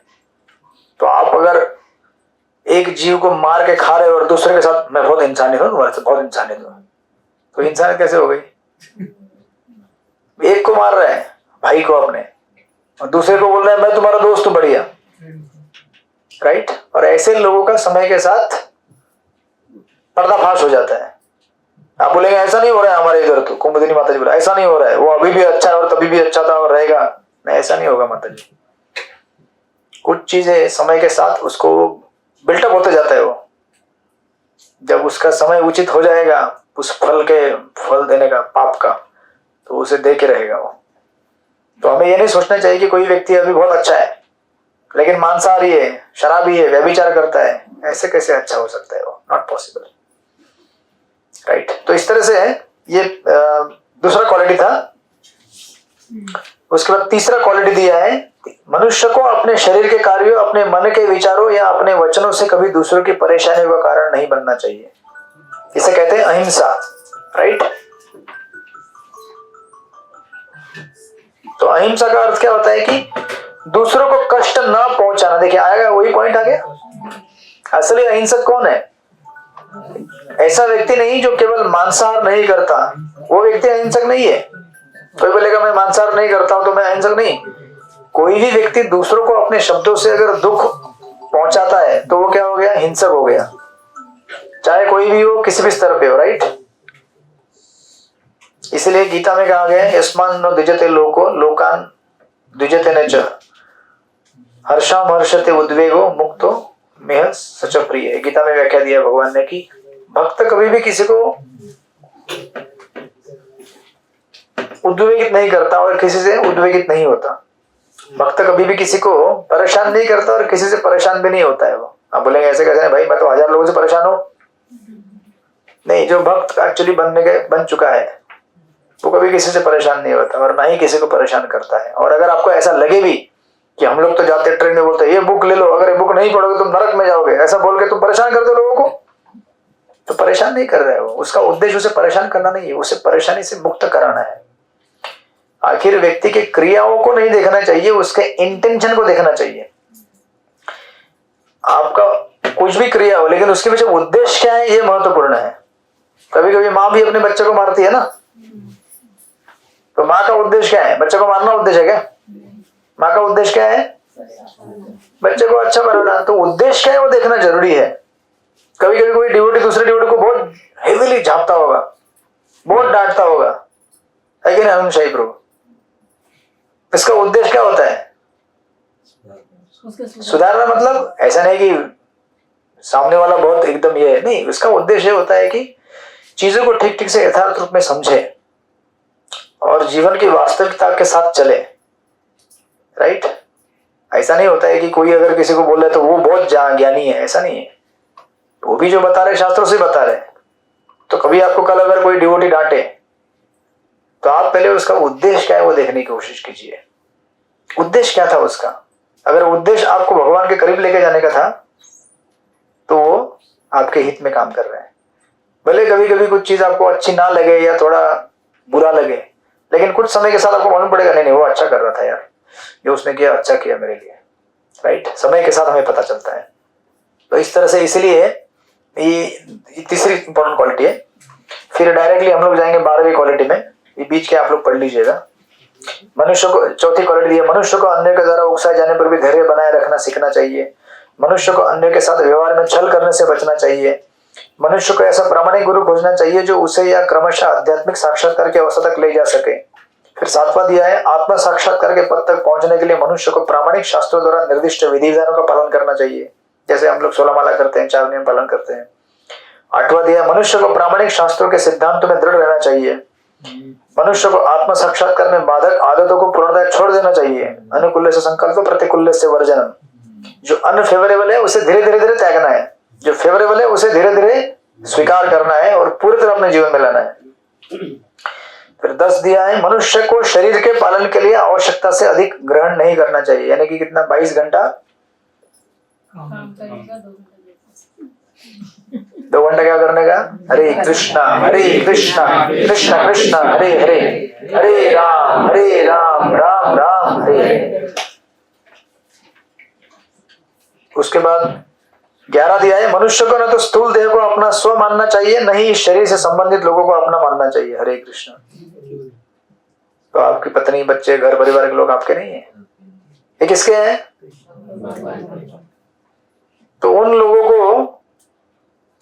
A: तो आप अगर एक जीव को मार के खा रहे हो और दूसरे के साथ मैं बहुत इंसानियत हूं, तुम्हारे से बहुत इंसानियत हूं, तो इंसानियत कैसे हो गई? एक को मार रहे हैं भाई को अपने, और दूसरे को बोल रहे हैं मैं तुम्हारा दोस्त हूं बढ़िया, राइट? और ऐसे लोगों का समय के साथ पर्दाफाश हो जाता है। आप बोलेंगे ऐसा नहीं हो रहा है हमारे इधर, तो कुमुदिनी माता जी बोला ऐसा नहीं हो रहा है, वो अभी भी अच्छा है और तभी भी अच्छा था और रहेगा। नहीं, ऐसा नहीं होगा माता जी। कुछ चीजें समय के साथ उसको बिल्टअप होते जाता है। वो जब उसका समय उचित हो जाएगा उस फल देने का, पाप का, तो उसे दे के रहेगा वो। तो हमें ये नहीं सोचना चाहिए कि कोई व्यक्ति अभी बहुत अच्छा है लेकिन मांसाहारी है, शराबी है, व्यभिचार करता है, ऐसे कैसे अच्छा हो सकता है? वो नॉट पॉसिबल, राइट? तो इस तरह से ये दूसरा क्वालिटी था। उसके बाद तीसरा क्वालिटी दिया है, मनुष्य को अपने शरीर के कार्यों, अपने मन के विचारों या अपने वचनों से कभी दूसरों की परेशानियों का कारण नहीं बनना चाहिए। इसे कहते हैं अहिंसा, राइट? तो अहिंसा का अर्थ क्या होता है कि दूसरों को कष्ट ना पहुंचाना। देखिए आएगा वही पॉइंट आ गया। असली अहिंसक कौन है? ऐसा व्यक्ति नहीं जो केवल मांसाहार नहीं करता, वो व्यक्ति अहिंसक नहीं है। कोई बोलेगा मैं मांसाहार नहीं करता हूं तो मैं अहिंसक नहीं। कोई भी व्यक्ति दूसरों को अपने शब्दों से अगर दुख पहुंचाता है तो वो क्या हो गया? हिंसक हो गया, चाहे कोई भी हो, किसी भी स्तर पे हो, राइट? इसलिए गीता में कहा गया है यस्मान न द्विजते लोको लोकान द्विजते न च हर्षाम हर्षते उद्वेगो मुक्तो मेह सच प्रिय। गीता में व्याख्या दिया भगवान ने कि भक्त कभी भी किसी को उद्वेगित नहीं करता और किसी से उद्वेगित नहीं होता। भक्त कभी भी किसी को परेशान नहीं करता और किसी से परेशान भी नहीं होता है वो। आप बोलेंगे ऐसे कैसे? भाई मैं तो 1000 लोगों से परेशान हूं। नहीं, जो भक्त एक्चुअली बन चुका है वो कभी किसी से परेशान नहीं होता और ना ही किसी को परेशान करता है। और अगर आपको ऐसा लगे भी कि हम लोग तो जाते ट्रेन में बोलते हैं ये बुक ले लो, अगर ये बुक नहीं पढ़ोगे तुम नरक में जाओगे, ऐसा बोल के तुम परेशान करते हो लोगों को, तो परेशान नहीं कर रहे हो। उसका उद्देश्य उसे परेशान करना नहीं है, उसे परेशानी से मुक्त कराना है। आखिर व्यक्ति के क्रियाओं को नहीं देखना चाहिए, उसके इंटेंशन को देखना चाहिए। आपका कुछ भी क्रिया हो लेकिन उसके पीछे उद्देश्य क्या है ये महत्वपूर्ण है। कभी कभी माँ भी अपने बच्चे को मारती है ना, तो माँ का उद्देश्य क्या है? बच्चे को मारना उद्देश्य है क्या? माँ का उद्देश्य क्या है? बच्चे को अच्छा बनाना। तो उद्देश्य क्या है वो देखना जरूरी है। कभी कभी कोई डिवोटी दूसरे डिवोटी को बहुत हेवीली झापता होगा, बहुत डांटता होगा, है कि नहीं अनुशाही प्रभु? इसका उद्देश्य क्या होता है? सुधारना। मतलब ऐसा नहीं कि सामने वाला बहुत एकदम ये है, नहीं, उसका उद्देश्य होता है कि चीजों को ठीक ठीक से यथार्थ रूप में समझे और जीवन की वास्तविकता के साथ चले, राइट? ऐसा नहीं होता है कि कोई अगर किसी को बोले तो वो बहुत ज्ञानी है, ऐसा नहीं है। वो भी जो बता रहे शास्त्रों से बता रहे। तो कभी आपको कल अगर कोई डिवोटी डांटे तो आप पहले उसका उद्देश्य क्या है वो देखने की कोशिश कीजिए। उद्देश्य क्या था उसका? अगर उद्देश्य आपको भगवान के करीब लेके जाने का था तो वो आपके हित में काम कर रहे हैं। भले कभी कभी कुछ चीज आपको अच्छी ना लगे या थोड़ा बुरा लगे, लेकिन कुछ समय के साथ आपको मालूम पड़ेगा नहीं वो अच्छा कर रहा था यार, जो उसने किया अच्छा किया मेरे लिए, राइट? समय के साथ हमें पता चलता है। तो इस तरह से इसलिए ये तीसरी इंपॉर्टेंट क्वालिटी है। फिर डायरेक्टली हम लोग जाएंगे 12वीं क्वालिटी में, ये बीच के आप लोग पढ़ लीजिएगा। मनुष्य को, चौथी क्वालिटी है, मनुष्य को अन्य के द्वारा उकसाए जाने पर भी धैर्य बनाए रखना सीखना चाहिए। मनुष्य को अन्य के साथ व्यवहार में छल करने से बचना चाहिए। मनुष्य को ऐसा प्रामाणिक गुरु खोजना चाहिए जो उसे या क्रमशः आध्यात्मिक साक्षात्कार के अवस्था तक ले जा सके। फिर सातवां दिया है, आत्म साक्षात्कार के पद तक पहुंचने के लिए मनुष्य को प्रामाणिक शास्त्रों द्वारा निर्दिष्ट विधि विधानों का पालन करना चाहिए, जैसे हम लोग 16 माला करते हैं, 4 नियम पालन करते हैं। आठवां दिया, मनुष्य को प्रामाणिक शास्त्रों के सिद्धांतों में दृढ़ रहना चाहिए। मनुष्य को आत्म साक्षात्कार में बाधक आदतों को पूर्णतः छोड़ देना चाहिए। अनुकूल से संकल्प, प्रतिकूल से वर्जन। जो अनफेवरेबल है उसे धीरे धीरे त्यागना है, जो फेवरेबल है उसे धीरे धीरे स्वीकार करना है और पूरी तरह अपने जीवन में लाना है। फिर 10 दिया है, मनुष्य को शरीर के पालन के लिए आवश्यकता से अधिक ग्रहण नहीं करना चाहिए, यानी कि कितना 22 घंटा
F: काम करेगा 2 घंटे
A: 2 घंटा क्या करने का? हरे कृष्णा कृष्ण कृष्ण हरे हरे, हरे राम राम राम हरे हरे। उसके बाद 11 दिया है, मनुष्य को न तो स्थूल देह को अपना स्व मानना चाहिए, न ही शरीर से संबंधित लोगों को अपना मानना चाहिए। हरे कृष्ण। तो आपकी पत्नी, बच्चे, घर परिवार के लोग आपके नहीं है, ये किसके हैं? तो उन लोगों को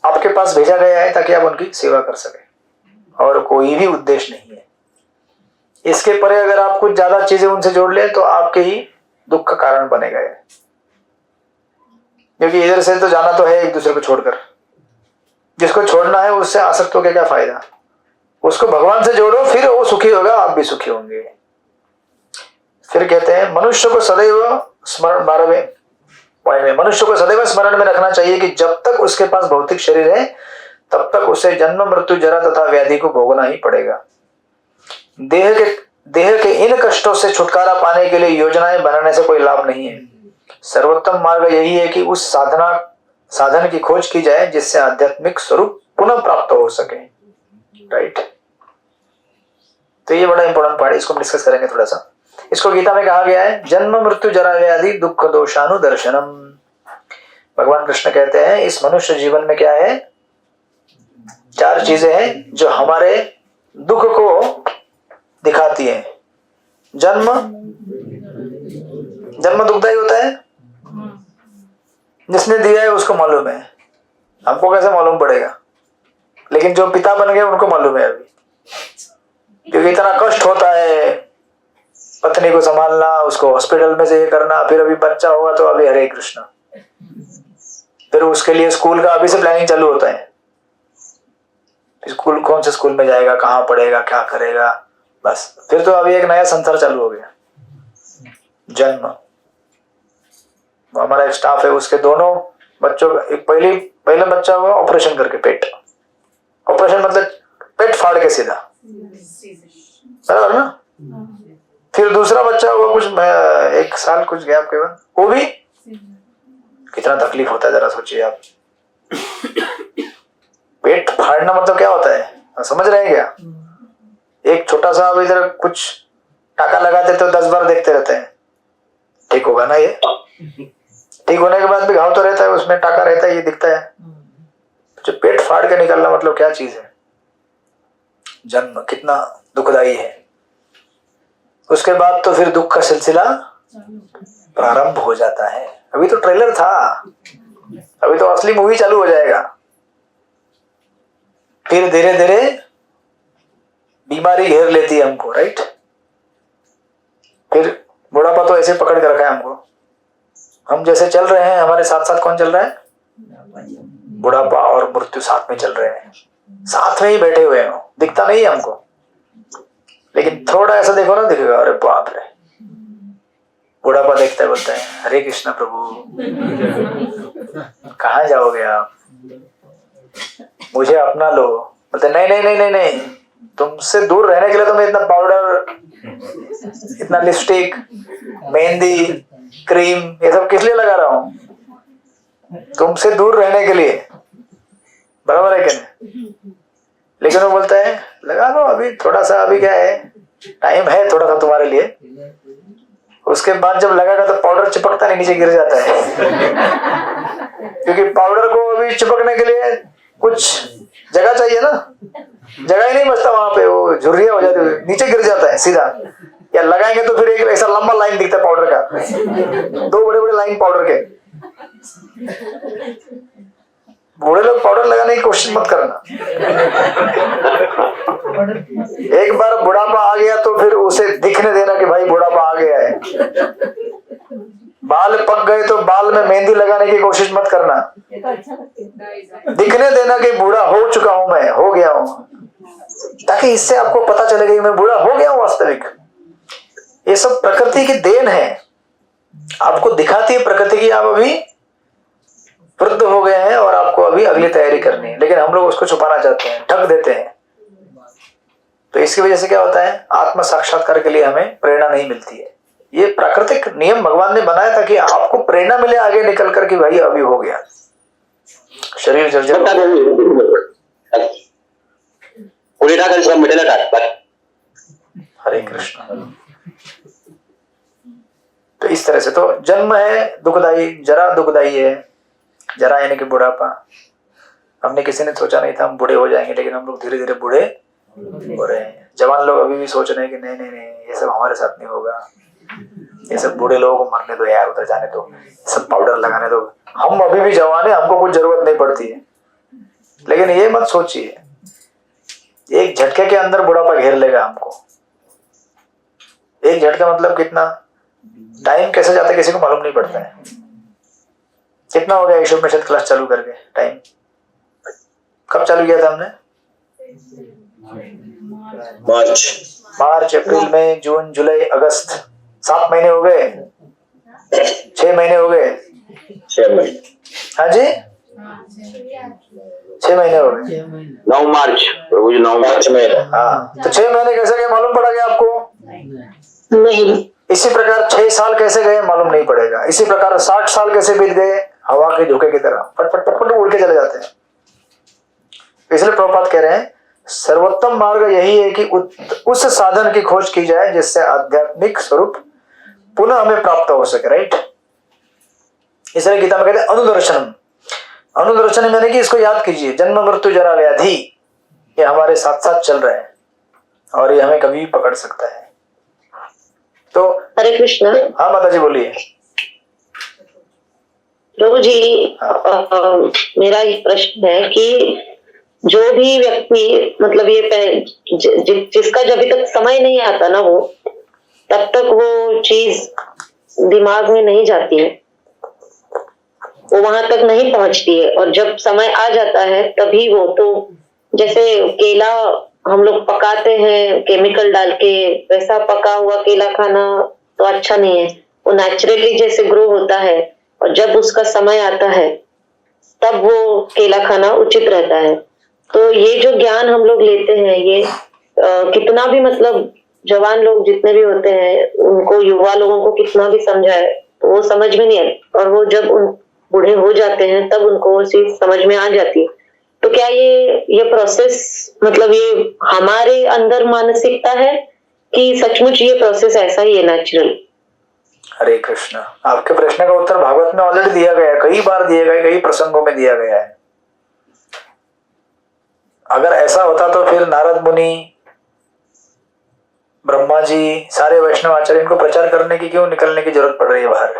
A: आपके पास भेजा गया है ताकि आप उनकी सेवा कर सके, और कोई भी उद्देश्य नहीं है। इसके परे अगर आप कुछ ज्यादा चीजें उनसे जोड़ ले तो आपके ही दुख का कारण बनेगा, क्योंकि इधर से तो जाना तो है एक दूसरे को छोड़कर। जिसको छोड़ना है उससे आसक्त होकर क्या फायदा? उसको भगवान से जोड़ो, फिर वो सुखी होगा, आप भी सुखी होंगे। फिर कहते हैं, मनुष्य को सदैव स्मरण, 12वें पॉइंट में, मनुष्य को सदैव स्मरण में रखना चाहिए कि जब तक उसके पास भौतिक शरीर है तब तक उसे जन्म, मृत्यु, जरा तथा व्याधि को भोगना ही पड़ेगा। देह के इन कष्टों से छुटकारा पाने के लिए योजनाएं बनाने से कोई लाभ नहीं है। सर्वोत्तम मार्ग यही है कि उस साधन की खोज की जाए जिससे आध्यात्मिक स्वरूप पुनः प्राप्त हो सके। राइट। तो ये बड़ा इंपॉर्टेंट पॉइंट, इसको हम डिस्कस करेंगे थोड़ा सा। इसको गीता में कहा गया है, जन्म, मृत्यु, जरा, व्याधि, दुख, दोषानुदर्शनम। भगवान कृष्ण कहते हैं इस मनुष्य जीवन में क्या है? 4 चीजें हैं जो हमारे दुख को दिखाती हैं। जन्म दुखदायी होता है, जिसने दिया है उसको मालूम है, हमको कैसे मालूम पड़ेगा? लेकिन जो पिता बन गए उनको मालूम है अभी, क्योंकि इतना कष्ट होता है पत्नी को संभालना, उसको हॉस्पिटल में से ये करना, फिर अभी बच्चा होगा तो अभी हरे कृष्ण, फिर उसके लिए स्कूल का अभी से प्लानिंग चालू होता है। स्कूल, कौन से स्कूल में जाएगा, कहाँ पढ़ेगा, क्या करेगा, बस फिर तो अभी एक नया संसार चालू हो गया। जन्म, हमारा एक स्टाफ है, उसके दोनों बच्चों का, एक पहला बच्चा हुआ ऑपरेशन करके, पेट ऑपरेशन मतलब पेट फाड़ के सीधा, बराबर ना। फिर दूसरा बच्चा हुआ कुछ 1 साल कुछ गैप के बाद, वो भी कितना तकलीफ होता है जरा सोचिए आप। पेट फाड़ना मतलब क्या होता है, समझ रहे हैं क्या? एक छोटा सा अब इधर कुछ टाका लगा देते तो 10 बार देखते रहते हैं, ठीक होगा ना ये? ठीक होने के बाद भी घाव तो रहता है, उसमें टाका रहता है, ये दिखता है। जो पेट फाड़ के निकलना मतलब क्या चीज है? जन्म कितना दुखदाई है। उसके बाद तो फिर दुख का सिलसिला प्रारंभ हो जाता है। अभी तो ट्रेलर था, अभी तो असली मूवी चालू हो जाएगा। फिर धीरे धीरे बीमारी घेर लेती है हमको, राइट। फिर बुढ़ापा तो ऐसे पकड़ के रखा है हमको, हम जैसे चल रहे हैं हमारे साथ साथ कौन चल रहा है? बुढ़ापा और मृत्यु साथ में चल रहे हैं, साथ में ही बैठे हुए हैं, दिखता नहीं है हमको, लेकिन थोड़ा ऐसा देखो ना, दिखेगा अरे बाप रे। बुढ़ापा देखता है, बोलता है हरे कृष्णा प्रभु कहाँ जाओगे आप, मुझे अपना लो। बोलते नहीं नहीं नहीं नहीं नहीं, तुमसे दूर रहने के लिए तो मैं इतना पाउडर, इतना लिपस्टिक, मेहंदी, क्रीम, ये सब किस लिए लगा रहा हूं? तुमसे दूर रहने के लिए, बराबर है क्या नहीं? लेकिन वो बोलता है लगा लो अभी थोड़ा सा, अभी क्या है, टाइम है थोड़ा सा तुम्हारे लिए। उसके बाद जब लगेगा तो पाउडर चिपकता नहीं, नीचे गिर जाता है। क्योंकि पाउडर को अभी चिपकने के लिए कुछ जगह चाहिए ना, जगह ही नहीं बचता वहां पे, वो झुर्रियां हो जाती है, नीचे गिर जाता है सीधा। या लगाएंगे तो फिर एक ऐसा लंबा लाइन दिखता है पाउडर का, 2 बड़े बड़े लाइन पाउडर के। बूढ़े लोग पाउडर लगाने की कोशिश मत करना। एक बार बुढ़ापा आ गया तो फिर उसे दिखने देना कि भाई बुढ़ापा आ गया है। बाल पक गए तो बाल में मेहंदी लगाने की कोशिश मत करना, दिखने देना कि बूढ़ा हो चुका हूं, मैं हो गया हूं, ताकि इससे आपको पता चलेगा कि मैं बूढ़ा हो गया हूं वास्तविक। ये सब प्रकृति की देन है, आपको दिखाती है प्रकृति की आप अभी वृद्ध हो गए हैं और आपको अभी अगली तैयारी करनी है, लेकिन हम लोग उसको छुपाना चाहते हैं, ढक देते हैं। तो इसकी वजह से क्या होता है, आत्म साक्षात्कार के लिए हमें प्रेरणा नहीं मिलती है। ये प्राकृतिक नियम भगवान ने बनाया ताकि आपको प्रेरणा मिले आगे निकल कर कि भाई अभी हो गया, शरीर जर्जर। हरे कृष्ण। तो इस तरह से तो जन्म है दुखदाई, जरा दुखदाई है। जरा यानी कि बुढ़ापा। हमने किसी ने सोचा नहीं था हम बूढ़े हो जाएंगे, लेकिन हम लोग धीरे धीरे बूढ़े हो रहे हैं। जवान लोग अभी भी सोच रहे हैं कि नहीं नहीं नहीं, ये सब हमारे साथ नहीं होगा, ये सब बूढ़े लोगों को मरने दो यार, उधर जाने दो, सब पाउडर लगाने दो, हम अभी भी जवान है, हमको कुछ जरूरत नहीं पड़ती है। लेकिन ये मत सोचिए एक झटके के अंदर बुढ़ापा घेर लेगा हमको। एक झटका मतलब कितना टाइम कैसे जाता है किसी को मालूम नहीं पड़ता है। कितना हो गया ईशोपनिषद क्लास चालू करके? टाइम कब चालू किया था हमने? मार्च, अप्रैल, मई, जून, जुलाई, अगस्त, 7 महीने हो गए, 6 महीने हो गए।
B: 6 महीने।
A: हाँ जी, 6 महीने हो गए।
B: 9 मार्च प्रभु जी, 9 मार्च में।
A: हाँ, तो 6 महीने कैसे गए मालूम पड़ा गया आपको?
C: नहीं।
A: इसी प्रकार 6 साल कैसे गए मालूम नहीं पड़ेगा। इसी प्रकार 60 साल कैसे बीत गए, हवा के झोंके की तरह पट पट पट पट उड़ के चले जाते हैं। इसलिए प्रभुपाद कह रहे हैं सर्वोत्तम मार्ग यही है कि उस साधन की खोज की जाए जिससे आध्यात्मिक स्वरूप पुनः हमें प्राप्त हो सके। राइट, इसलिए गीता में कहते हैं अनुदर्शनम। अनुदर्शन यानी कि इसको याद कीजिए, जन्म मृत्यु जरा व्याधि ये हमारे साथ साथ चल रहे हैं और ये हमें कभी भी पकड़ सकता है। तो
C: हरे कृष्णा।
A: हाँ माता जी बोलिए।
C: प्रभु जी, मेरा एक प्रश्न है कि जो भी व्यक्ति मतलब ये जिसका जब तक समय नहीं आता ना, वो तब तक वो चीज दिमाग में नहीं जाती है, वो वहां तक नहीं पहुंचती है। और जब समय आ जाता है तभी वो, तो जैसे केला हम लोग पकाते हैं केमिकल डाल के, वैसा पका हुआ केला खाना तो अच्छा नहीं है। वो नेचुरली जैसे ग्रो होता है और जब उसका समय आता है तब वो केला खाना उचित रहता है। तो ये जो ज्ञान हम लोग लेते हैं ये कितना भी मतलब जवान लोग जितने भी होते हैं उनको, युवा लोगों को कितना भी समझाए तो वो समझ में नहीं आता, और वो जब उन बूढ़े हो जाते हैं तब उनको वो चीज समझ में आ जाती है। तो क्या ये प्रोसेस मतलब ये हमारे अंदर मानसिकता है कि सचमुच ये प्रोसेस ऐसा ही है नेचुरल?
A: हरे कृष्ण। आपके प्रश्न का उत्तर भागवत में ऑलरेडी दिया गया है, कई बार दिया गया, कई प्रसंगों में दिया गया है। अगर ऐसा होता तो फिर नारद मुनि, ब्रह्मा जी, सारे वैष्णव आचार्य, इनको प्रचार करने की क्यों निकलने की जरूरत पड़ रही है बाहर?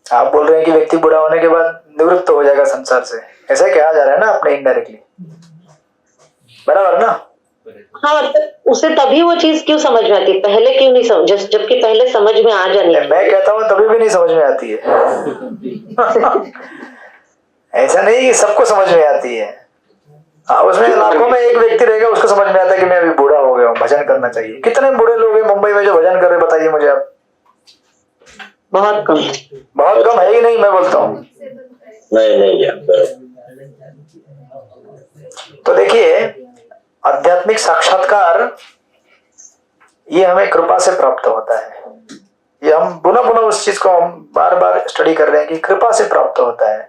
A: आप बोल रहे हैं कि व्यक्ति बुढ़ा होने के बाद निवृत्त हो जाएगा संसार से, ऐसा कहा जा रहा है ना अपने इनडायरेक्टली, बराबर ना?
C: हाँ, मतलब उसे तभी वो चीज क्यों समझ में आती है, पहले क्यों नहीं समझ, जबकि पहले समझ में आ जानी।
A: मैं कहता हूँ तभी भी नहीं समझ में आती है। ऐसा नहीं कि सबको समझ में आती है। हाँ, उसमें लाखों में एक व्यक्ति रहेगा उसको समझ में आता है कि मैं अभी बूढ़ा हो गया हूँ, भजन करना चाहिए। कितने बूढ़े लोग हैं मुंबई में जो भजन कर रहे, बताइए मुझे आप।
C: बहुत कम।
A: बहुत कम है ही नहीं, मैं बोलता हूँ।
B: नहीं।
A: तो देखिए, आध्यात्मिक साक्षात्कार ये हमें कृपा से प्राप्त होता है। ये हम पुनः पुनः उस चीज को हम बार बार स्टडी कर रहे हैं कि कृपा से प्राप्त होता है।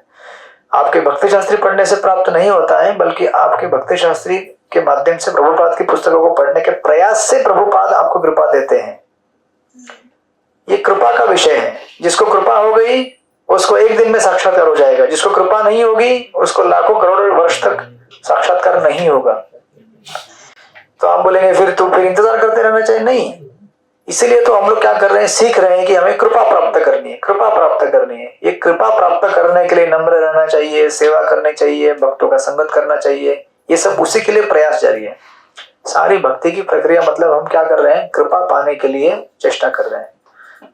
A: आपके भक्ति शास्त्री पढ़ने से प्राप्त नहीं होता है, बल्कि आपके भक्ति शास्त्री के माध्यम से प्रभुपाद की पुस्तकों को पढ़ने के प्रयास से प्रभुपाद आपको कृपा देते हैं। ये कृपा का विषय है। जिसको कृपा हो गई उसको एक दिन में साक्षात्कार हो जाएगा, जिसको कृपा नहीं होगी उसको लाखों करोड़ों वर्ष तक साक्षात्कार नहीं होगा। तो आप बोलेंगे फिर इंतजार करते रहना चाहिए। नहीं, इसीलिए तो हम लोग क्या कर रहे हैं, सीख रहे हैं कि हमें कृपा प्राप्त करनी है, कृपा प्राप्त करनी है। ये कृपा प्राप्त करने के लिए नम्र रहना चाहिए, सेवा करनी चाहिए, भक्तों का संगत करना चाहिए, ये सब उसी के लिए प्रयास जारी है। सारी भक्ति की प्रक्रिया मतलब हम क्या कर रहे हैं, कृपा पाने के लिए चेष्टा कर रहे हैं।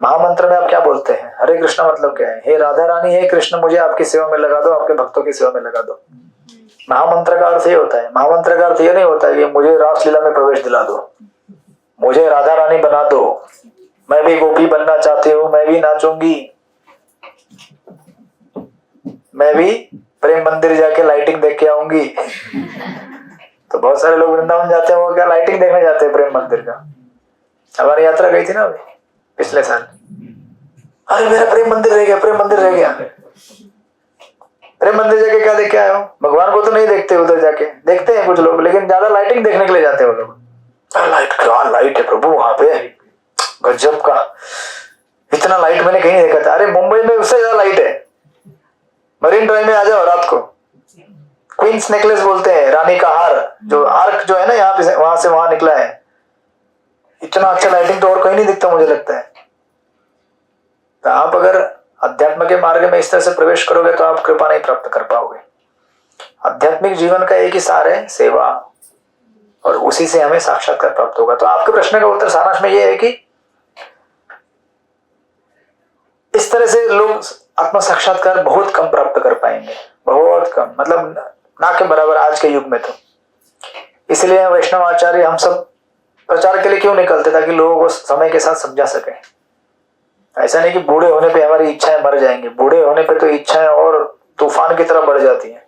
A: महामंत्र में आप क्या बोलते हैं, हरे कृष्ण मतलब क्या है, हे राधा रानी, हे कृष्ण मुझे आपकी सेवा में लगा दो, आपके भक्तों की सेवा में लगा दो। महामंत्र का अर्थ ये होता है। महामंत्र का अर्थ ये नहीं होता है कि मुझे रासलीला में प्रवेश दिला दो, मुझे राधा रानी बना दो, मैं भी गोपी बनना चाहती हूँ, मैं भी नाचूंगी, मैं भी प्रेम मंदिर जाके लाइटिंग देख के आऊंगी। तो बहुत सारे लोग वृंदावन जाते हैं, वो क्या लाइटिंग देखने जाते हैं प्रेम मंदिर का। हमारी यात्रा गई थी ना अभी पिछले साल, अरे मेरा प्रेम मंदिर रह गया, प्रेम मंदिर रह गया। प्रेम मंदिर जाके क्या देख के आए हो? भगवान को तो नहीं देखते, उधर जाके देखते हैं कुछ लोग, लेकिन ज्यादा लाइटिंग देखने के लिए जाते हैं वो लोग। लाइट, क्या लाइट है प्रभु वहां पे, गजब का, इतना लाइट मैंने कहीं नहीं देखा था। अरे मुंबई में उससे ज्यादा लाइट है। मरीन ड्राइव में आ जाओ रात को, क्वींस नेकलेस बोलते हैं, रानी का हार, जो आर्क जो है ना यहाँ पे, वहां से वहां निकला है। इतना अच्छा लाइटिंग तो और कहीं नहीं दिखता मुझे लगता है। तो आप अगर अध्यात्म के मार्ग में इस तरह से प्रवेश करोगे तो आप कृपा नहीं प्राप्त कर पाओगे। आध्यात्मिक जीवन का एक ही सार है, सेवा, और उसी से हमें साक्षात्कार प्राप्त होगा। तो आपके प्रश्न का उत्तर सारांश में यह है कि इस तरह से लोग आत्म साक्षात्कार बहुत कम प्राप्त कर पाएंगे, बहुत कम, मतलब ना के बराबर आज के युग में। तो इसलिए वैष्णव आचार्य हम सब प्रचार के लिए क्यों निकलते, ताकि लोगों को समय के साथ समझा सके। ऐसा नहीं कि बूढ़े होने पे हमारी इच्छाएं मर जाएंगी, बूढ़े होने पे तो इच्छाएं और तूफान की तरह बढ़ जाती हैं।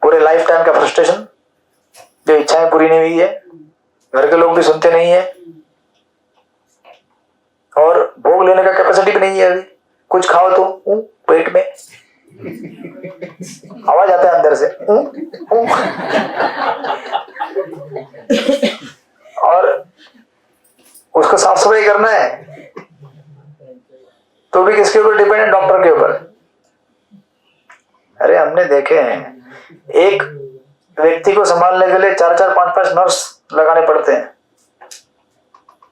A: पूरे लाइफ टाइम का फ्रस्ट्रेशन, जो इच्छाएं पूरी नहीं हुई है, घर के लोग भी सुनते नहीं है, और भोग लेने का कैपेसिटी भी नहीं है। अभी कुछ खाओ तो पेट में आवाज आता है अंदर से, और उसको साफ सफाई करना है तो भी किसके ऊपर डिपेंड है, डॉक्टर के ऊपर। अरे हमने देखे हैं, एक व्यक्ति को संभालने के लिए 4-4, 5-5 नर्स लगाने पड़ते हैं।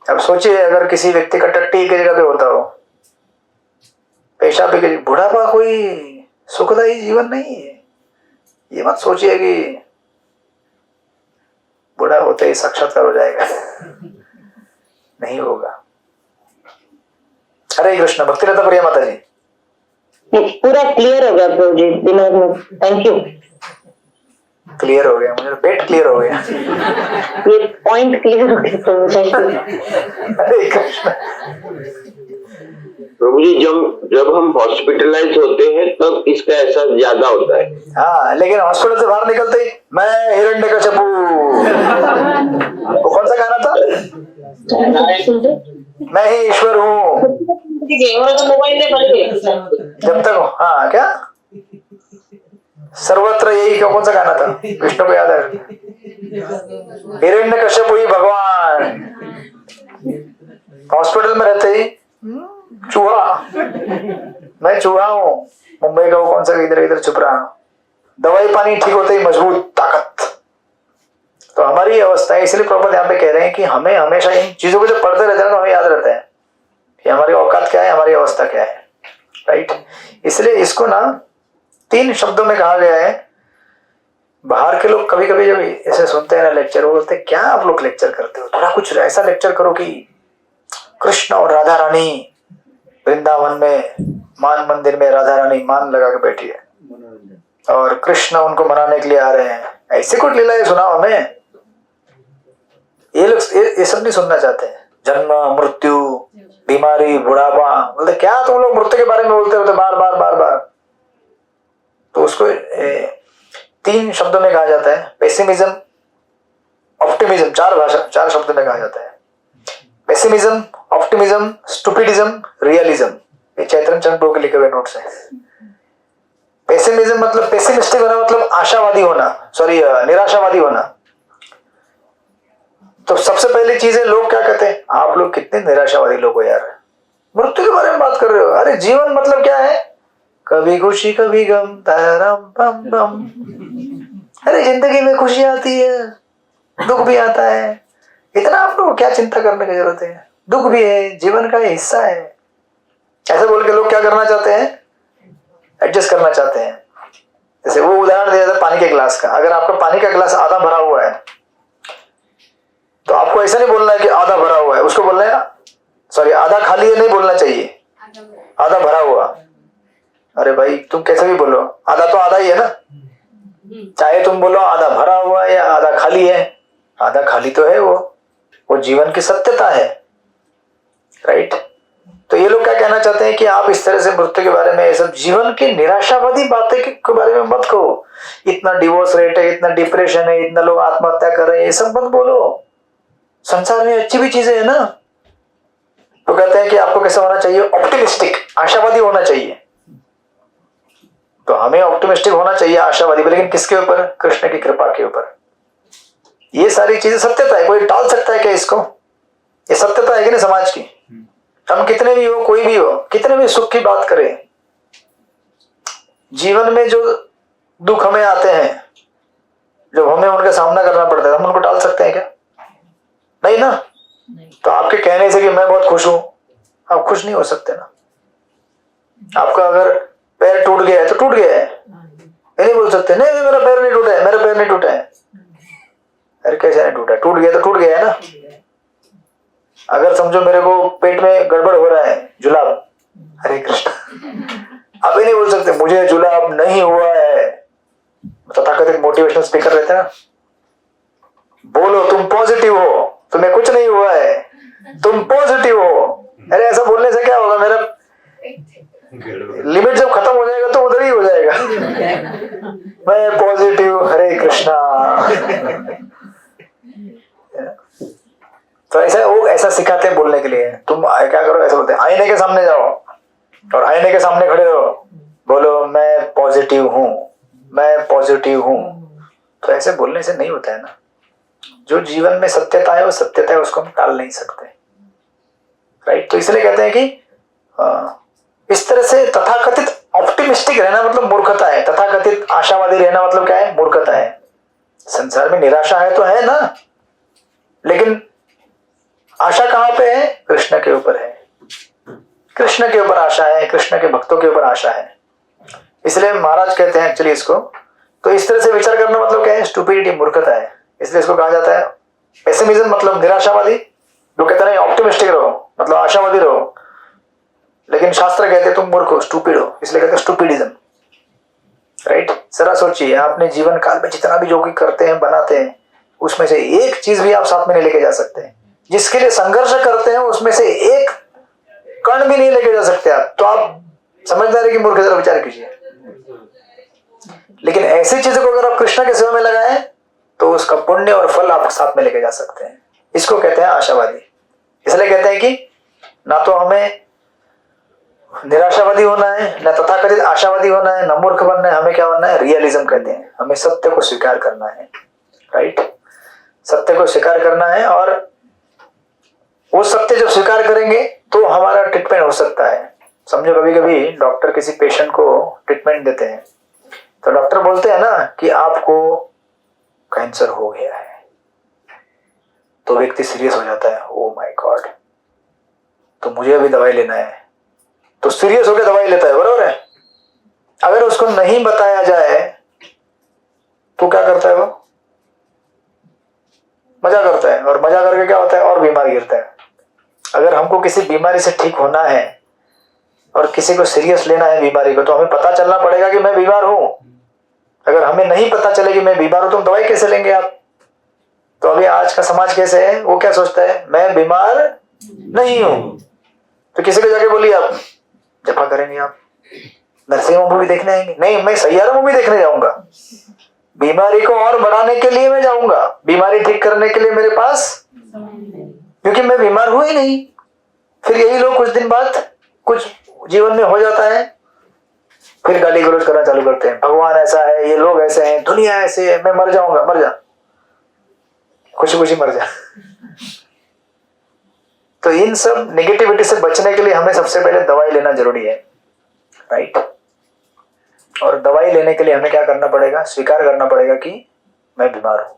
A: अब सोचिए अगर किसी व्यक्ति का टट्टी की जगह पे होता हो, पेशाब की, बुढ़ापा कोई सुखदायी जीवन नहीं है। ये मत सोचिए कि बूढ़ा होते ही साक्षात्कार हो जाएगा, नहीं होगा। हरे कृष्ण। भक्ति लता प्रिया माता जी,
C: पूरा क्लियर हो गया प्रभु जी दिमाग में, थैंक यू।
A: क्लियर हो गया, मुझे पेट क्लियर हो गया,
C: ये पॉइंट क्लियर हो गया प्रभु, थैंक यू।
A: हरे कृष्ण।
B: प्रभु जी, जब हम हॉस्पिटलाइज होते हैं तब इसका एहसास ज्यादा होता है।
A: हाँ, लेकिन हॉस्पिटल से बाहर निकलते ही मैं हिरण्यकश्यपु, वो कौन सा गाना था, मैं ही ईश्वर हूँ जब तक, हाँ क्या, सर्वत्र यही, कौन सा गाना था, विष्णु को याद है, हिरण्यकश्यपु ही भगवान। हॉस्पिटल में रहते ही चूहा, मैं चूहा हूँ, मुंबई का वो कौन सा, इधर इधर छुप रहा हूं, दवाई पानी ठीक होते ही मजबूत ताकत। तो हमारी अवस्था है, इसलिए प्रभुपाद यहाँ पे कह रहे हैं कि हमें हमेशा इन चीजों को जब पढ़ते रहते हैं तो हमें याद रहता है कि हमारी औकात क्या है, हमारी अवस्था क्या है, राइट। इसलिए इसको ना 3 शब्दों में कहा गया है। बाहर के लोग कभी कभी जब ऐसे सुनते हैं ना लेक्चर, वो बोलते हैं क्या आप लोग लेक्चर करते हो, थोड़ा कुछ ऐसा लेक्चर करो कि कृष्ण और राधा रानी वृंदावन में मान मंदिर में राधा रानी मान लगा के बैठी है और कृष्ण उनको मनाने के लिए आ रहे हैं, ऐसे कुछ लीलाएं सुनाओ हमें। ये लोग ये सब नहीं सुनना चाहते हैं। जन्म, मृत्यु, बीमारी, बुढ़ापा, बोलते क्या तुम लोग मृत्यु के बारे में बोलते होते बार बार बार बार। तो उसको 3 शब्दों में कहा जाता है, पेसिमिज्म, ऑप्टिमिज्म, 4 शब्दों में कहा जाता है। Pessimism, optimism, stupidism, realism. ये चैतन्य चंद प्रभु के लिखे हुए नोट्स हैं। पेसिमिज्म मतलब पेसिमिस्टिक होना, मतलब आशावादी होना, सॉरी निराशावादी होना। तो सबसे पहली चीज है, लोग क्या कहते हैं, आप लोग कितने निराशावादी लोग हो यार, मृत्यु के बारे में बात कर रहे हो। अरे जीवन मतलब क्या है, कभी खुशी कभी गम, ताराम बम बम। अरे जिंदगी में खुशी आती है, दुख भी आता है, इतना आप लोग को क्या चिंता करने की जरूरत है। दुख भी है, जीवन का हिस्सा है। ऐसे बोल के लोग क्या करना चाहते हैं, एडजस्ट करना चाहते हैं। जैसे वो उदाहरण दिया था पानी के गिलास का, अगर आपका पानी का गिलास आधा भरा हुआ है तो आपको ऐसा नहीं बोलना है कि आधा भरा हुआ है, उसको बोलना है सॉरी आधा खाली है नहीं बोलना चाहिए, आधा भरा हुआ। अरे भाई तुम कैसे भी बोलो, आधा तो आधा ही है ना, चाहे तुम बोलो आधा भरा हुआ है या आधा खाली है, आधा खाली तो है वो जीवन की सत्यता है, राइट। तो ये लोग क्या कहना चाहते हैं कि आप इस तरह से मृत्यु के बारे में, ये सब जीवन की निराशावादी बातें के बारे में मत कहो। इतना डिवोर्स रेट है, इतना डिप्रेशन है, इतना लोग आत्महत्या कर रहे हैं, ये सब मत बोलो। संसार में अच्छी भी चीजें है ना। तो कहते हैं कि आपको कैसा होना चाहिए, ऑप्टिमिस्टिक, आशावादी होना चाहिए। तो हमें ऑप्टिमिस्टिक होना चाहिए, आशावादी, लेकिन किसके ऊपर, कृष्ण की कृपा के ऊपर। ये सारी चीजें सत्यता है, कोई टाल सकता है क्या इसको? ये सत्यता है कि नहीं समाज की। हम कितने भी हो, कोई भी हो, कितने भी सुख की बात करें, जीवन में जो दुख हमें आते हैं, जब हमें उनका सामना करना पड़ता है, हम उनको टाल सकते हैं क्या? नहीं ना। तो आपके कहने से कि मैं बहुत खुश हूं, आप खुश नहीं हो सकते ना। आपका अगर पैर टूट गया है तो टूट गया है, ये नहीं बोल सकते नहीं मेरा पैर नहीं टूटा है, मेरा पैर नहीं टूटा है। अरे कैसे नहीं टूटा, टूट गया तो टूट गया है ना। अगर समझो मेरे को पेट में गड़बड़ हो रहा है, जुलाब, हरे कृष्ण, आप ये नहीं बोल सकते मुझे जुलाब नहीं हुआ है। तथाकथित मोटिवेशनल स्पीकर रहते हैं ना, बोलो तुम पॉजिटिव हो, तुम्हें कुछ नहीं हुआ है, तुम पॉजिटिव हो। अरे ऐसा बोलने से क्या होगा, मेरा लिमिट जब खत्म हो जाएगा तो उधर ही हो जाएगा। मैं पॉजिटिव, हरे कृष्णा। तो ऐसा वो ऐसा सिखाते हैं बोलने के लिए। तुम क्या करो, ऐसा बोलते हैं आईने के सामने जाओ और आईने के सामने खड़े रहो, बोलो मैं पॉजिटिव हूं, मैं पॉजिटिव हूं। तो ऐसे बोलने से नहीं होता है ना। जो जीवन में सत्यता है वो सत्यता है, उसको हम टाल नहीं सकते, राइट। तो इसलिए कहते हैं कि इस तरह से तथाकथित ऑप्टिमिस्टिक रहना मतलब मूर्खता है, तथाकथित आशावादी रहना मतलब क्या है, मूर्खता है। संसार में निराशा है तो है ना, लेकिन आशा कहां पे है, कृष्ण के ऊपर है। कृष्ण के ऊपर आशा है, कृष्ण के भक्तों के ऊपर आशा है। इसलिए महाराज कहते हैं एक्चुअली इसको, तो इस तरह से विचार करना मतलब क्या है, स्टुपिडिटी, मूर्खता है। इसलिए इसको कहा जाता है पेसिमिज्म, मतलब निराशावादी। जो कहते हैं ऑप्टिमिस्टिक रहो मतलब आशावादी रहो, लेकिन शास्त्र कहते हैं तुम मूर्ख हो, स्टूपिड हो, इसलिए कहते हैं स्टुपिडिज्म, राइट। जरा सोचिए, आपने जीवन काल में जितना भी जो भी करते हैं, बनाते हैं, उसमें से एक चीज भी आप साथ में नहीं लेके जा सकते। जिसके लिए संघर्ष करते हैं उसमें से एक कण भी नहीं लेके जा सकते आप, तो आप समझदारी की मूर्ख, जरा विचार कीजिए। लेकिन ऐसी चीजों को अगर आप कृष्ण के सेवा में लगाएं तो उसका पुण्य और फल आप साथ में लेके जा सकते हैं। इसको कहते हैं आशावादी। इसलिए कहते हैं कि ना तो हमें निराशावादी होना है, न तथाकथित आशावादी होना है, न मूर्ख बनना है। हमें क्या बनना है, रियलिज्म कहते हैं। हमें सत्य को स्वीकार करना है, राइट। सत्य को स्वीकार करना है, और वो सत्य जब स्वीकार करेंगे तो हमारा ट्रीटमेंट हो सकता है। समझो कभी कभी डॉक्टर किसी पेशेंट को ट्रीटमेंट देते हैं, तो डॉक्टर बोलते हैं ना कि आपको कैंसर हो गया है, तो व्यक्ति सीरियस हो जाता है, ओ माय गॉड, तो मुझे अभी दवाई लेना है, तो सीरियस होकर दवाई लेता है, बरोबर है। अगर उसको नहीं बताया जाए तो क्या करता है, वो मजा करता है, और मजा करके क्या होता है, और बीमार गिरता है। अगर हमको किसी बीमारी से ठीक होना है और किसी को सीरियस लेना है बीमारी को, तो हमें पता चलना पड़ेगा कि मैं बीमार हूं। अगर हमें नहीं पता चले कि मैं बीमार हूं तो हम दवाई कैसे लेंगे आप? तो अभी आज का समाज कैसे है, वो क्या सोचता है, मैं बीमार नहीं हूं, तो किसी को जाके बोलिए आप जफा करेंगे, आप नरसिंह मूवी देखने आएंगे, नहीं मैं सैयारा मूवी देखने जाऊंगा। बीमारी को और बढ़ाने के लिए मैं जाऊंगा, बीमारी ठीक करने के लिए मेरे पास, क्योंकि मैं बीमार हूं ही नहीं। फिर यही लोग कुछ दिन बाद कुछ जीवन में हो जाता है, फिर गाली गलौज करना चालू करते हैं, भगवान ऐसा है, ये लोग ऐसे हैं, दुनिया ऐसे है, मैं मर जाऊंगा, मर जा, खुशी खुशी मर जा। तो इन सब नेगेटिविटी से बचने के लिए हमें सबसे पहले दवाई लेना जरूरी है, राइट। और दवाई लेने के लिए हमें क्या करना पड़ेगा, स्वीकार करना पड़ेगा कि मैं बीमार हूं।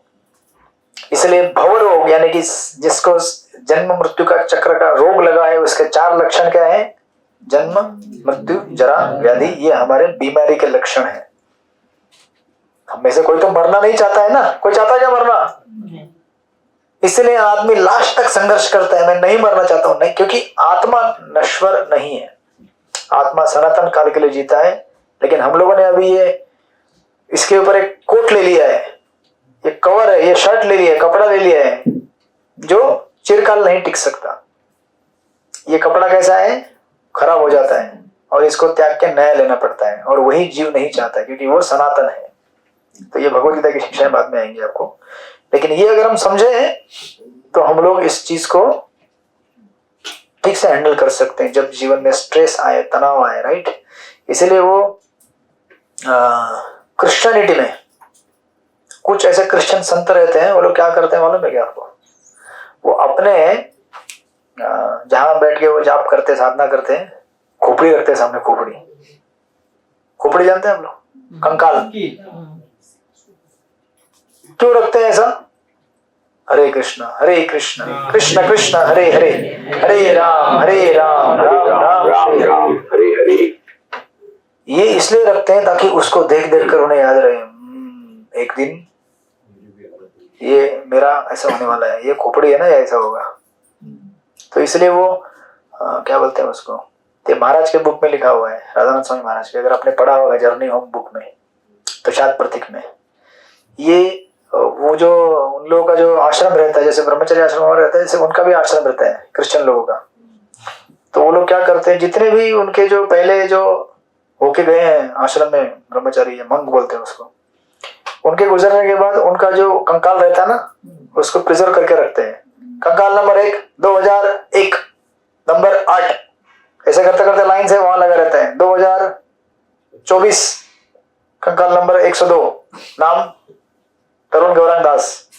A: इसलिए भव रोग यानी कि जिसको जन्म मृत्यु का चक्र का रोग लगा है, उसके 4 लक्षण क्या है? जन्म, मृत्यु, जरा, व्याधि। ये हमारे बीमारी के लक्षण है। हम में से कोई तो मरना नहीं चाहता है ना, कोई चाहता है क्या मरना? इसलिए आदमी लास्ट तक संघर्ष करता है, मैं नहीं मरना चाहता हूं, नहीं, क्योंकि आत्मा नश्वर नहीं है, आत्मा सनातन काल के लिए जीता है। लेकिन हम लोगों ने अभी ये इसके ऊपर एक कोट ले लिया है, ये कवर है, ये शर्ट ले लिया है, कपड़ा ले लिया है, जो चिरकाल नहीं टिक सकता। ये कपड़ा कैसा है? खराब हो जाता है और इसको त्याग के नया लेना पड़ता है, और वही जीव नहीं चाहता है क्योंकि वो सनातन है। तो ये भगवद गीता की शिक्षाएं बाद में आएंगी आपको, लेकिन ये अगर हम समझे तो हम लोग इस चीज को ठीक से हैंडल कर सकते हैं जब जीवन में स्ट्रेस आए, तनाव आए, राइट। इसीलिए वो क्रिश्चियनिटी में कुछ ऐसे क्रिश्चियन संत रहते हैं, वो लोग क्या करते हैं मालूम है क्या आपको? वो अपने जहां बैठ के वो जाप करते, साधना करते हैं, खोपड़ी रखते हैं सामने। खोपड़ी, खोपड़ी जानते हैं हम लोग? कंकाल। क्यों रखते हैं ऐसा? हरे कृष्ण कृष्ण कृष्ण हरे हरे, हरे राम राम राम राम
B: हरे हरे।
A: ये इसलिए रखते हैं ताकि उसको देख देख कर उन्हें याद रहे, एक दिन ये मेरा ऐसा होने वाला है, ये खोपड़ी है ना, ऐसा होगा। तो इसलिए वो क्या बोलते हैं उसको, ये महाराज के बुक में लिखा हुआ है, राधानाथ स्वामी महाराज के, अगर आपने पढ़ा होगा जर्नी होम बुक में, तो शायद प्रतीक में, ये वो जो उन लोगों का जो आश्रम रहता है, जैसे ब्रह्मचर्य आश्रम और रहता है, जैसे उनका भी आश्रम रहता है क्रिश्चियन लोगों का। तो वो लोग क्या करते हैं, जितने भी उनके जो पहले जो होके गए हैं आश्रम में, ब्रह्मचारी या मंग बोलते हैं उसको, उनके गुजरने के बाद उनका जो कंकाल रहता है ना, उसको प्रिजर्व करके रखते हैं। कंकाल नंबर 1 2001, नंबर 8, ऐसे करते करते लाइन से वहां लगा रहता है। 2024 कंकाल नंबर 102, नाम तरुण गौरांग दास,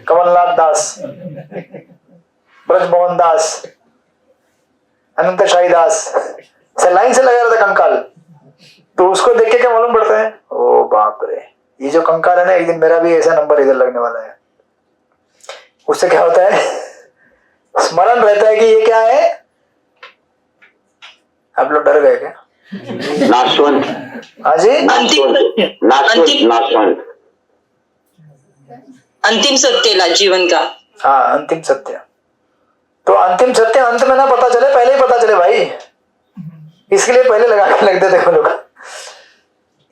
A: कमलनाथ दास, ब्रजमोहन दास, अनंत शाही दास, ऐसे लाइन से लगा रहता कंकाल। तो उसको देख के क्या मालूम पड़ता है, ओ बाप रे, ये जो कंकाल है ना, एक दिन मेरा भी ऐसा नंबर इधर लगने वाला है। उससे क्या होता है, स्मरण रहता है कि ये क्या है। आप लोग डर गए क्या?
B: नाशवंत।
A: हाँ जी,
B: नाशवंत।
H: अंतिम सत्य ला जीवन का।
A: हाँ, अंतिम सत्य। तो अंतिम सत्य अंत में ना पता चले, पहले ही पता चले भाई, इसके लिए पहले लगा के लग देते हैं लोग।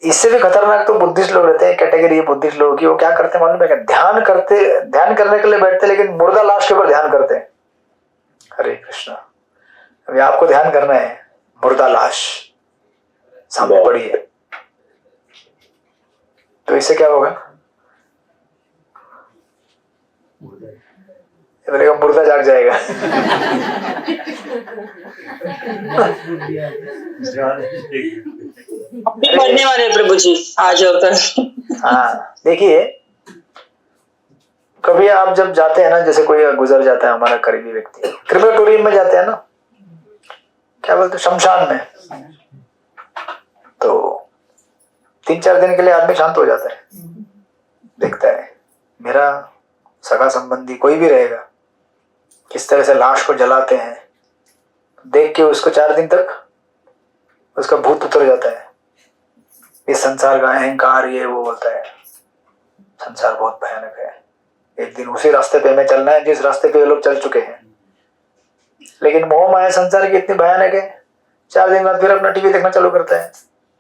A: इससे भी खतरनाक तो बुद्धिस्ट लोग रहते हैं, कैटेगरी है बुद्धिस्ट लोगों की। वो क्या करते हैं मालूम है क्या? ध्यान करने के लिए बैठते, लेकिन मुर्दा लाश के ऊपर ध्यान करते हैं। हरे कृष्णा, अभी आपको ध्यान करना है, मुर्दा लाश सामने पड़ी है, तो इससे क्या होगा? बोलेगा मुर्दा जाग जाएगा।
H: मरने वाले प्रभु जी आज होकर।
A: हाँ, देखिए कभी आप जब जाते हैं ना, जैसे कोई गुजर जाता है हमारा करीबी व्यक्ति, क्रिमेटोरियम में जाते हैं ना, क्या बोलते, शमशान में, तो 3-4 दिन के लिए आदमी शांत हो जाता है, देखता है मेरा सगा संबंधी कोई भी रहेगा, किस तरह से लाश को जलाते हैं, देख के उसको 4 दिन तक उसका भूत उतर जाता है। इस संसार का अहंकार, ये वो बोलता है संसार बहुत भयानक है, एक दिन उसी रास्ते पे हमें चलना है जिस रास्ते पे ये लोग चल चुके हैं। लेकिन मोह माया संसार की इतनी भयानक है, 4 दिन बाद फिर अपना टीवी देखना चालू करता है।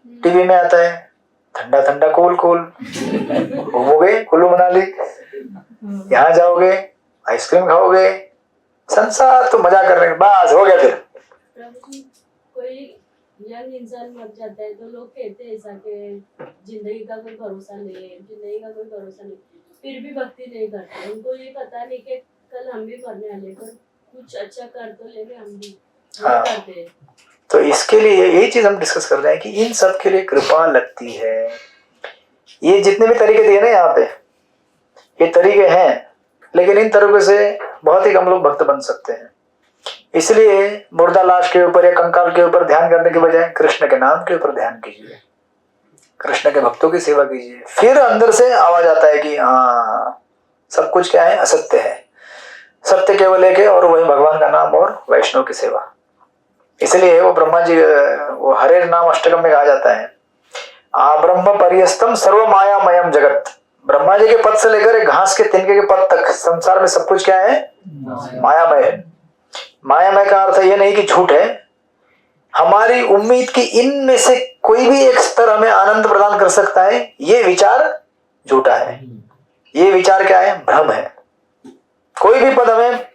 A: टीवी में आता है ठंडा ठंडा कूल कूल, घूमोगे कुल्लू मनाली, यहाँ जाओगे आइसक्रीम खाओगे, संसार तो मजा कर रहे हैं, बस हो गया। फिर
F: प्रभु जी, कोई यंग इंसान मर जाता है तो लोग कहते हैं ऐसा कि जिंदगी का कोई भरोसा नहीं है, जिंदगी का कोई भरोसा नहीं, फिर भी भक्ति नहीं करते। उनको ये पता नहीं कि कल हम भी मरने वाले, पर कुछ अच्छा कर तो लेंगे हम भी,
A: हाँ।
F: करते हैं।
A: तो इसके लिए यही चीज हम डिस्कस कर रहे हैं कि इन सब के लिए कृपा लगती है। ये जितने भी तरीके दिए ना यहाँ पे, ये तरीके हैं, लेकिन इन तरीकों से बहुत ही कम लोग भक्त बन सकते हैं। इसलिए मुर्दा लाश के ऊपर या कंकाल के ऊपर ध्यान करने के बजाय कृष्ण के नाम के ऊपर ध्यान कीजिए, कृष्ण के भक्तों की सेवा कीजिए। फिर अंदर से आवाज आता है कि हाँ सब कुछ क्या है? असत्य है। सत्य केवल एक है और वही भगवान का नाम और वैष्णव की सेवा। इसलिए वो ब्रह्मा जी, वो हरे नाम अष्टकम में कहा जाता है, आब्रह्म पर्यस्तम सर्व मायामयम जगत। ब्रह्मा जी के पद से लेकर एक घास के तिनके के पद तक संसार में सब कुछ क्या है? मायामय है। मायामय का अर्थ ये नहीं कि झूठ है। हमारी उम्मीद की इनमें से कोई भी एक स्तर हमें आनंद प्रदान कर सकता है, ये विचार झूठा है। ये विचार क्या है? भ्रम है। कोई भी पद हमें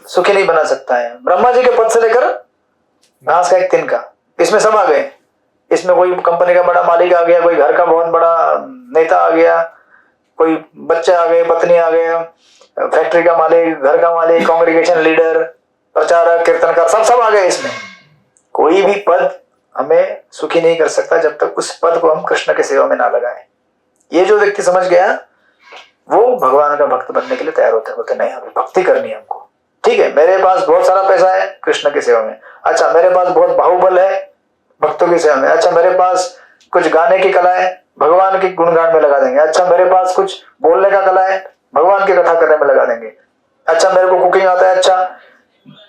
A: सुखी नहीं बना सकता है। ब्रह्मा जी के पद से लेकर घास का एक तिनका, इसमें सब आ गए। इसमें कोई कंपनी का बड़ा मालिक आ गया, कोई घर का बहुत बड़ा नेता आ गया, कोई बच्चे आ गए, पत्नी आ गए, फैक्ट्री का मालिक, घर का मालिक, कांग्रेगेशन लीडर, प्रचारक, कीर्तनकार, सब आ गए इसमें। कोई भी पद हमें सुखी नहीं कर सकता जब तक उस पद को हम कृष्ण की सेवा में ना लगाएं। ये जो व्यक्ति समझ गया वो भगवान का भक्त बनने के लिए तैयार होता है। बोलते नहीं, हमें भक्ति करनी है हमको। ठीक है, मेरे पास बहुत सारा पैसा है कृष्ण की सेवा में। अच्छा, मेरे पास बहुत बाहुबल है भक्तों की सेवा में। अच्छा, मेरे पास कुछ गाने की कला है, भगवान के गुणगान में लगा देंगे। अच्छा, मेरे पास कुछ बोलने का कला है, भगवान की कथा करने में लगा देंगे। अच्छा, मेरे को कुकिंग आता है, अच्छा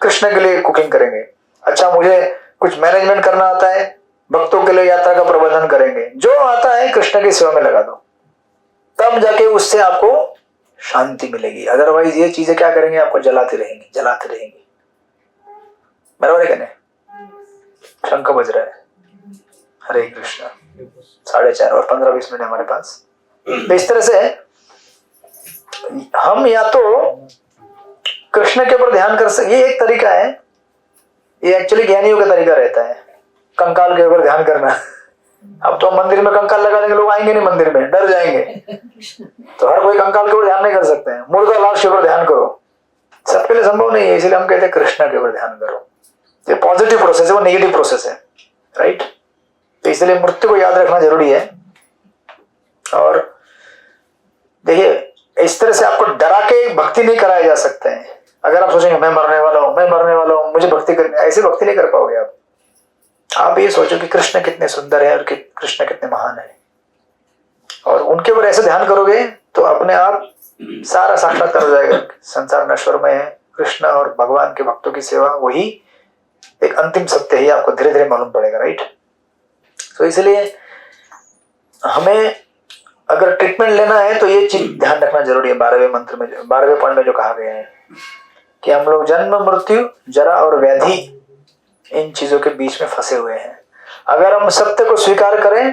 A: कृष्ण के लिए कुकिंग करेंगे। अच्छा, मुझे कुछ मैनेजमेंट करना आता है, भक्तों के लिए यात्रा का प्रबंधन करेंगे। जो आता है कृष्ण की सेवा में लगा दो, तब जाके उससे आपको शांति मिलेगी। अदरवाइज ये चीजें क्या करेंगे? आपको जलाती रहेंगी। बराबर है क्या नहीं? शंख बज रहा है। हरे कृष्णा। 4:30 और 15-20 मिनट हमारे पास। तो इस तरह से हम या तो कृष्ण के ऊपर ध्यान कर सकते, ये एक तरीका है। ये एक्चुअली ज्ञानियों का तरीका रहता है, कंकाल के ऊपर ध्यान करना। अब तो मंदिर में कंकाल लगा देंगे, लोग आएंगे नहीं मंदिर में, डर जाएंगे। तो हर कोई कंकाल के ऊपर ध्यान नहीं कर सकते हैं। मुर्दा लाश के ऊपर ध्यान करो, सबके लिए संभव नहीं है। इसलिए हम कहते हैं कृष्ण के ऊपर ध्यान करो। ये पॉजिटिव प्रोसेस है, वो नेगेटिव प्रोसेस है, राइट? तो इसलिए मृत्यु को याद रखना जरूरी है। और देखिए, इस तरह से आपको डरा के भक्ति नहीं कराया जा सकता है। अगर आप सोचेंगे मैं मरने वाला हूं, मुझे भक्ति करनी, ऐसे भक्ति नहीं कर पाओगे आप। आप ये सोचो कि कृष्ण कितने सुंदर है और कृष्ण कितने महान है, और उनके ऊपर ऐसे ध्यान करोगे तो अपने आप सारा साक्षात्कार हो जाएगा। संसार नश्वरमय है, कृष्ण और भगवान के भक्तों की सेवा वही एक अंतिम सत्य है, आपको धीरे धीरे मालूम पड़ेगा, राइट? तो इसलिए हमें अगर ट्रीटमेंट लेना है तो ये चीज ध्यान रखना जरूरी है। 12वें मंत्र में, 12वें पॉइंट में जो कहा गया है कि हम लोग जन्म, मृत्यु, जरा और व्याधि, इन चीजों के बीच में फंसे हुए हैं। अगर हम सत्य को स्वीकार करें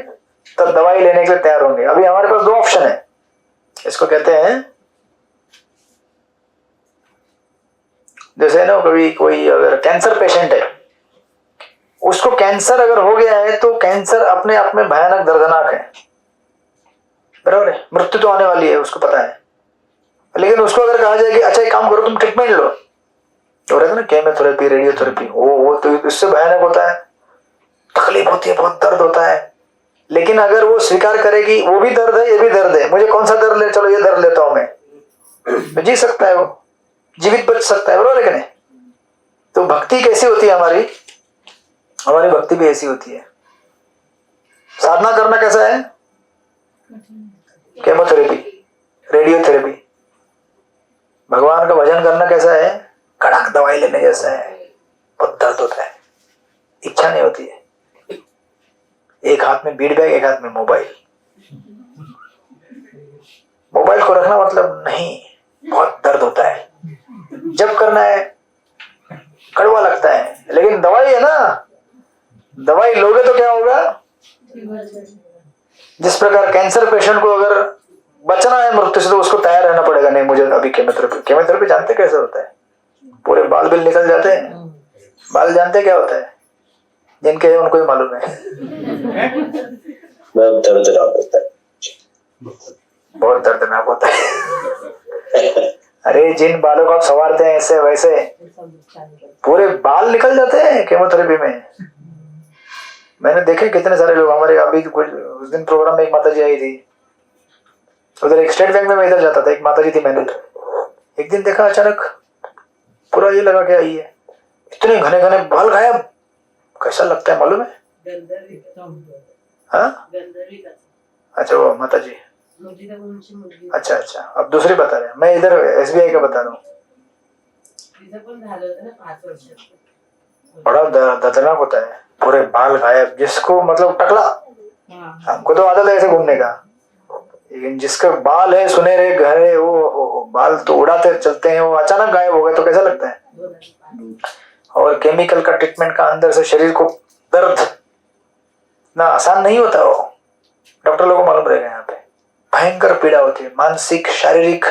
A: तब दवाई लेने के लिए तैयार होंगे। अभी हमारे पास 2 ऑप्शन है, इसको कहते हैं, जैसे ना कभी कोई अगर कैंसर पेशेंट है, उसको कैंसर अगर हो गया है तो कैंसर अपने आप में भयानक दर्दनाक है, बराबर है? मृत्यु तो आने वाली है, उसको पता है। लेकिन उसको अगर कहा जाए कि अच्छा एक काम करो, तुम ट्रीटमेंट लो, तो रहता ना केमोथेरेपी, रेडियोथेरेपी, वो तो इससे भयानक होता है, तकलीफ होती है, बहुत दर्द होता है। लेकिन अगर वो स्वीकार करेगी वो भी दर्द है, ये भी दर्द है, मुझे कौन सा दर्द ले, चलो ये दर्द लेता हूं मैं, तो जी सकता है, वो जीवित बच सकता है, बराबर है कि नहीं? तो भक्ति कैसी होती है हमारी भक्ति भी ऐसी होती है। साधना करना कैसा है? Chemotherapy, radiotherapy. भगवान का भजन करना कैसा है? कड़क दवाई लेने जैसा है, बहुत दर्द होता है, इच्छा नहीं होती है। एक हाथ में बीट बैग, एक हाथ में मोबाइल को रखना मतलब नहीं, बहुत दर्द होता है। जब करना है कड़वा लगता है, लेकिन दवाई है ना, दवाई लोगे तो क्या होगा? जिस प्रकार कैंसर पेशेंट को अगर बचना है मृत्यु से तो उसको तैयार रहना पड़ेगा। नहीं, मुझे अभी केमोथेरेपी जानते कैसे होता है? पूरे बाल बिल निकल जाते हैं। बाल जानते क्या होता है? जिनके है उनको ही मालूम है।
B: बहुत दर्दनाक होता है,
A: बहुत दर्दनाक होता है। अरे जिन बालों को आप संवारते हैं ऐसे वैसे पूरे बाल निकल जाते हैं केमोथेरेपी में। मैंने देखे कितने सारे लोग। हमारे अभी कुछ उस दिन प्रोग्राम में एक माता जी आई थी, उधर एक स्टेट बैंक में मैं इधर जाता था, एक माता जी थी, मैंने एक दिन देखा अचानक पूरा ये लगा के आई है, इतने घने घने बाल गायब। कैसा लगता है मालूम है? हाँ, अच्छा वो माता जी
F: सीताफळची मुलगी
A: अच्छा अच्छा, अब दूसरी बता रहे हैं, मैं इधर SBI का बता रहा हूँ।
F: तिचं पण झालं होतं ना 5 वर्षाचं।
A: बड़ा दर्दनाक होता है, पूरे बाल गायब, जिसको मतलब टकला, हमको तो आदत है ऐसे घूमने का, लेकिन जिसका बाल है सुनहरे गहरे, वो बाल तो उड़ाते चलते हैं, वो अचानक गायब हो गए तो कैसा लगता है। और केमिकल का ट्रीटमेंट का अंदर से शरीर को दर्द ना, आसान नहीं होता वो, डॉक्टर लोगों को मालूम रहेगा। यहाँ पे भयंकर पीड़ा होती है, मानसिक शारीरिक,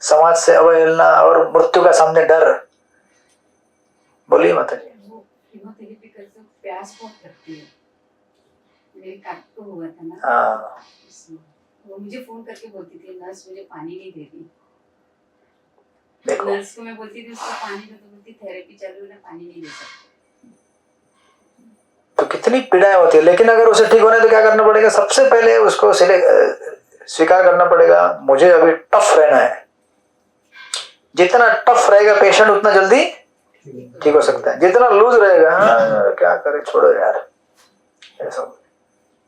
A: समाज से अवहेलना और मृत्यु का सामने डर। बोलिए माता जी।
I: कीमोथेरेपी करके प्यास बहुत लगती है, मेरे काट को हुआ था ना,
A: हाँ,
I: वो मुझे फोन करके बोलती थी नर्स मुझे पानी नहीं दे रही।
A: देखो
I: नर्स को मैं बोलती थी उसको पानी दो, तो बोलती थेरेपी चालू है ना, पानी नहीं दे सकती।
A: तो कितनी पीड़ाएं होती है, लेकिन अगर उसे ठीक होने तो क्या करना पड़ेगा, सबसे पहले उसको स्वीकार करना पड़ेगा, मुझे अभी टफ रहना है। जितना टफ रहेगा पेशेंट उतना जल्दी ठीक हो सकता है, जितना लूज रहेगा हाँ क्या करे, छोड़ो यार, ऐसा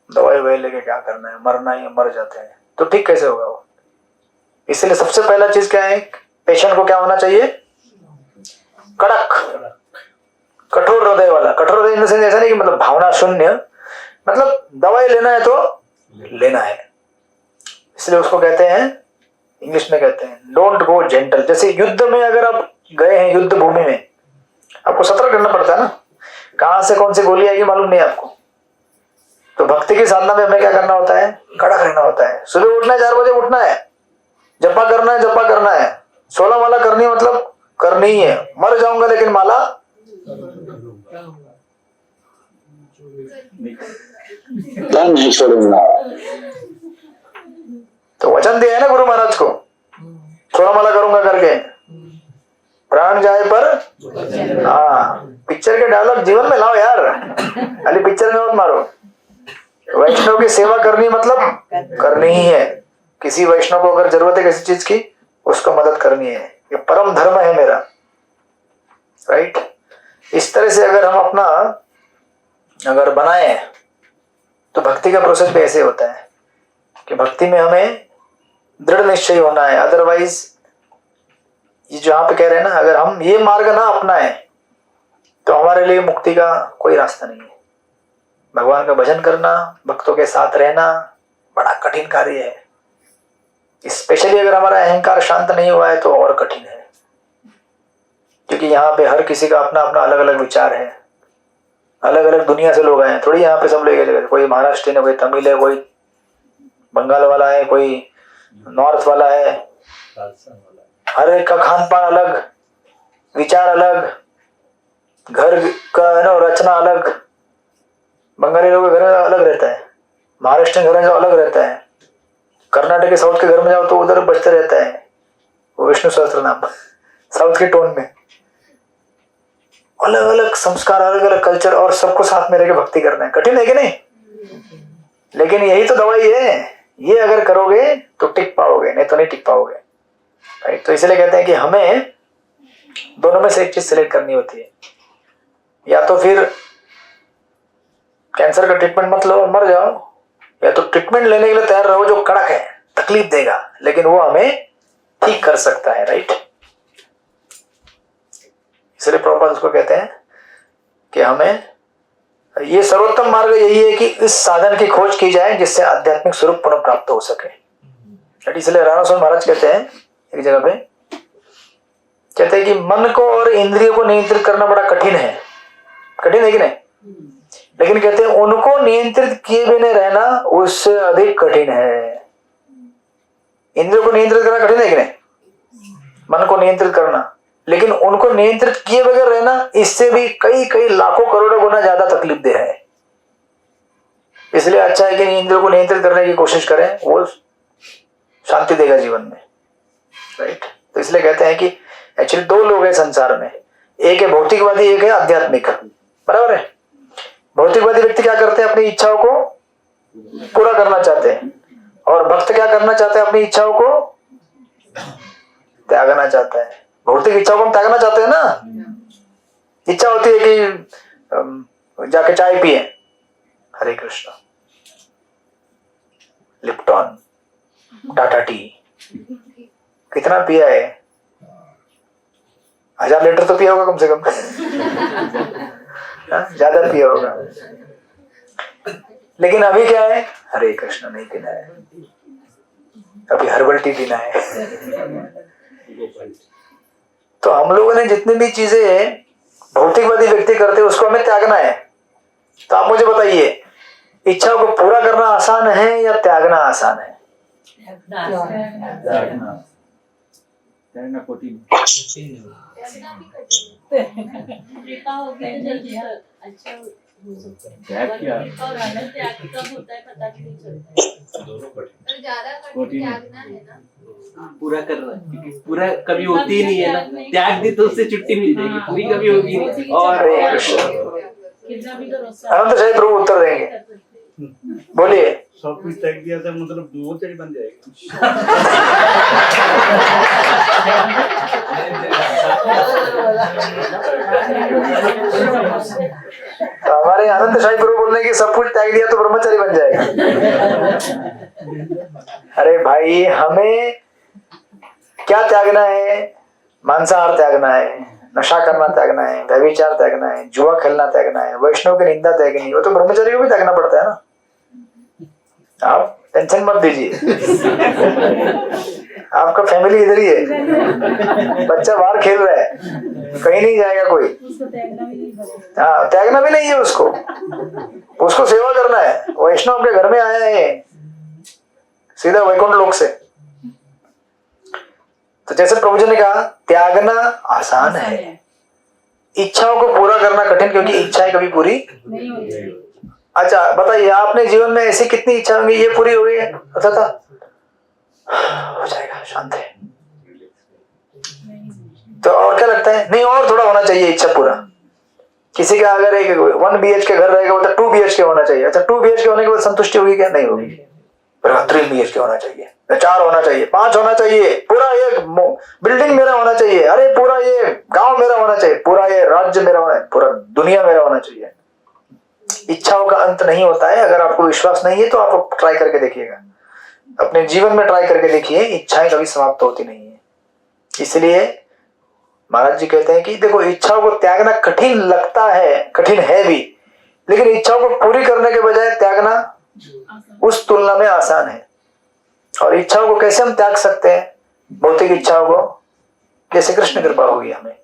A: दवाई वही लेके क्या करना है, मरना ही, मर जाते हैं, तो ठीक कैसे होगा वो। इसलिए सबसे पहला चीज क्या है, पेशेंट को क्या होना चाहिए, कड़क, कठोर हृदय वाला। कठोर हृदय इन ऐसा नहीं कि मतलब भावना शून्य, मतलब दवाई लेना है तो लेना है। इसलिए उसको कहते हैं, इंग्लिश में कहते हैं डोंट गो जेंटल। जैसे युद्ध में अगर आप गए हैं, युद्ध भूमि में आपको सतर्क करना पड़ता है ना, कहां से कौन सी गोली आएगी मालूम नहीं आपको। तो भक्ति की साधना में हमें क्या करना होता है, कड़क रहना होता है। सुबह उठना है, 4 बजे उठना है, जपा करना है, जपा करना है, 16 माला करनी है, मतलब करनी ही है, मर जाऊंगा लेकिन माला
B: नहीं छोड़ूंगा।
A: तो वचन दिया है ना गुरु महाराज को, 16 माला करूंगा करके, प्राण जाए पर। हाँ, पिक्चर के डायलॉग जीवन में लाओ यार, खाली पिक्चर में मत मारो। वैष्णव की सेवा करनी मतलब करनी ही है, किसी वैष्णव को अगर जरूरत है किसी चीज की, उसको मदद करनी है, ये परम धर्म है मेरा, राइट। इस तरह से अगर हम अपना अगर बनाए तो भक्ति का प्रोसेस भी ऐसे होता है कि भक्ति में हमें दृढ़ निश्चय होना है। अदरवाइज ये जो यहाँ पे कह रहे हैं ना, अगर हम ये मार्ग ना अपनाएं तो हमारे लिए मुक्ति का कोई रास्ता नहीं है। भगवान का भजन करना, भक्तों के साथ रहना बड़ा कठिन कार्य है। स्पेशली अगर हमारा अहंकार शांत नहीं हुआ है तो और कठिन है, क्योंकि यहाँ पे हर किसी का अपना अपना अलग अलग विचार है, अलग अलग दुनिया से लोग आए हैं। थोड़ी यहाँ पे सब लोग जगह, कोई महाराष्ट्र है, कोई तमिल है, कोई बंगाल वाला है, कोई नॉर्थ वाला है, हर एक का खान पान अलग, विचार अलग, घर का है ना रचना अलग। बंगाली लोगों के घर में अलग रहता है, महाराष्ट्र घर में अलग रहता है, कर्नाटक के साउथ के घर में जाओ तो उधर बजते रहता है वो विष्णु सहस्त्र नाम, साउथ के टोन में। अलग अलग संस्कार, अलग अलग कल्चर, और सबको साथ में रह के भक्ति करना है, कठिन है कि नहीं। लेकिन यही तो दवाई है, ये अगर करोगे तो टिक पाओगे, नहीं तो नहीं टिक पाओगे, राइट। तो इसलिए कहते हैं कि हमें दोनों में से एक चीज सिलेक्ट करनी होती है, या तो फिर कैंसर का ट्रीटमेंट मत लो मर जाओ, या तो ट्रीटमेंट लेने के लिए तैयार रहो जो कड़क है, तकलीफ देगा, लेकिन वो हमें ठीक कर सकता है, राइट। इसलिए प्रभुपाद उसको कहते हैं कि हमें ये सर्वोत्तम मार्ग यही है कि इस साधन की खोज की जाए जिससे आध्यात्मिक स्वरूप पुनः प्राप्त हो सके। इसलिए राणा स्वामी महाराज कहते हैं एक जगह पे, कहते हैं कि मन को और इंद्रियों को नियंत्रित करना बड़ा कठिन है, कठिन है कि नहीं, लेकिन कहते हैं उनको नियंत्रित किए बिना रहना उससे अधिक कठिन है। इंद्रियों को नियंत्रित करना कठिन है कि नहीं, मन को नियंत्रित करना, लेकिन उनको नियंत्रित किए बगैर रहना इससे भी कई कई लाखों करोड़ों गुना ज्यादा तकलीफ दे है। इसलिए अच्छा है कि इंद्रियों को नियंत्रित करने की कोशिश करें, वो शांति देगा जीवन में, राइट। तो इसलिए कहते हैं कि एक्चुअली 2 लोग हैं संसार में, एक है भौतिकवादी, एक है आध्यात्मिक, बराबर है। भौतिकवादी व्यक्ति क्या करते हैं, अपनी इच्छाओं को पूरा करना चाहते हैं, और भक्त क्या करना चाहते हैं, अपनी इच्छाओं को त्यागना चाहता है। भौतिक इच्छाओं को हम त्यागना चाहते हैं ना, इच्छा होती है कि जाके चाय पिए, हरे कृष्ण, लिप्टॉन, टाटा टी कितना पिया है? 1000 लीटर तो पिया होगा कम से कम। ज्यादा पिया होगा। लेकिन अभी क्या है? हरे कृष्ण नहीं पीना है, अभी हर्बल टी पीना है। तो हम लोगों ने जितनी भी चीजें भौतिकवादी व्यक्ति करते हैं उसको हमें त्यागना है। तो आप मुझे बताइए, इच्छाओं को पूरा करना आसान है या त्यागना आसान है?
F: कृपा होगी तो जल्दी अच्छा हो सकता है। कृपा और आनंद त्याग कब होता है पता भी नहीं चलता है।
I: पर ज्यादा कठिन त्यागना है ना।
E: पूरा करना है, क्योंकि पूरा कभी होती ही नहीं है ना। त्याग दी तो उससे छुट्टी मिल जाएगी, पूरी कभी होगी नहीं। और
F: कितना भी करो
A: अनंत शाही प्रभु उत्तर देंगे, बोलिए।
D: सब कुछ त्याग दिया था मतलब ब्रह्मचारी बन जाएगा।
A: तो हमारे आनंद शाही प्रभु बोलने की सब कुछ त्याग दिया तो ब्रह्मचारी बन जाएगा। अरे भाई, हमें क्या त्यागना है? मांसाहार त्यागना है, नशा करना त्यागना है, व्यभिचार त्यागना है, जुआ खेलना त्यागना है, वैष्णव की निंदा त्यागनी है। वो तो ब्रह्मचारी को भी त्यागना पड़ता है ना। आप टेंशन मत दीजिए, आपका फैमिली इधर ही है, बच्चा बाहर खेल रहा है, कहीं नहीं जाएगा कोई। हाँ, त्यागना भी नहीं है उसको सेवा करना है। वैष्णव के घर में आया है सीधा वैकुंठ लोक से। तो जैसे प्रभु जी ने कहा, त्यागना आसान है, इच्छाओं को पूरा करना कठिन, क्योंकि इच्छाएं कभी पूरी नहीं होती। अच्छा बताइए, आपने जीवन में ऐसी कितनी इच्छा होंगी ये पूरी हो गई है? अच्छा था हो जाएगा, शांत है। तो और क्या लगता है? नहीं, और थोड़ा होना चाहिए इच्छा पूरा। किसी का अगर एक 1 BHK घर रहेगा वो तो 2 BHK होना चाहिए। अच्छा, 2 BHK होने के बाद संतुष्टि होगी क्या? नहीं होगी। 3 BHK होना चाहिए, 4 होना चाहिए, 5 होना चाहिए, पूरा ये बिल्डिंग मेरा होना चाहिए, अरे पूरा ये गांव मेरा होना चाहिए, पूरा ये राज्य मेरा होना चाहिए, पूरा दुनिया मेरा होना चाहिए। इच्छाओं का अंत नहीं होता है। अगर आपको विश्वास नहीं है तो आप ट्राई करके देखिएगा, अपने जीवन में ट्राई करके देखिए, इच्छाएं कभी समाप्त होती नहीं है। इसलिए महाराज जी कहते हैं कि देखो, इच्छाओं को त्यागना कठिन लगता है, कठिन है भी, लेकिन इच्छाओं को पूरी करने के बजाय त्यागना उस तुलना में आसान है। और इच्छाओं को कैसे हम त्याग सकते हैं? भौतिक इच्छाओं को कैसे? कृष्ण कृपा होगी, हमें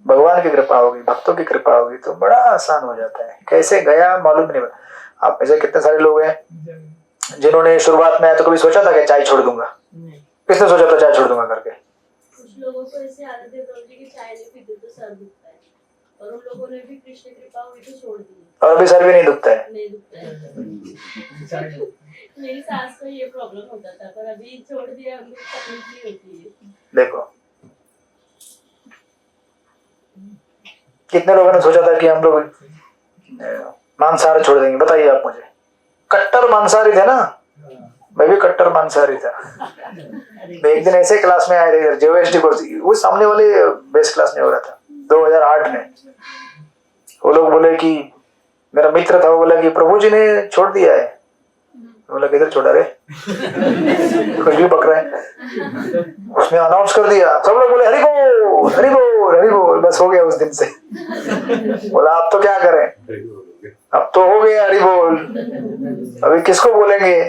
A: भगवान की कृपा होगी, भक्तों की कृपा होगी तो बड़ा आसान हो जाता है। कैसे गया मालूम नहीं। आप ऐसे कितने सारे लोग हैं जिन्होंने शुरुआत में तो कभी सोचा था कि चाय छोड़ दूंगा? किसने सोचा था चाय छोड़ दूंगा करके?
F: कुछ लोगों को ऐसे आदत है कि चाय नहीं पीते तो सर दुखता है, और उन लोगों ने भी कृष्ण कृपा हुई तो छोड़ दी,
A: और अभी सर भी नहीं दुखता है।
F: नहीं दुखता है। मेरी सास को ये प्रॉब्लम होता था, पर अभी छोड़ दिया, उनको तकलीफ नहीं होती है।
A: देखो, कितने लोगों ने सोचा था कि हम लोग मांसाहार छोड़ देंगे? बताइए आप मुझे। कट्टर मांसाहारी थे ना, मैं भी कट्टर मांसाहारी था। मैं एक दिन ऐसे क्लास में आया था, JOSD कोर्स, वो सामने वाले बेस्ट क्लास में हो रहा था 2008 में। वो लोग बोले कि, मेरा मित्र था, वो बोला कि प्रभु जी ने छोड़ दिया है। बोला किधर छोड़ा रे? कुछ भी पक रहा है। उसने अनाउंस कर दिया, सब लोग बोले हरि बोल हरि बोल हरि बोल, बस हो गया उस दिन से। बोला अब तो क्या करें, अब तो हो गया हरि बोल, अभी किसको बोलेंगे?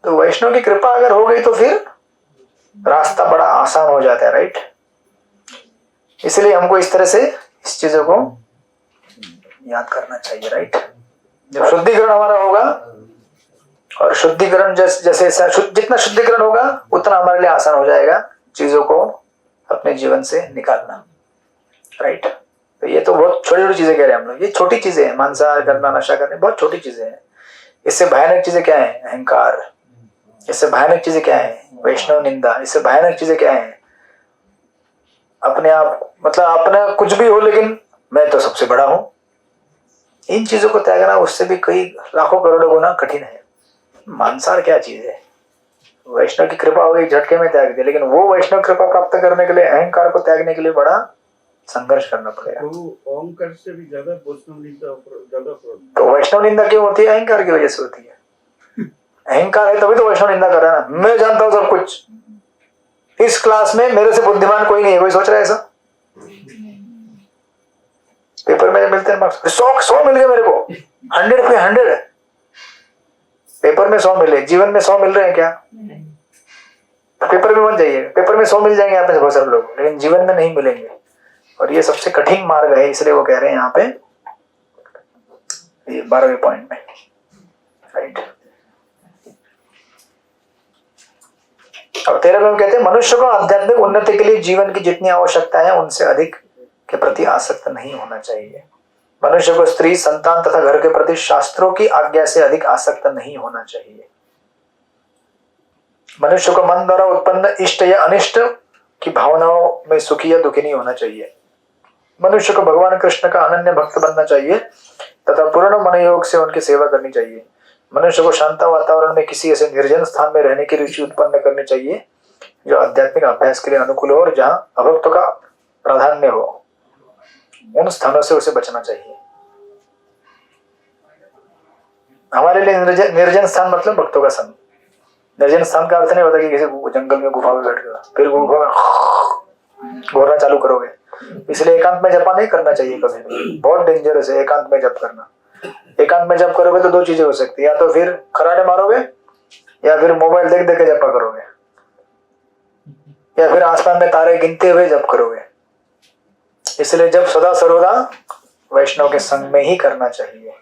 A: तो वैष्णव की कृपा अगर हो गई तो फिर रास्ता बड़ा आसान हो जाता है, राइट? इसलिए हमको इस तरह से इस चीजों को याद करना चाहिए, राइट? जब शुद्धिकरण हमारा होगा, और शुद्धिकरण जैसे जितना शुद्धिकरण होगा उतना हमारे लिए आसान हो जाएगा चीजों को अपने जीवन से निकालना, राइट? तो ये तो बहुत छोटी छोटी चीजें कह रहे हैं हम लोग, ये छोटी चीजें हैं। मांसाहार करना, नशा करना, बहुत छोटी चीजें हैं। इससे भयानक चीजें क्या है? अहंकार। इससे भयानक चीजें क्या है? वैष्णव निंदा। इससे भयानक चीजें क्या है? अपने आप, मतलब अपना कुछ भी हो लेकिन मैं तो सबसे बड़ा हूं। इन चीजों को त्यागना उससे भी कई लाखों करोड़ों गुना कठिन है। मांसाहार क्या चीज है? वैष्णव की कृपा होगी, झटके में त्याग दिया, लेकिन वो वैष्णव कृपा प्राप्त करने के लिए, अहंकार को त्यागने के लिए बड़ा संघर्ष करना पड़ेगा।
D: अहंकार से भी ज्यादा वैष्णव निंदा ज्यादा।
A: तो वैष्णव निंदा क्यों होती है? अहंकार की वजह से होती है। अहंकार है तभी तो वैष्णव निंदा कर रहा है ना। मैं जानता हूं सब कुछ, इस क्लास में मेरे से बुद्धिमान कोई नहीं है, कोई सोच रहा है ऐसा? पेपर में मिलते हैं मार्क्स 100 मिल गए मेरे को, 100 पे 100। पेपर में 100 मिले, जीवन में 100 मिल रहे हैं क्या? पेपर में मत जाइए, पेपर में 100 मिल जाएंगे आप में से बहुत सारे लोग, लेकिन जीवन में नहीं मिलेंगे। और ये सबसे कठिन मार्ग है, इसलिए वो कह रहे हैं यहाँ पे ये 12वें पॉइंट में, राइट। अब 13वें में कहते हैं मनुष्य को आध्यात्मिक उन्नति के लिए जीवन की जितनी आवश्यकता है उनसे अधिक के प्रति आसक्त नहीं होना चाहिए। मनुष्य को स्त्री, संतान तथा घर के प्रति शास्त्रों की आज्ञा से अधिक आसक्त नहीं होना चाहिए। मनुष्य को मन द्वारा उत्पन्न इष्ट या अनिष्ट की भावनाओं में सुखी या दुखी नहीं होना चाहिए। मनुष्य को भगवान कृष्ण का अनन्य भक्त बनना चाहिए तथा पूर्ण मनोयोग से उनकी सेवा करनी चाहिए। मनुष्य को शांत वातावरण में किसी ऐसे निर्जन स्थान में रहने की रुचि उत्पन्न करनी चाहिए जो आध्यात्मिक अभ्यास के लिए अनुकूल हो और जहां अभक्तों का प्राधान्य हो। उन स्थानों से उसे बचना चाहिए। हमारे लिए निर्जन स्थान मतलब भक्तों का संग। निर्जन स्थान का अर्थ नहीं होता कि किसी जंगल में गुफा में बैठ गया फिर गुफा में घोरना चालू करोगे। इसलिए एकांत में जपा नहीं करना चाहिए कभी भी, बहुत डेंजरस है एकांत में जप करना। एकांत में जप करोगे तो दो चीजें हो सकती है, या तो फिर खराटे मारोगे या फिर मोबाइल देख देख के जपा करोगे या फिर आसमान में तारे गिनते हुए जप करोगे। इसलिए जब सदा सर्वदा वैष्णव के संग में ही करना चाहिए।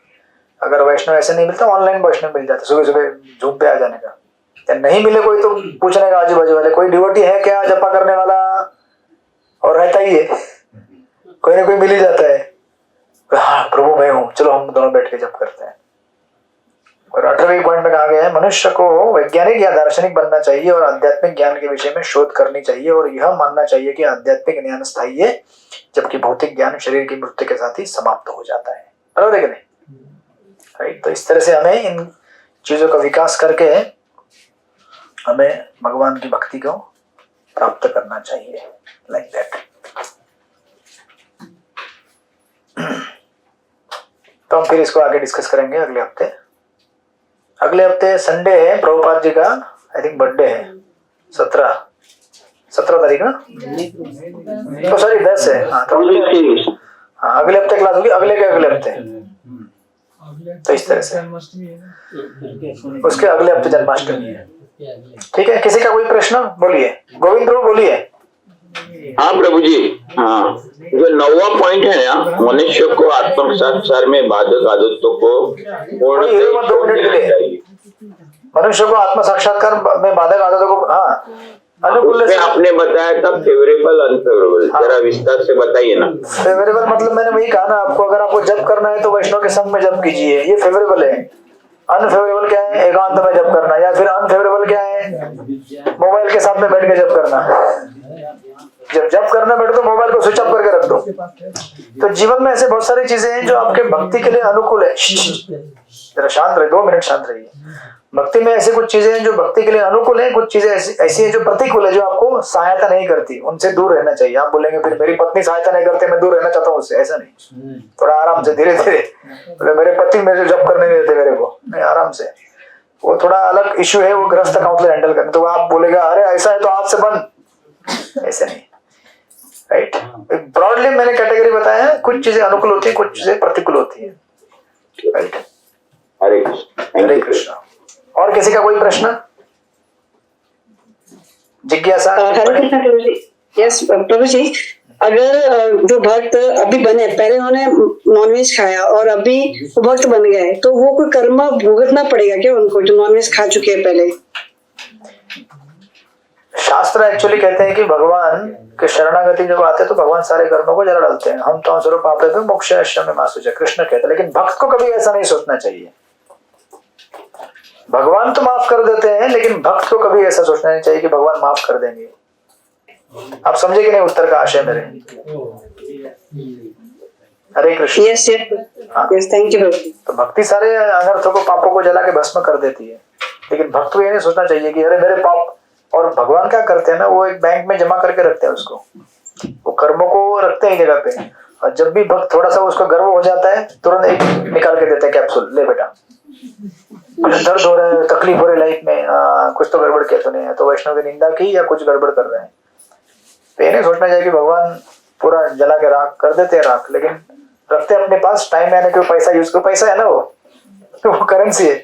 A: अगर वैष्णव ऐसे नहीं मिलता, ऑनलाइन वैष्णव मिल जाते, सुबह सुबह झूम पे आ जाने का। या नहीं मिले कोई तो पूछने का आजू बाजू वाले, कोई डिवोटी है क्या जपा करने वाला, और रहता ही है, कोई ना कोई मिल ही जाता है। हाँ प्रभु मैं हूं, चलो हम दोनों बैठ के जप करते हैं। और 18वें पॉइंट में कहा गया है मनुष्य को वैज्ञानिक या दार्शनिक बनना चाहिए और आध्यात्मिक ज्ञान के विषय में शोध करनी चाहिए और यह मानना चाहिए कि आध्यात्मिक ज्ञान स्थायी है जबकि भौतिक ज्ञान शरीर की मृत्यु के साथ ही समाप्त हो जाता है। बराबर है कि नहीं? राइट। तो इस तरह से हमें इन चीजों का विकास करके हमें भगवान की भक्ति को प्राप्त करना चाहिए, लाइक दैट। तो हम फिर इसको आगे डिस्कस करेंगे अगले हफ्ते। अगले हफ्ते संडे है, प्रभुपाद जी का आई थिंक बर्थडे है, 17 तारीख ना, तो सॉरी 10 है। हाँ तो हाँ अगले हफ्ते क्लास होगी, अगले के अगले हफ्ते। तो इस तरह से उसके अगले हफ्ते जन्माष्टमी है। ठीक है, किसी का कोई प्रश्न? बोलिए गोविंद प्रभु, बोलिए।
B: हाँ प्रभु जी, हाँ जो 9वां पॉइंट है ना, मनुष्य को आत्म साक्षात्कार में बाधक आदतों को पूर्ण
A: 2 मिनट के लिए मनुष्य को आत्म साक्षात्कार में बाधक आदतों को, हाँ अनुकूल से
B: आपने बताया था फेवरेबल अनफेवरेबल, जरा विस्तार से बताइए ना।
A: फेवरेबल मतलब मैंने वही कहा ना आपको, अगर आपको जप करना है तो वैष्णव के संग में जप कीजिए, ये फेवरेबल है। अनफेवरेबल क्या है? एकांत में जप करना, या फिर अनफेवरेबल क्या है? मोबाइल के सामने बैठ के जप करना। जब जप करना बैठो तो मोबाइल को स्विच ऑफ करके रख दो। तो जीवन में ऐसे बहुत सारी चीजें हैं जो आपके भक्ति के लिए अनुकूल है। जरा शांत रहिए, 2 मिनट शांत रहिए। भक्ति में ऐसी कुछ चीजें हैं जो भक्ति के लिए अनुकूल है, कुछ चीजें ऐसी हैं जो प्रतिकूल है, जो आपको सहायता नहीं करती, उनसे दूर रहना चाहिए। आप बोलेंगे फिर मेरी पत्नी सहायता नहीं करती, मैं दूर रहना चाहता हूँ उससे, ऐसा नहीं। थोड़ा आराम से, धीरे धीरे। मेरे पति मेरे जब करने नहीं देते मेरे को, नहीं आराम से। वो थोड़ा अलग इश्यू है, वो गृहस्थ काउंसलर हैंडल करने। तो आप बोलेगा अरे ऐसा है तो आज से बंद, ऐसे नहीं। राइट, ब्रॉडली मैंने कैटेगरी बताया है, कुछ चीजें अनुकूल होती है, कुछ चीजें प्रतिकूल होती है। राइट, हरे कृष्ण। और किसी का कोई प्रश्न, जिज्ञासा?
H: हरे कृष्ण प्रभु जी। यस प्रभु जी, अगर जो भक्त अभी बने, पहले उन्होंने नॉनवेज खाया और अभी वो भक्त बन गए, तो वो कोई कर्म भुगतना पड़ेगा क्या उनको, जो नॉनवेज खा चुके हैं पहले?
A: शास्त्र एक्चुअली कहते हैं कि भगवान के शरणागति जब आते हैं तो भगवान सारे कर्मों को जला डालते हैं। हम तो स्वरूप पापे पे मोक्ष में मासुच, कृष्ण कहते हैं। लेकिन भक्त को कभी ऐसा नहीं सोचना चाहिए। भगवान तो माफ कर देते हैं, लेकिन भक्त को कभी ऐसा सोचना नहीं चाहिए कि भगवान माफ कर देंगे। आप समझे कि नहीं उत्तर का आशय मेरे? Hare Krishna.
H: Yes yes, thank you.
A: तो भक्ति सारे अनर्थों को, पापों को जला के भस्म कर देती है, लेकिन भक्त को ये नहीं सोचना चाहिए कि अरे मेरे पाप। और भगवान क्या करते हैं ना, वो एक बैंक में जमा करके रखते हैं उसको, वो कर्मों को रखते हैं जगह पे। और जब भी भक्त थोड़ा सा उसको गर्व हो जाता है, तुरंत एक निकाल के देते हैं कैप्सूल, ले बेटा दर्द हो रहा है, तकलीफ हो रही लाइफ में, कुछ तो गड़बड़ किया तूने, तो वैष्णव की निंदा की या कुछ गड़बड़ कर रहे हैं। तो ये नहीं सोचना चाहिए कि भगवान पूरा जला के राख कर देते हैं राख, लेकिन रखते अपने पास, टाइम आने पे पैसा यूज करो, पैसा है ना वो करेंसी है,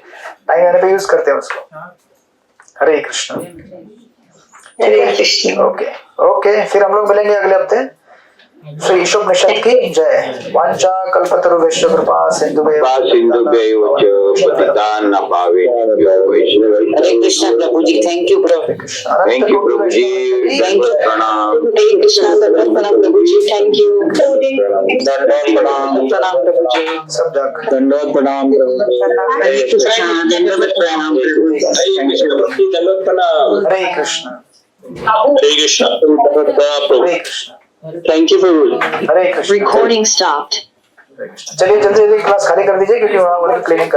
A: टाइम आने पे यूज करते हैं उसको। हरे कृष्ण।
C: हरे कृष्ण।
A: ओके ओके, फिर हम लोग मिलेंगे अगले हफ्ते। श्री ईशोपनिषद की जय। वांछा कल्पतरुभ्यश्च कृपा सिंधुभ्यो
B: पतितान पावनेभ्यो वैष्णवेभ्यो।
C: हरे कृष्ण प्रभु जी, थैंक यू प्रभु।
B: थैंक यू प्रभु जी, दंडवत प्रणाम।
C: हरे कृष्ण, दंडवत प्रणाम प्रभु जी, थैंक यू। दंडवत प्रणाम प्रभु जी,
A: सब जग
B: दंडवत प्रणाम प्रभु जी।
C: हरे कृष्ण, दंडवत प्रणाम प्रभु जी।
B: दंडवत प्रणाम।
A: हरे कृष्ण।
B: हरे कृष्ण प्रभु।
A: हरे कृष्ण।
B: थैंक यू प्रभु।
A: हरे कृष्ण।
C: Recording stopped.
A: चलिए जल्दी जल्दी क्लास खाली कर दीजिए, क्योंकि वहाँ क्लीनिंग